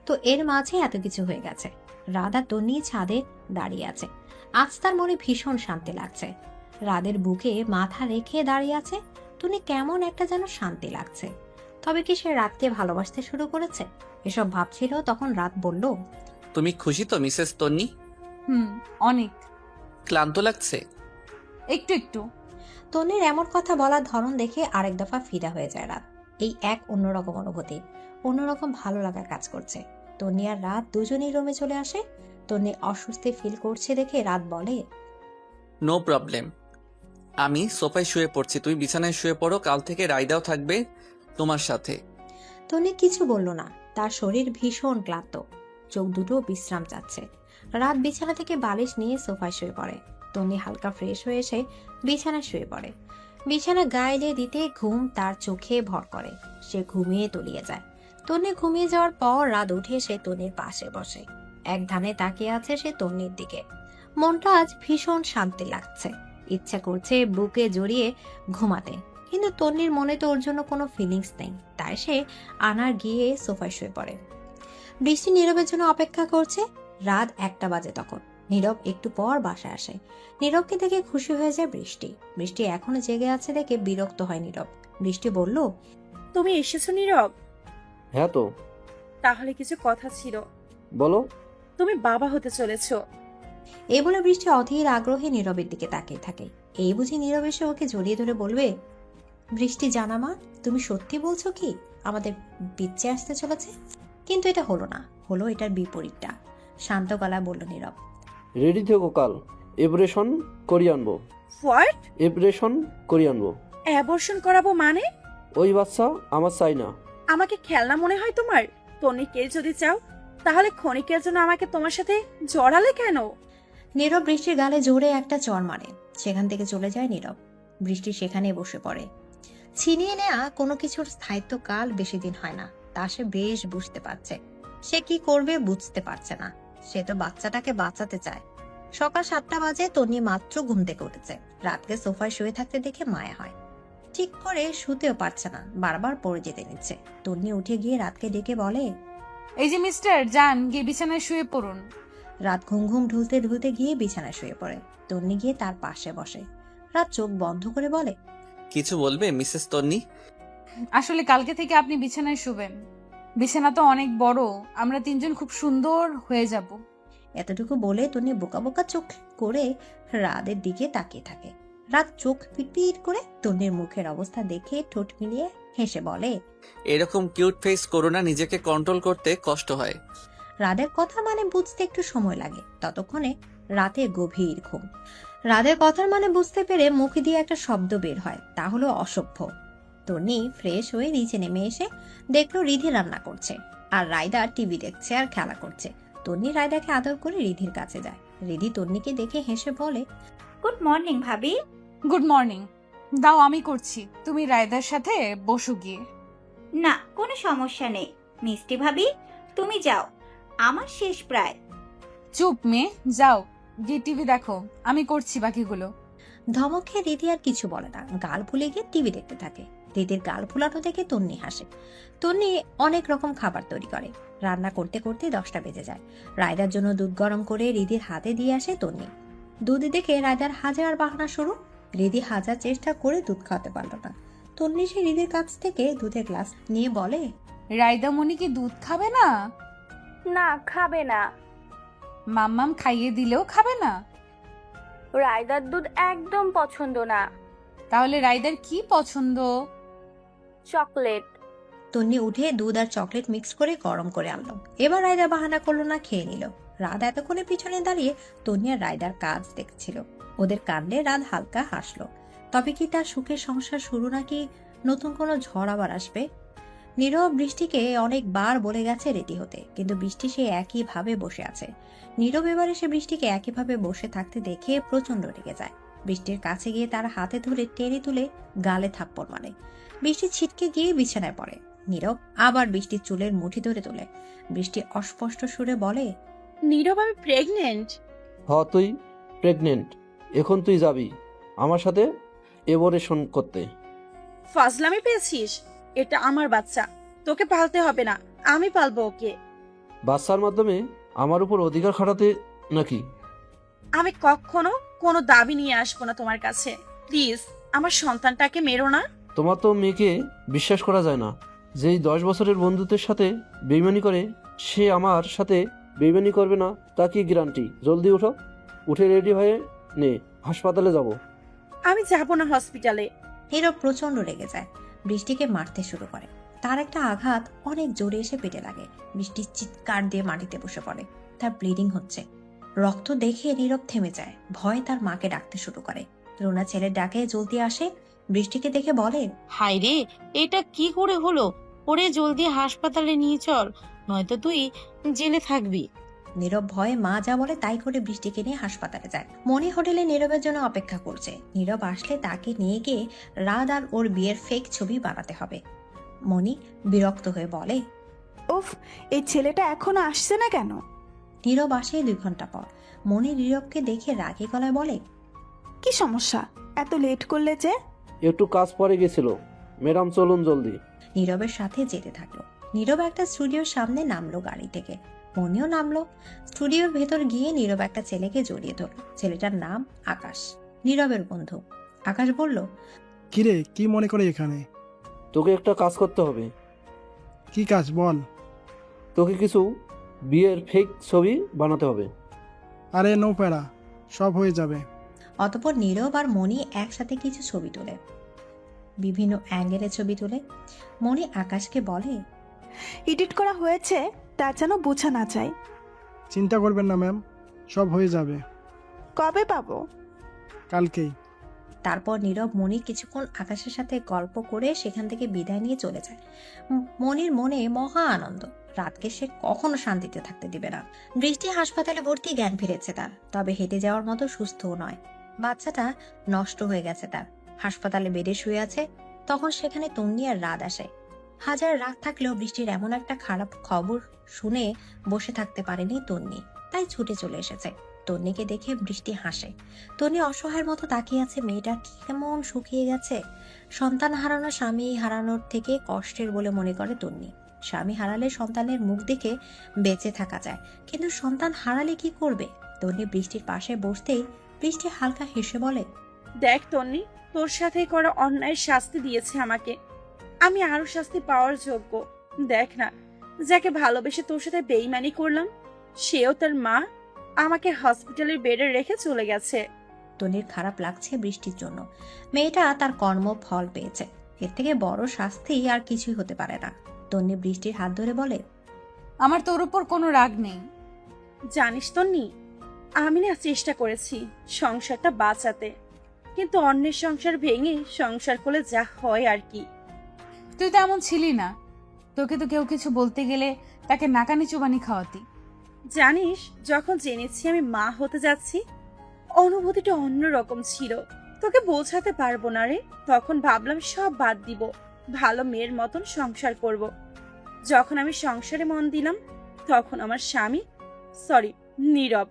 তো এর মাঝে এত কিছু হয়ে গেছে। রাধা তন্নি ছাদে দাঁড়িয়ে আছে। আজ তার মনে ভীষণ শান্তি লাগছে। রাদের বুকে মাথা রেখে দাঁড়িয়ে আছে। তুমি কেমন একটা যেন শান্তি লাগছে। তবে কি সে রাতকে ভালোবাসতে শুরু করেছে? এসব ভাবছিল তখন রাত বলল, তুমি খুশি তো মিসেস তন্নি? অনেক। ক্লান্ত লাগছে? একটু একটু। তন্নির এমন কথা বলার ধরন দেখে আরেক দফা ফিদা হয়ে যায় রাত। এই এক অন্যরকম অনুভূতি, অন্যরকম ভালো লাগা কাজ করছে। তন্নি আর রাত দুজনেই রুমে চলে আসে। তন্নি অস্বস্তি ফিল করছে দেখে রাত বলে, নো প্রবলেম, আমি সোফায় শুয়ে পড়ছি, তুই বিছানায় শুয়ে পড়ো, কাল থেকে রাইদাও থাকবে তোমার সাথে। তন্নি কিছু বলল না, তার শরীর ভীষণ ক্লান্ত, চোখ দুটো বিশ্রাম চাচ্ছে। রাত বিছানা থেকে বালিশ নিয়ে সোফায় শুয়ে পড়ে। তন্নি হালকা ফ্রেশ হয়ে এসে বিছানায় শুয়ে পড়ে। বিছানা গায়ে দিতে ঘুম তার চোখে ভর করে, সে ঘুমিয়ে তলিয়ে যায়। তন্নি ঘুমিয়ে যাওয়ার পর রাত উঠে এসে তন্নির পাশে বসে, এক ধানে তাকিয়ে আছে সে তন্নির দিকে। মনটা আজ ভীষণ শান্তি লাগছে, ইচ্ছা করছে বুকে জড়িয়ে ঘুমাতে, কিন্তু তন্নির মনে তো ওর জন্য কোনো ফিলিংস নেই, তাই সে আনার গিয়ে সোফায় শুয়ে পড়ে। বৃষ্টি নীরবের জন্য অপেক্ষা করছে। রাত 1টা বাজে তখন। নীরব একটু পর বাসায় আসে। নীরবকে দেখে খুশি হয়ে যায় বৃষ্টি। বৃষ্টি এখনো জেগে আছে দেখে বিরক্ত হয় নীরব। বৃষ্টি বলল, তুমি এসেছো নীরব? হ্যাঁ তো, তাহলে কিছু কথা ছিল। বলো। তুমি বাবা হতে চলেছো। এই বলে বৃষ্টি অধীর আগ্রহে নীরবের দিকে তাকিয়ে থাকে। এই বুঝি নীরব এসে ওকে জড়িয়ে ধরে বলবে, বৃষ্টি জানা মা, তুমি সত্যি বলছো কি আমাদের বিচ্ছে আসতে চলেছে? কিন্তু এটা হলো না, হলো এটার বিপরীতটা। শান্ত গলায় বলল নীরব। রেডি থেকো, কাল অপারেশন করিয়ে আনবো। হোয়াট? অপারেশন করিয়ে আনবো। অ্যাবর্শন করাবো মানে? ওই বাচ্চা আমার চাই না। আমাকে খেলনা মনে হয় তোমার? তনিকে যদি চাও তাহলে ক্ষণিকের জন্য আমাকে তোমার সাথে জড়ালে কেন? নীরব বৃষ্টির গালে জোরে একটা চড় মারে, সেখান থেকে চলে যায় নীরব। বৃষ্টি সেখানে বসে পড়ে। ছিনিয়ে নেয়া কোনো কিছুর স্থায়িত্ব কাল বেশি দিন হয় না, তা সে বেশ বুঝতে পারছে। সে কি করবে বুঝতে পারছে না। সে তো বাচ্চাটাকে বাঁচাতে চায়। সকাল 7টা বাজে, তন্নি মাত্র ঘুম থেকে উঠেছে। রাতকে সোফায় শুয়ে থাকতে দেখে মায়া হয়। ঠিক করে শুতেও পারছে না, বারবার পড়ে যেতে নিচ্ছে। তন্নি উঠে গিয়ে রাতকে ডেকে বলে, এই যে মিস্টার, যান গিয়ে বিছানায় শুয়ে পড়ুন। রাত ঘুম ঘুম ঢুলতে ঢুলতে গিয়ে বিছানায় শুয়ে পড়ে। তন্নি গিয়ে তার পাশে বসে। রাত চোখ বন্ধ করে বলে, কিছু বলবে মিসেস তন্নি? আসলে কালকে থেকে আপনি বিছানায় শুবেন। বিছানা তো অনেক বড়, আমরা 3জন খুব সুন্দর হয়ে যাব। এতটুকু বলে তন্নি বোকা বোকা চোখ করে রাতের দিকে তাকিয়ে থাকে। রাত চোখ পিটপিট করে তন্নির মুখের অবস্থা দেখে ঠোঁট মিলিয়ে হেসে বলে, এরকম কিউট ফেস করো না, নিজেকে কন্ট্রোল করতে কষ্ট হয়। রাদের কথা মানে বুঝতে একটু সময় লাগে। ততক্ষণে রাতে গভীর ঘুম। রাদের কথার মানে বুঝতে পেরে মুখ দিয়ে একটা শব্দ বের হয়, তা হলো অসভ্য। তন্নি ফ্রেশ হয়ে নিচে নেমে এসে দেখলো রিধি রান্না করছে আর রায়দা টিভি দেখছে আর খেলা করছে। তন্নি রায়দাকে আদর করে রিধির কাছে যায়। রিধি তন্নিকে দেখে হেসে বলে, গুড মর্নিং ভাবি। Good morning. দাও আমি করছি, তুমি রায়দার সাথে বসো গিয়ে। না, কোনো সমস্যা নেই মিষ্টি ভাবি, তুমি যাও, আমার শেষ প্রায়। চুপ মেয়ে, যাও গিয়ে টিভি দেখো, আমি করছি বাকিগুলো। ধমক খেয়ে রিধি আর কিছু বলে না, গাল ফুলে গিয়ে টিভি দেখতে থাকে। রিধির গাল ফুলানো দেখে তন্নি হাসে। তন্নি অনেক রকম খাবার তৈরি করে। রান্না করতে করতে 10টা বেজে যায়। রায়দার জন্য দুধ গরম করে রিধির হাতে দিয়ে আসে তন্নি। দুধ দেখে রায়দার হাজার বাহানা শুরু। রিধি হাজার চেষ্টা করে দুধ খাওয়াতে পারল না। তন্নি সে রিধির কাছ থেকে দুধের গ্লাস নিয়ে বলে, রায়দা মনি কি দুধ খাবে না? না, খাবে না। মাম্মাম খাইয়ে দিলেও খাবে না? রায়দার দুধ একদম পছন্দ না। তাহলে রায়দার কি পছন্দ? চকলেট। তন্নি উঠে দুধ আর চকলেট মিক্স করে গরম করে আনলো। এবার রায়দা বাহানা করলো না, খেয়ে নিল। রাত এতক্ষণে পিছনে দাঁড়িয়ে তন্নি আর রায়দার কাজ দেখছিল। ওদের কাণ্ডে রাত হালকা হাসলো। তবে কি তার সুখের সংসার শুরু, নাকি নতুন কোনো ঝড় আবার আসবে? নীরব বৃষ্টিকে অনেকবার বলে গেছে রেডি হতে, কিন্তু বৃষ্টি সে একইভাবে বসে আছে। নীরব এবারে সে বৃষ্টিকে একইভাবে বসে থাকতে দেখে প্রচন্ড রেগে যায়। বৃষ্টির কাছে গিয়ে তার হাতে ধরে টেনে তুলে গালে থাপ্পড় মারে। বৃষ্টি ছিটকে গিয়ে বিছানায় পড়ে। নীরব আবার বৃষ্টির চুলের মুঠি ধরে তোলে। বৃষ্টি অস্পষ্ট সুরে বলে, নীরব, আমি প্রেগনেন্ট। তুই প্রেগনেন্ট, এখন তুই যাবি আমার সাথে অপারেশন করতে। ফাজলামি পেয়েছিস? এটা আমার বাচ্চা, তোকে পালতে হবে না, আমি পালবো ওকে। বাচ্চার মাধ্যমে আমার উপর অধিকার খাটাতে নাকি? আমি কখনো কোনো দাবি নিয়ে আসবো না তোমার কাছে। প্লিজ আমার সন্তানটাকে মেরো না। তোমার তো মেয়েকে বিশ্বাস করা যায় না। যেই 10 বছরের বন্ধুত্বের সাথে বেইমানি করে, সে আমার সাথে বেইমানি করবে না তা কি গ্যারান্টি? জলদি উঠো, উঠে রেডি হয়ে নে, হাসপাতালে যাব। আমি যাব না হসপিটালে। নীরব প্রচন্ড রেগে যায়, বৃষ্টিকে মারতে শুরু করে। তার একটা আঘাত অনেক জোরে এসে পেটে লাগে। বৃষ্টির চিৎকার দিয়ে মাটিতে বসে পড়ে। তার ব্লিডিং হচ্ছে। রক্ত দেখে নীরব থেমে যায়। ভয়ে তার মাকে ডাকতে শুরু করে। রুনা ছেলের ডাকে জলদি আসে। বৃষ্টিকে দেখে বলে, হায় রে, এটা কি করে হলো? ওরে জলদি হাসপাতালে নিয়ে চল, নয়তো তুই জেলে থাকবি। নীরব ভয়ে মা যা বলে তাই করে বৃষ্টিকে নিয়ে হাসপাতালে যায়। মনি হোটেলে নীরবের জন্য অপেক্ষা করছে। নীরব আসলে তাকে নিয়ে গিয়ে রাত আর ওর বিয়ের ফেক ছবি বানাতে হবে। মনি বিরক্ত হয়ে বলে, উফ, এই ছেলেটা এখনো আসছে না কেন? নীরব আসে 2 ঘন্টা পর। মনি নীরবকে দেখে রাগী গলায় বলে, কি সমস্যা, এত লেট করলে যে? একটু কাজ পড়ে গেছিল, ম্যাডাম চলুন জলদি। নীরবের সাথে যেতে থাকলো। নীরব একটা স্টুডিওর সামনে নামলো গাড়ি থেকে। মনিও নামলো। স্টুডিওর ভেতর গিয়ে নীরব একটা ছেলেকে জড়িয়ে ধরল। ছেলেটার নাম আকাশ, নীরবের বন্ধু। আকাশ বলল, কিরে, কি মনে করে এখানে? তোকে একটা কাজ করতে হবে। কি কাজ বল? তোকে কিছু বিয়ের ফেক ছবি বানাতে হবে। আরে নো প্যারা, সব হয়ে যাবে। অতঃপর নীরব আর মনি একসাথে কিছু ছবি তোলে, বিভিন্ন অ্যাঙ্গেলে ছবি তোলে। মনি আকাশকে বলে, এডিট করা হয়েছে তা যেন বোঝা না যায়। চিন্তা করবেন না ম্যাম, সব হয়ে যাবে। কবে পাবো? কালকেই। তারপর নীরব মনি কিছুক্ষণ আকাশের সাথে গল্প করে সেখান থেকে বিদায় নিয়ে চলে যায়। মনির মনে মহা আনন্দ। রাতকে সে কখনো শান্তিতে থাকতে দিবে না। বৃষ্টি হাসপাতালে ভর্তি, জ্ঞান ফিরেছে তার, তবে হেঁটে যাওয়ার মতো সুস্থও নয়। বাচ্চাটা নষ্ট হয়ে গেছে তার। হাসপাতালে বেডে শুয়ে আছে। তখন সেখানে তন্নি আর রাত আসে। হাজার রাত থাকলেও বৃষ্টির এমন একটা খারাপ খবর শুনে বসে থাকতে পারেনি তন্নি, তাই ছুটে চলে এসেছে। তন্নিকে দেখে বৃষ্টি হাসে। তন্নি অসহায়ের মতো তাকিয়ে আছে। মেয়েটা কেমন শুকিয়ে গেছে। সন্তান হারানো স্বামী হারানোর থেকে কষ্টের বলে মনে করে তন্নি। স্বামী হারালে সন্তানের মুখ দেখে বেঁচে থাকা যায়, কিন্তু সন্তান হারালে কি করবে? তন্নি বৃষ্টির পাশে বসতেই বৃষ্টি হালকা হেসে বলে, দেখ তন্নি, তোর সাথে করা অন্যায় শাস্তি দিয়েছে আমাকে। আমি আরো শাস্তি পাওয়ার যোগ্য। দেখ না, যাকে ভালোবেসে তোর সাথে বেইমানি করলাম, সেও তার মা আমাকে হসপিটালের বেডে রেখে চলে গেছে। তন্নির খারাপ লাগছে বৃষ্টির জন্য। মেয়েটা তার কর্ম ফল পেয়েছে। এর থেকে বড় শাস্তি আর কিছুই হতে পারে না। তন্নি বৃষ্টির হাত ধরে বলে, আমার তোর উপর কোনো রাগ নেই। জানিস তন্নি, আমি না চেষ্টা করেছি সংসারটা বাঁচাতে, কিন্তু অন্যের সংসার ভেঙে সংসার করলে যা হয় আর কি। তুই তো এমন ছিলি না। তোকে তো কেউ কিছু বলতে গেলে তাকে নাকানি চুবানি খাওয়াতি। জানিস, যখন জেনেছি আমি মা হতে যাচ্ছি, অনুভূতিটা অন্যরকম ছিল। তোকে বোঝাতে পারবো না রে। তখন ভাবলাম সব বাদ দিব, ভালো মেয়ের মতন সংসার করব। যখন আমি সংসারে মন দিলাম, তখন আমার স্বামী, সরি নীরব,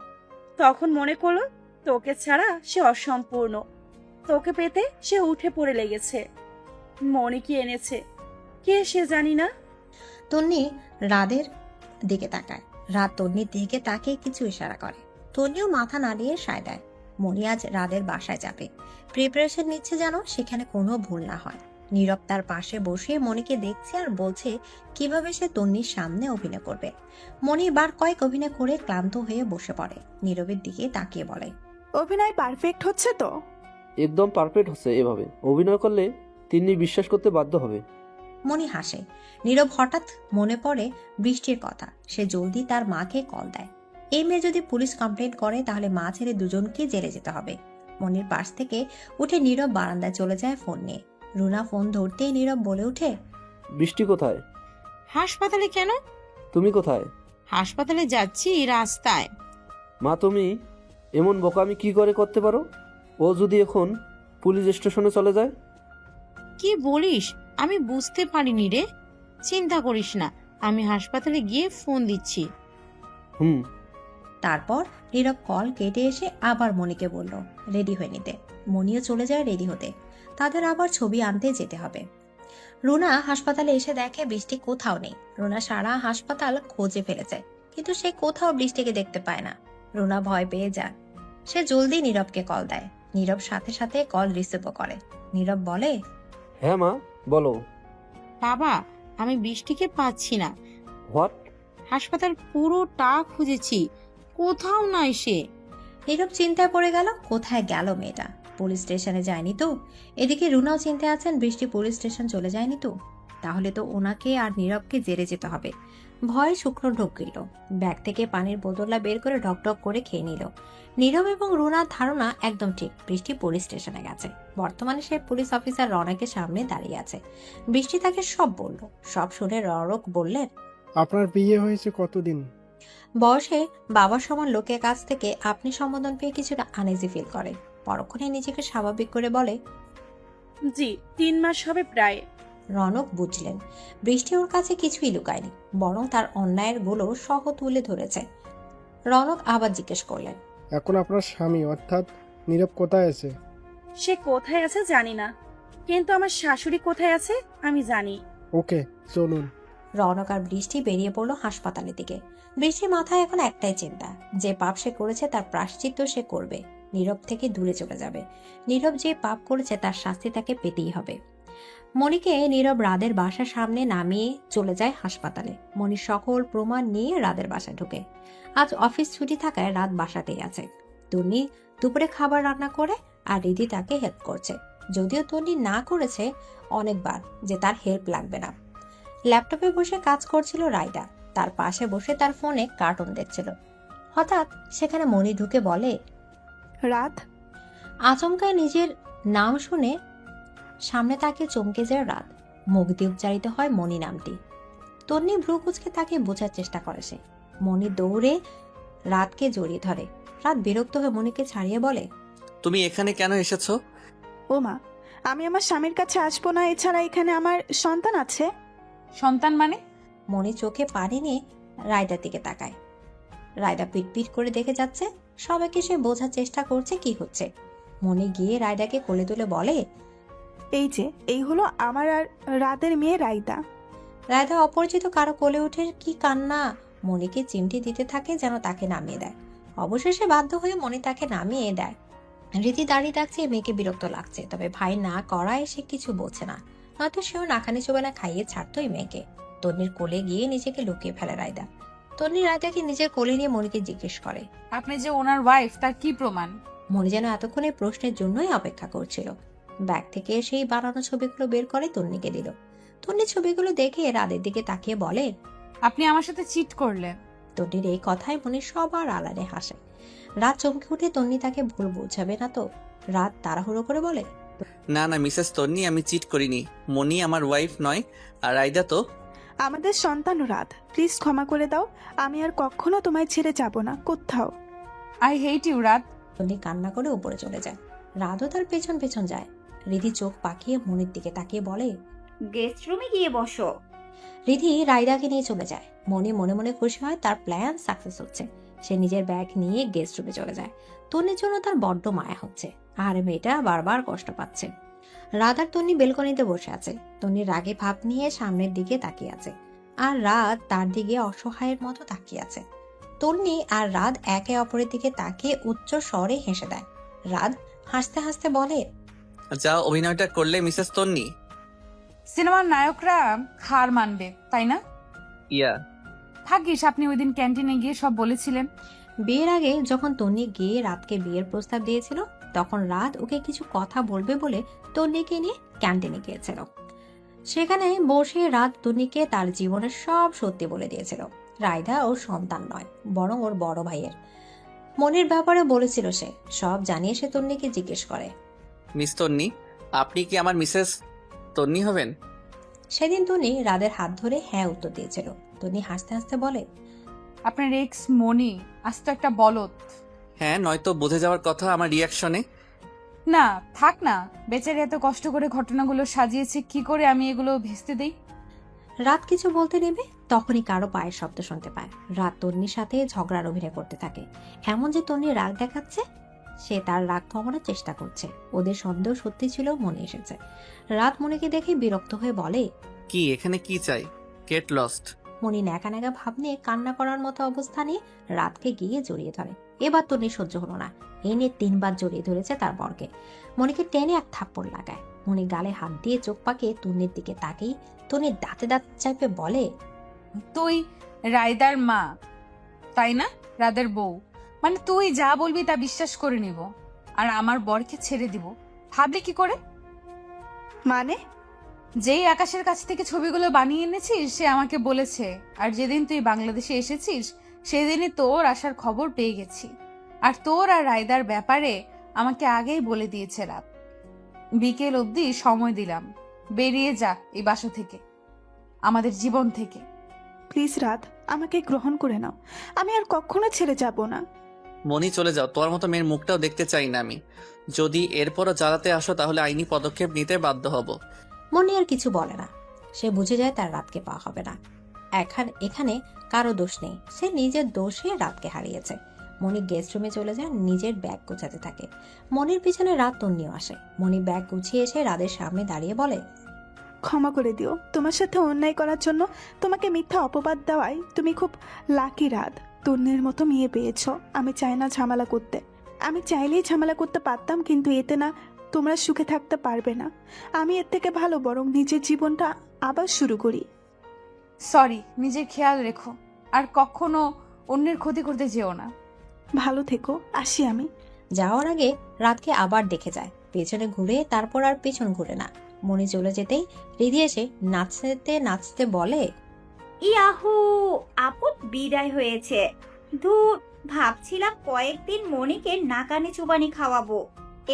তখন মনে করলো তোকে ছাড়া সে অসম্পূর্ণ। তোকে পেতে সে উঠে পড়ে লেগেছে। মনে কি এনেছে কে সে জানি না। তন্নি রাদের দিকে তাকায়। রাত তন্নির দিকে তাকিয়ে কিছু ইশারা করে। তন্নিও মাথা নাড়িয়ে সায় দেয়। মনি আজ রাদের বাসায় যাবে। প্রিপারেশন নিচ্ছে যেন সেখানে কোনো ভুল না হয়। নীরব তার পাশে বসে মনিকে দেখছে আর বলছে কিভাবে সে তন্নির সামনে অভিনয় করবে। মনি বার কয়েক অভিনয় করে ক্লান্ত হয়ে বসে পড়ে। নীরবের দিকে তাকিয়ে বলে, অভিনয় পারফেক্ট হচ্ছে তো? একদম পারফেক্ট হচ্ছে। এভাবে অভিনয় করলে তিনি বিশ্বাস করতে বাধ্য হবে। মনি হাসে। নীরব হঠাৎ মনে পড়ে বৃষ্টির কথা। সে জলদি তার মাকে কল দেয়। এই মেয়ে যদি পুলিশ কমপ্লেন করে তাহলে মা ছেলে দুজনকে জেলে যেতে হবে। মনির পাশ থেকে উঠে নীরব বারান্দায় চলে যায় ফোন নিয়ে। রুনা ফোন ধরতেই নীরব বলে ওঠে, বৃষ্টি কোথায়? হাসপাতালে কেন? তুমি কোথায়? হাসপাতালে যাচ্ছি রাস্তায়। মা, তুমি এমন বোকামি কি করে করতে পারো? ও যদি এখন পুলিশ স্টেশনে চলে যায়? কি বলিস? আমি বুঝতে পারিনি রে। চিন্তা করিস না, আমি হাসপাতালে গিয়ে ফোন দিচ্ছি। হুম। তারপর নীরব কল কেটে এসে আবার মনিকে বলল রেডি হয়ে নিতে। মনিও চলে যায় রেডি হতে। তাদের আবার ছবি আনতে যেতে হবে। রুনা হাসপাতালে এসে দেখে বৃষ্টি কোথাও নেই। রুনা সারা হাসপাতাল খোঁজে ফেলেছে, কিন্তু সে কোথাও বৃষ্টিকে দেখতে পায় না। রুনা ভয় পেয়ে যায়। সে জলদি নীরবকে কল দেয়। নীরব সাথে সাথে কল রিসিভও করে। নীরব বলে, হ্যাঁ মা, বলো। বাবা, আমি বৃষ্টিকে পাচ্ছি না। হোয়াট? হাসপাতাল পুরোটা খুঁজেছি, কোথাও নাই সে। নীরব চিন্তায় পড়ে গেল, কোথায় গেল মেয়েটা? পুলিশ স্টেশনে যায়নি তো? এদিকে রুনাও চিন্তায় আছেন, বৃষ্টি পুলিশ স্টেশন চলে যায়নি তো? তাহলে তো ওনাকে আর নীরবকে জেলে যেতে হবে। ভয়ে শুকনো ঢোক গেল। ব্যাগ থেকে পানির বোতলটা বের করে ঢকঢক করে খেয়ে নিল। নীরব এবং রুনার ধারণা একদম ঠিক, বৃষ্টি পুলিশ স্টেশনে গেছে। বর্তমানে সে পুলিশ অফিসার রনকের সামনে দাঁড়িয়ে আছে। বৃষ্টি তাকে সব বলল। সব শুনে রনক বললেন, আপনার বিয়ে হয়েছে কতদিন? বয়সে বাবার সমান লোকের কাছ থেকে আপনি সম্বোধন পেয়ে কিছুটা আনইজি ফিল করে। পরক্ষণে নিজেকে স্বাভাবিক করে বলে, জি 3 মাস হবে প্রায়। রনক বুঝলেন বৃষ্টি ওর কাছে কিছুই লুকায়নি, বরং তার অন্যায়ের গুলো সহ তুলে ধরেছে। রনক আবার জিজ্ঞেস করলেন, এখন আপনার স্বামী অর্থাৎ নীরব কোথায় আছে? সে কোথায় আছে জানি না, কিন্তু আমার শাশুড়ি কোথায় আছে আমি জানি। ওকে, চলুন। রনক আর বৃষ্টি বেরিয়ে পড়লো হাসপাতালের দিকে। বৃষ্টির মাথায় এখন একটাই চিন্তা, যে পাপ সে করেছে তার প্রায়শ্চিত্ত সে করবে, নীরব থেকে দূরে চলে যাবে। নীরব যে পাপ করেছে তার শাস্তি তাকে পেতেই হবে। মণিকে নীরব রাদের বাসার সামনে নামিয়ে চলে যায় হাসপাতালে। মণির সকল প্রমাণ নিয়ে রাদের বাসায় ঢুকে। আজ অফিস ছুটি থাকায় রাত বাসাতেই আছে। তন্নি দুপুরে খাবার রান্না করে আর রিধি তাকে হেল্প করছে। যদিও তন্নি না করেছে অনেকবার যে তার হেল্প লাগবে না। ল্যাপটপে বসে কাজ করছিল রায়দা, তার পাশে বসে তার ফোনে কার্টুন দেখছিল। হঠাৎ সেখানে মণি ঢুকে বলে, রাত। আচমকায় নিজের নাম শুনে সামনে তাকে চমকে যায় রাত। মুখ দিয়ে উচ্চারিত হয় মণি নামটি। তন্নি ভ্রু কুচকে তাকে বোঝার চেষ্টা করে সে। মণি দৌড়ে রাতকে জড়িয়ে ধরে। রাত বিরক্ত হয়ে মণিকে ছাড়িয়ে বলে, তুমি এখানে কেন এসেছো? ও মা, আমি আমার স্বামীর কাছে আসবো না? এছাড়া এখানে আমার সন্তান আছে। সন্তান মানে? মণি চোখে পানি নিয়ে রায়দার দিকে তাকায়। রায়দা পিটপিট করে দেখে যাচ্ছে। সবাইকে সে বোঝার চেষ্টা করছে কি হচ্ছে। মণি গিয়ে রায়দাকে কোলে তুলে বলে, এই যে এই হলো আমার আর রাতের মেয়ে রাইদা। রায়দা অপরিচিত কারো কোলে উঠে কি কান্না। মণিকে চিমটি দিতে থাকে যেন তাকে নামিয়ে দেয়। অবশেষে বাধ্য হয়ে মণি তাকে নামিয়ে দেয়। রীতি দাঁড়িয়ে থাকছে, মেয়েকে বিরক্ত লাগছে, তবে ভাই না করায় সে কিছু বোঝে না। নয়তো সেও নাকানি চোবানা খাইয়ে ছাড়তোই মেয়েকে। তন্নির কোলে গিয়ে নিজেকে লুকিয়ে ফেলে রায়দা। তন্নি রায়দাকে নিজের কোলে নিয়ে মণিকে জিজ্ঞেস করে, আপনি যে ওনার ওয়াইফ তার কি প্রমাণ? মণি যেন এতক্ষণে প্রশ্নের জন্যই অপেক্ষা করছিল। ব্যাগ থেকে সেই বানানো ছবিগুলো বের করে তন্নিকে দিল। তন্নি ছবিগুলো দেখে রাদের দিকে তাকিয়ে বলে, আপনি আমার সাথে চিট করলেন। তন্নির এই কথায় মণি সবার আলাদা হাসে। রাত চমকে উঠে তন্নি তাকে ভুল বোঝাবে না তো। রাত তাড়াহুড়ো করে বলে, না না মিসেস তন্নি, আমি চিট করিনি। মনি আমার ওয়াইফ নয়, আর রাইদা তো আমাদের সন্তান। রাত, প্লিজ ক্ষমা করে দাও। আমি আর কখনো তোমায় ছেড়ে যাব না কোথাও। আই হেট ইউ রাত। তন্নি কান্না করে উপরে চলে যায়। রাতও তার পেছন পেছন যায়। রিধি চোখ পাকিয়ে মনির দিকে তাকিয়ে বলে, গেস্ট রুমে গিয়ে বসো। রিধি রায়দাকে নিয়ে চলে যায়। মনি মনে মনে খুশি হয় তার প্ল্যান সাকসেস হচ্ছে। সে নিজের ব্যাগ নিয়ে গেস্ট রুমে চলে যায়। তন্নির জন্য তার বড্ড মায়া হচ্ছে, আর মেয়েটা বারবার কষ্ট পাচ্ছে। রাত আর তন্নি বেলকনিতে বসে আছে। তন্নি রাগে ভাব নিয়ে সামনের দিকে তাকিয়ে আছে, আর রাত তার দিকে অসহায়ের মতো তাকিয়ে আছে। তন্নি আর রাত একে অপরের দিকে তাকিয়ে উচ্চ স্বরে হেসে দেয়। রাত হাসতে হাসতে বলে, যা অভিনয়টা করলে মিসেস তন্নি। সিনেমার নায়করা হার মানবে, তাই না? ইয়া। ভাগ্যিস আপনি ওই দিন ক্যান্টিনে গিয়ে সব বলেছিলেন। বিয়ের আগে যখন তন্নি গিয়ে রাতকে বিয়ের প্রস্তাব দিয়েছিল, তখন রাত ওকে কিছু কথা বলবে বলে তন্নিকে নিয়ে ক্যান্টিনে গিয়েছিল। সেখানে বসে রাত তন্নিকে তার জীবনের সব সত্যি বলে দিয়েছিল। রায়দা ওর সন্তান নয়, বরং ওর বড় ভাইয়ের। মনের ব্যাপারে বলেছিল সে। সব জানিয়ে সে তন্নিকে জিজ্ঞেস করে, মিস তন্নি, আপনি কি আমার মিসেস তন্নি হবেন? সেদিন তন্নি রাদের হাত ধরে হ্যাঁ উত্তর দিয়েছিল। তন্নি হাসতে হাসতে বলে, আপনার এক্স মনি আজ তো একটা বলদ। হ্যাঁ, নয়তো বোঝে যাওয়ার কথা আমার রিয়াকশনে। না থাক না, বেচারি এত কষ্ট করে ঘটনাগুলো সাজিয়েছে, কি করে আমি এগুলো ভেস্তে দেই? রাত কিছু বলতে নেবে, তখনই কারো পায়ের শব্দ শুনতে পায়। রাত তন্নির সাথে ঝগড়ার অভিনয় করতে থাকে, এমন যে তন্নি রাগ দেখাচ্ছে। সে তার রাগ কমানোর চেষ্টা করছে। ওদের সন্দেহ সত্যি ছিল, মনে এসেছে। রাত মনিকে দেখে বিরক্ত হয়ে বলে, কি এখানে কি চাই? Get lost. মনি ন্যাকা ন্যাকা ভাব নিয়ে কান্না করার মতো অবস্থা নিয়ে রাতকে গিয়ে জড়িয়ে ধরে। এবার তন্নি সহ্য হলো না, এই নিয়ে 3 বার জড়িয়ে ধরেছে তার বরকে। মনিকে টেনে এক থাপ্পড় লাগায়। মনি গালে হাত দিয়ে চোখ পাকিয়ে তন্নির দিকে তাকিয়ে তন্নির দাঁতে দাঁত চাইপে বলে, তুই রায়দার মা, তাই না? রাদের বউ, মানে তুই যা বলবি তা বিশ্বাস করে নিব, আর আমার বরকে ছেড়ে দিব। ভাবলি কি করে? মানে যেই আকাশের কাছ থেকে ছবিগুলো বানিয়ে এনেছিস সে আমাকে বলেছে, আর যেদিন তুই বাংলাদেশে এসেছিস সেদিনই তোর আসার খবর পেয়ে গেছি। আর তোর আর রায়দার ব্যাপারে আমাকে আগেই বলে দিয়েছে রাত। বিকেল অবধি সময় দিলাম, বেরিয়ে যা এই বাসা থেকে, আমাদের জীবন থেকে। প্লিজ রাত, আমাকে গ্রহণ করে নাও। আমি আর কখনো ছেড়ে যাব না। মনি চলে যাও, তোর মতো মেয়ের মুখটাও দেখতে চাই না আমি। যদি এরপরও জ্বালাতে আসো তাহলে আইনি পদক্ষেপ নিতে বাধ্য হব। মনি আর কিছু বলে না। সে বুঝে যায় তার রাতকে পাওয়া হবে না। এখানে কারো দোষ নেই, সে নিজের দোষে রাতকে হারিয়েছে। মনি গেস্ট রুমে চলে যায়, নিজের ব্যাগ গোছাতে থাকে। মনির পিছনে রাত তন্নিও আসে। মনি ব্যাগ গুছিয়ে এসে রাতের সামনে দাঁড়িয়ে বলে, ক্ষমা করে দিও, তোমার সাথে অন্যায় করার জন্য, তোমাকে মিথ্যা অপবাদ দেওয়ায় তুমি খুব লাকি রাত। তন্নির মতো মেয়ে পেয়েছ। আমি চাই না ঝামেলা করতে। আমি চাইলেই ঝামেলা করতে পারতাম, কিন্তু এতে না তোমরা সুখে থাকতে পারবে না। আমি এর থেকে ভালো বরং নিজের জীবনটা আবার শুরু করি। সরি, নিজের খেয়াল রেখো, আর কখনো অন্যের ক্ষতি করতে যেও না। ভালো থেকো, আসি আমি। যাওয়ার আগে রাতকে আবার দেখে যায়, পেছনে ঘুরে, তারপর আর পেছন ঘুরে না। মনি চলে যেতেই রিধি এসে নাচতে নাচতে বলে, ইয়াহু, আপদ বিদায় হয়েছে। ধুর, ভাবছিলাম কয়েকদিন মনিকে নাকানি চুবানি খাওয়াবো,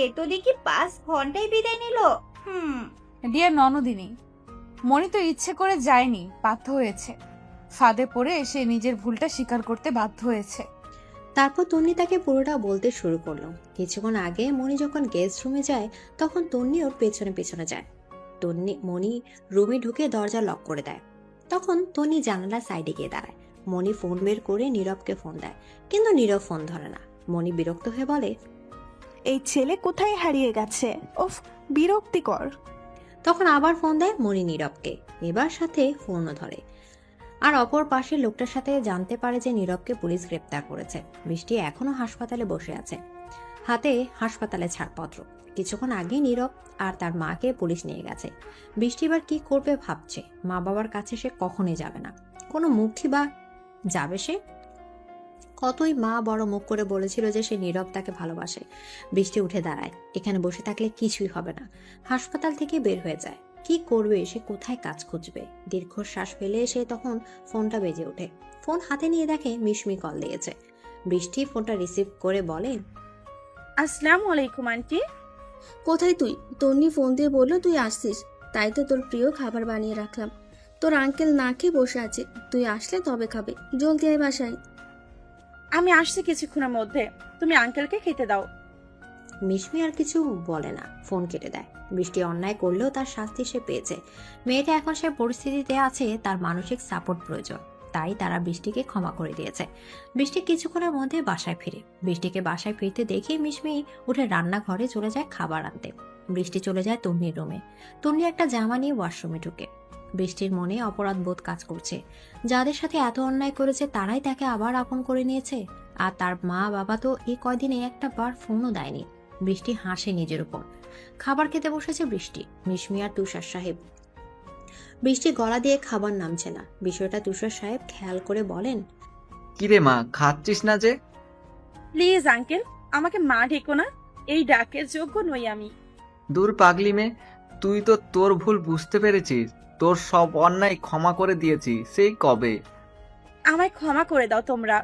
এ তো দেখি 5 ঘন্টায় বিদায় নিল। ডিয়ার ননদিনী, মনি তো ইচ্ছে করে যায়নি, বাধ্য হয়েছে। ফাঁদে পড়ে সে নিজের ভুলটা স্বীকার করতে বাধ্য হয়েছে। তারপর তন্নি তাকে পুরোটা বলতে শুরু করলো। কিছুক্ষণ আগে মনি যখন গেস্ট রুমে যায় তখন তন্নি ওর পেছনে পেছনে যায়। মনি রুমে ঢুকে দরজা লক করে দেয়। তখন তন্নি জানালার সাইডে গিয়ে দাঁড়ায়। মনি ফোন বের করে নীরবকে ফোন দেয়, কিন্তু নীরব ফোন ধরে না। মনি বিরক্ত হয়ে বলে, এই ছেলে কোথায় হারিয়ে গেছে? ওফ, বিরক্তিকর। তখন আবার ফোন দেয় মনি নীরবকে, এবার সাথে ফোনও ধরে। আর অপর পাশের লোকটার সাথে জানতে পারে যে নীরবকে পুলিশ গ্রেপ্তার করেছে। বৃষ্টি এখনো হাসপাতালে বসে আছে, হাতে হাসপাতালে ছাড়পত্র। কিছুক্ষণ আগে নীরব আর তার মাকে পুলিশ নিয়ে গেছে। বৃষ্টি এবার কি করবে ভাবছে। মা বাবার কাছে সে কখনোই যাবে না, কোনো মুখই বা যাবে সে? কতই মা বড় মুখ করে বলেছিল যে সে নীরব তাকে ভালোবাসে। বৃষ্টি উঠে দাঁড়ায়, এখানে বসে থাকলে কিছুই হবে না। হাসপাতাল থেকে বের হয়ে যায়। কি করবে সে, কোথায় কাজ খুঁজবে? দীর্ঘশ্বাস ফেলে সে তখন ফোনটা বেজে ওঠে। ফোন হাতে নিয়ে দেখে মিশমি কল দিয়েছে। বৃষ্টি ফোনটা রিসিভ করে বলে, আসসালামু আলাইকুম আন্টি। কোথায় তুই? তন্নি ফোন দিয়ে বললো তুই আসছিস, তাই তো তোর প্রিয় খাবার বানিয়ে রাখলাম। তোর আঙ্কেল না খেয়ে বসে আছে, তুই আসলে তবে খাবে। জলদি আয় বাসায়। আমি আসছি কিছুক্ষণের মধ্যে, তুমি আঙ্কেলকে খেতে দাও। মিশমি আর কিছু বলে না, ফোন কেটে দেয়। বৃষ্টি অন্যায় করলেও তার শাস্তি সে পেয়েছে। মেয়েটা এখন সে পরিস্থিতিতে আছে, তার মানসিক সাপোর্ট প্রয়োজন, তাই তারা বৃষ্টিকে ক্ষমা করে দিয়েছে। বৃষ্টি কিছুক্ষণের মধ্যে বাসায় ফিরে। বৃষ্টিকে বাসায় ফিরতে দেখে মিশমি উঠে রান্নাঘরে চলে যায় খাবার আনতে। বৃষ্টি চলে যায় তন্নির রুমে। তন্নি একটা জামা নিয়ে ওয়াশরুমে ঢুকে। বৃষ্টির মনে অপরাধ বোধ কাজ করছে। যাদের সাথে এত অন্যায় করেছে তারাই তাকে আবার আপন করে নিয়েছে, আর তার মা বাবা তো এই কয়দিনে একটা বার ফোনও দেয়নি। বৃষ্টি হাসে নিজের উপর। খাবার খেতে বসেছে বৃষ্টি, মিশমি আর তুষার সাহেব। বৃষ্টি গলা দিয়ে খাবার নামছে না। বিষয়টা তুষার সাহেব খেয়াল করে বলেন, কিরে মা, খাচ্ছিস না যে? প্লিজ আঙ্কেল, আমাকে মা ডেকো না, এই ডাকের যোগ্য নই আমি। দূর পাগলি মেয়ে, তুই তো তোর ভুল বুঝতে পেরেছিস। তোর সব অন্যায় ক্ষমা করে দিয়েছি সেই কবে। আমায় ক্ষমা করে দাও তোমরা।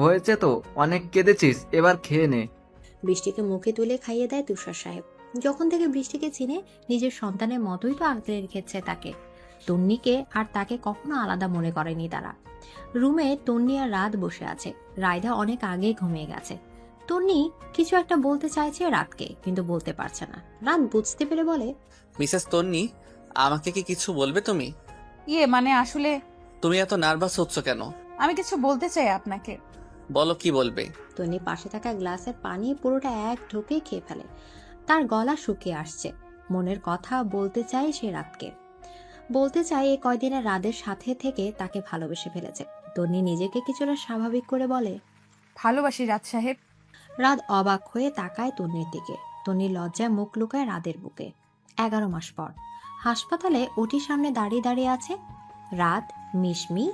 হয়েছে তো, অনেক কেঁদেছিস, এবার খেয়ে নে। বৃষ্টিকে মুখে তুলে খাইয়ে দেয় তুষার সাহেব। যখন থেকে বৃষ্টিকে চিনে নিজের সন্তানের মতোই তো আগলে রেখেছে তাকে। তন্নিকে আর তাকে কখনো আলাদা মনে করেনি তারা। রুমে তন্নি আর রাত বসে আছে। রায়দা অনেক আগে ঘুমিয়ে গেছে। তন্নি কিছু একটা বলতে চাইছে রাতকে, কিন্তু বলতে পারছে না। রাত বুঝতে পেরে বলে, মিসেস তন্নি, আমাকে কি কিছু বলবে তুমি? মানে আসলে তুমি এত নার্ভাস হচ্ছ কেন? আমি কিছু বলতে চাই আপনাকে। বলো, কি বলবে? তন্নি পাশে থাকা গ্লাসের পানি পুরোটা এক ঢোকে খেয়ে ফেলে। তার গলা শুকিয়ে আসছে। মনের কথা বলতে চায় সে রাতকে। বলতে চায় এই কয়দিনে রাতের সাথে থেকে তাকে ভালোবেসে ফেলেছে। তন্নি নিজেকে কিছুটা স্বাভাবিক করে বলে, ভালোবাসি রাত সাহেব। রাত অবাক হয়ে তাকায় তন্নির দিকে। তন্নির লজ্জায় মুখ লুকায় রাতের বুকে। 11 মাস পর হাসপাতালে ওটির সামনে দাঁড়িয়ে দাঁড়িয়ে আছে রাত, মিশমি,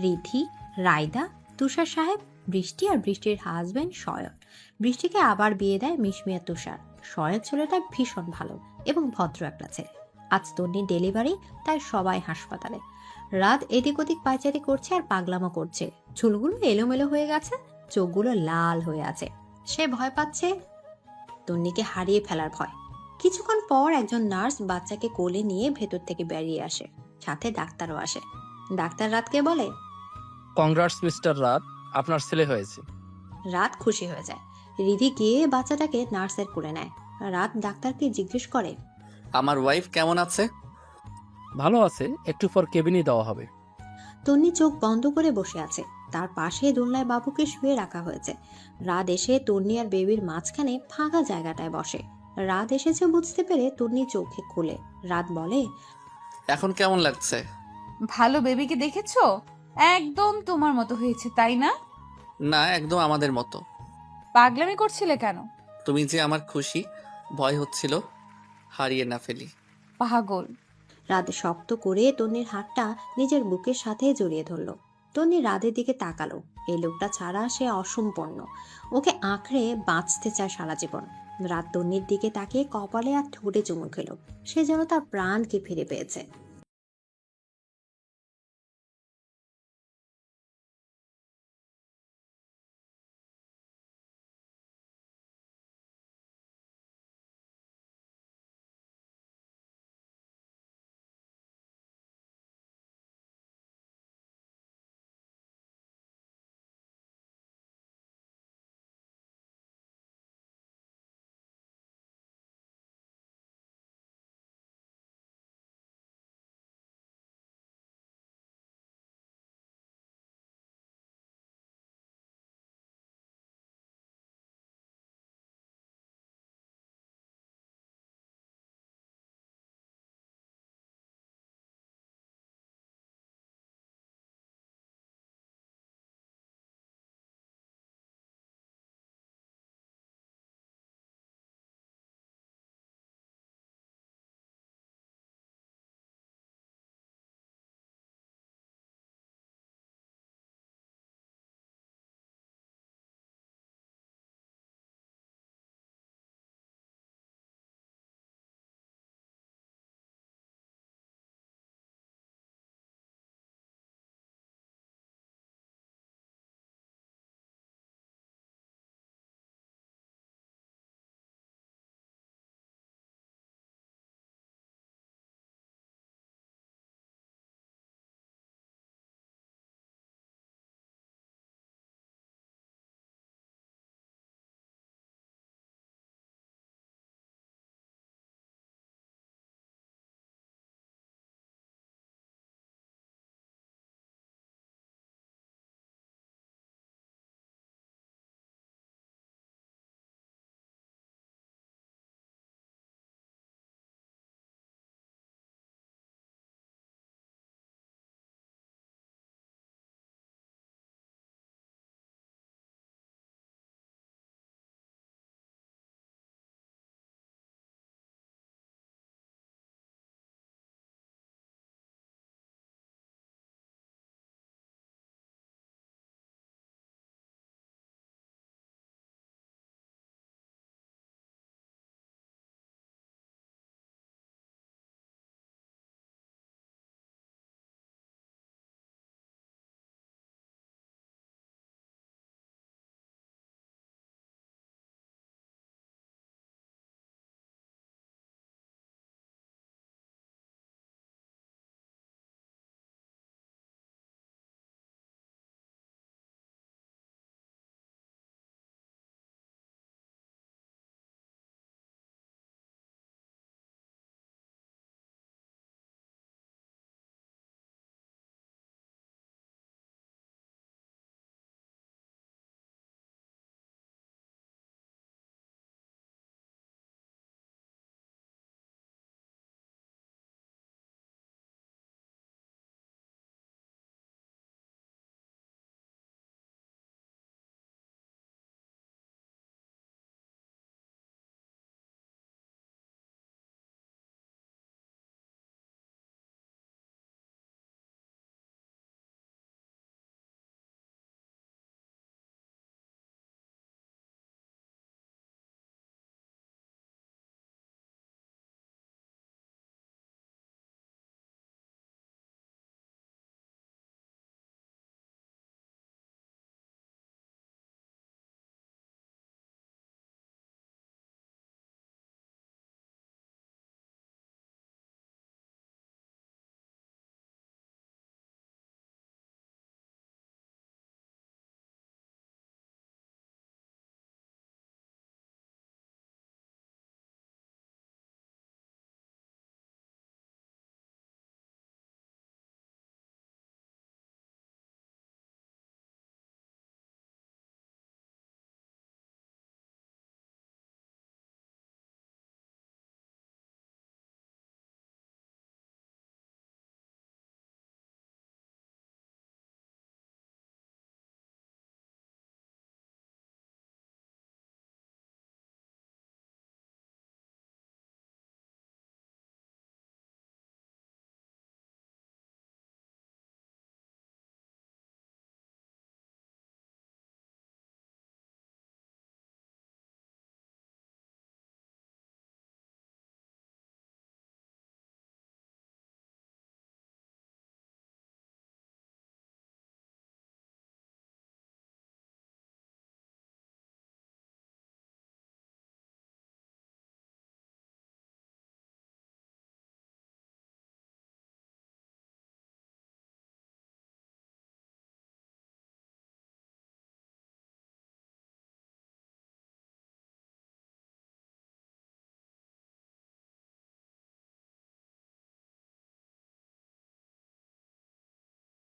রিধি, রায়দা, তুষার সাহেব, বৃষ্টি আর বৃষ্টির হাজবেন্ড সয়ন। বৃষ্টিকে আবার বিয়ে দেয় মিশমি আর তুষার। সয়ন ছেলেটা ভীষণ ভালো এবং ভদ্র একটা ছেলে। আজ তন্নির ডেলিভারি, তাই সবাই হাসপাতালে। রাত এদিক ওদিক পায়চারি করছে আর পাগলামো করছে। চুলগুলো এলোমেলো হয়ে গেছে, চোখগুলো লাল হয়ে আছে। সে ভয় পাচ্ছে, তন্নিকে হারিয়ে ফেলার ভয়। কিছুক্ষণ পর একজন নার্স বাচ্চাকে কোলে নিয়ে ভেতর থেকে বেরিয়ে আসে, সাথে ডাক্তারও আসে। ডাক্তার রাতকে বলে, কংগ্রাটস মিস্টার রাত, আপনার ছেলে হয়েছে। রাত খুশি হয়ে যায়। রিধি গিয়ে বাচ্চাটাকে নার্সের কোলে নেয়। রাত ডাক্তারকে জিজ্ঞেস করে, আমার ওয়াইফ কেমন আছে? ভালো আছে, একটু পর কেবিনে দেওয়া হবে। তন্নি চোখ বন্ধ করে বসে আছে। তার পাশে দোলনায় বাবুকে শুয়ে রাখা হয়েছে। রাত এসে তন্নি আর বেবির মাঝখানে ফাঁকা জায়গাটায় বসে। রাত এসেছে বুঝতে পেরে তন্নি চোখে খোলে। রাত বলে, এখন কেমন লাগছে? ভালো বেবিকে দেখেছো? একদম তোমার মতো হয়েছে, তাই না? না, একদম আমাদের মতো। পাগলামি করছিলে কেন? তুমি যে আমার খুশি, ভয় হচ্ছিল হারিয়ে না ফেলি। পাগল। রাত শক্ত করে তন্নির হাতটা নিজের বুকের সাথে জড়িয়ে ধরল। তন্নি রাতের দিকে তাকালো। এই লোকটা ছাড়া সে অসম্পূর্ণ। ওকে আঁকড়ে বাঁচতে চায় সারা জীবন। রাত তন্নির দিকে তাকিয়ে কপালে আর ঠোঁটে চুমু খেল। সে যেন তার প্রাণকে ফিরে পেয়েছে।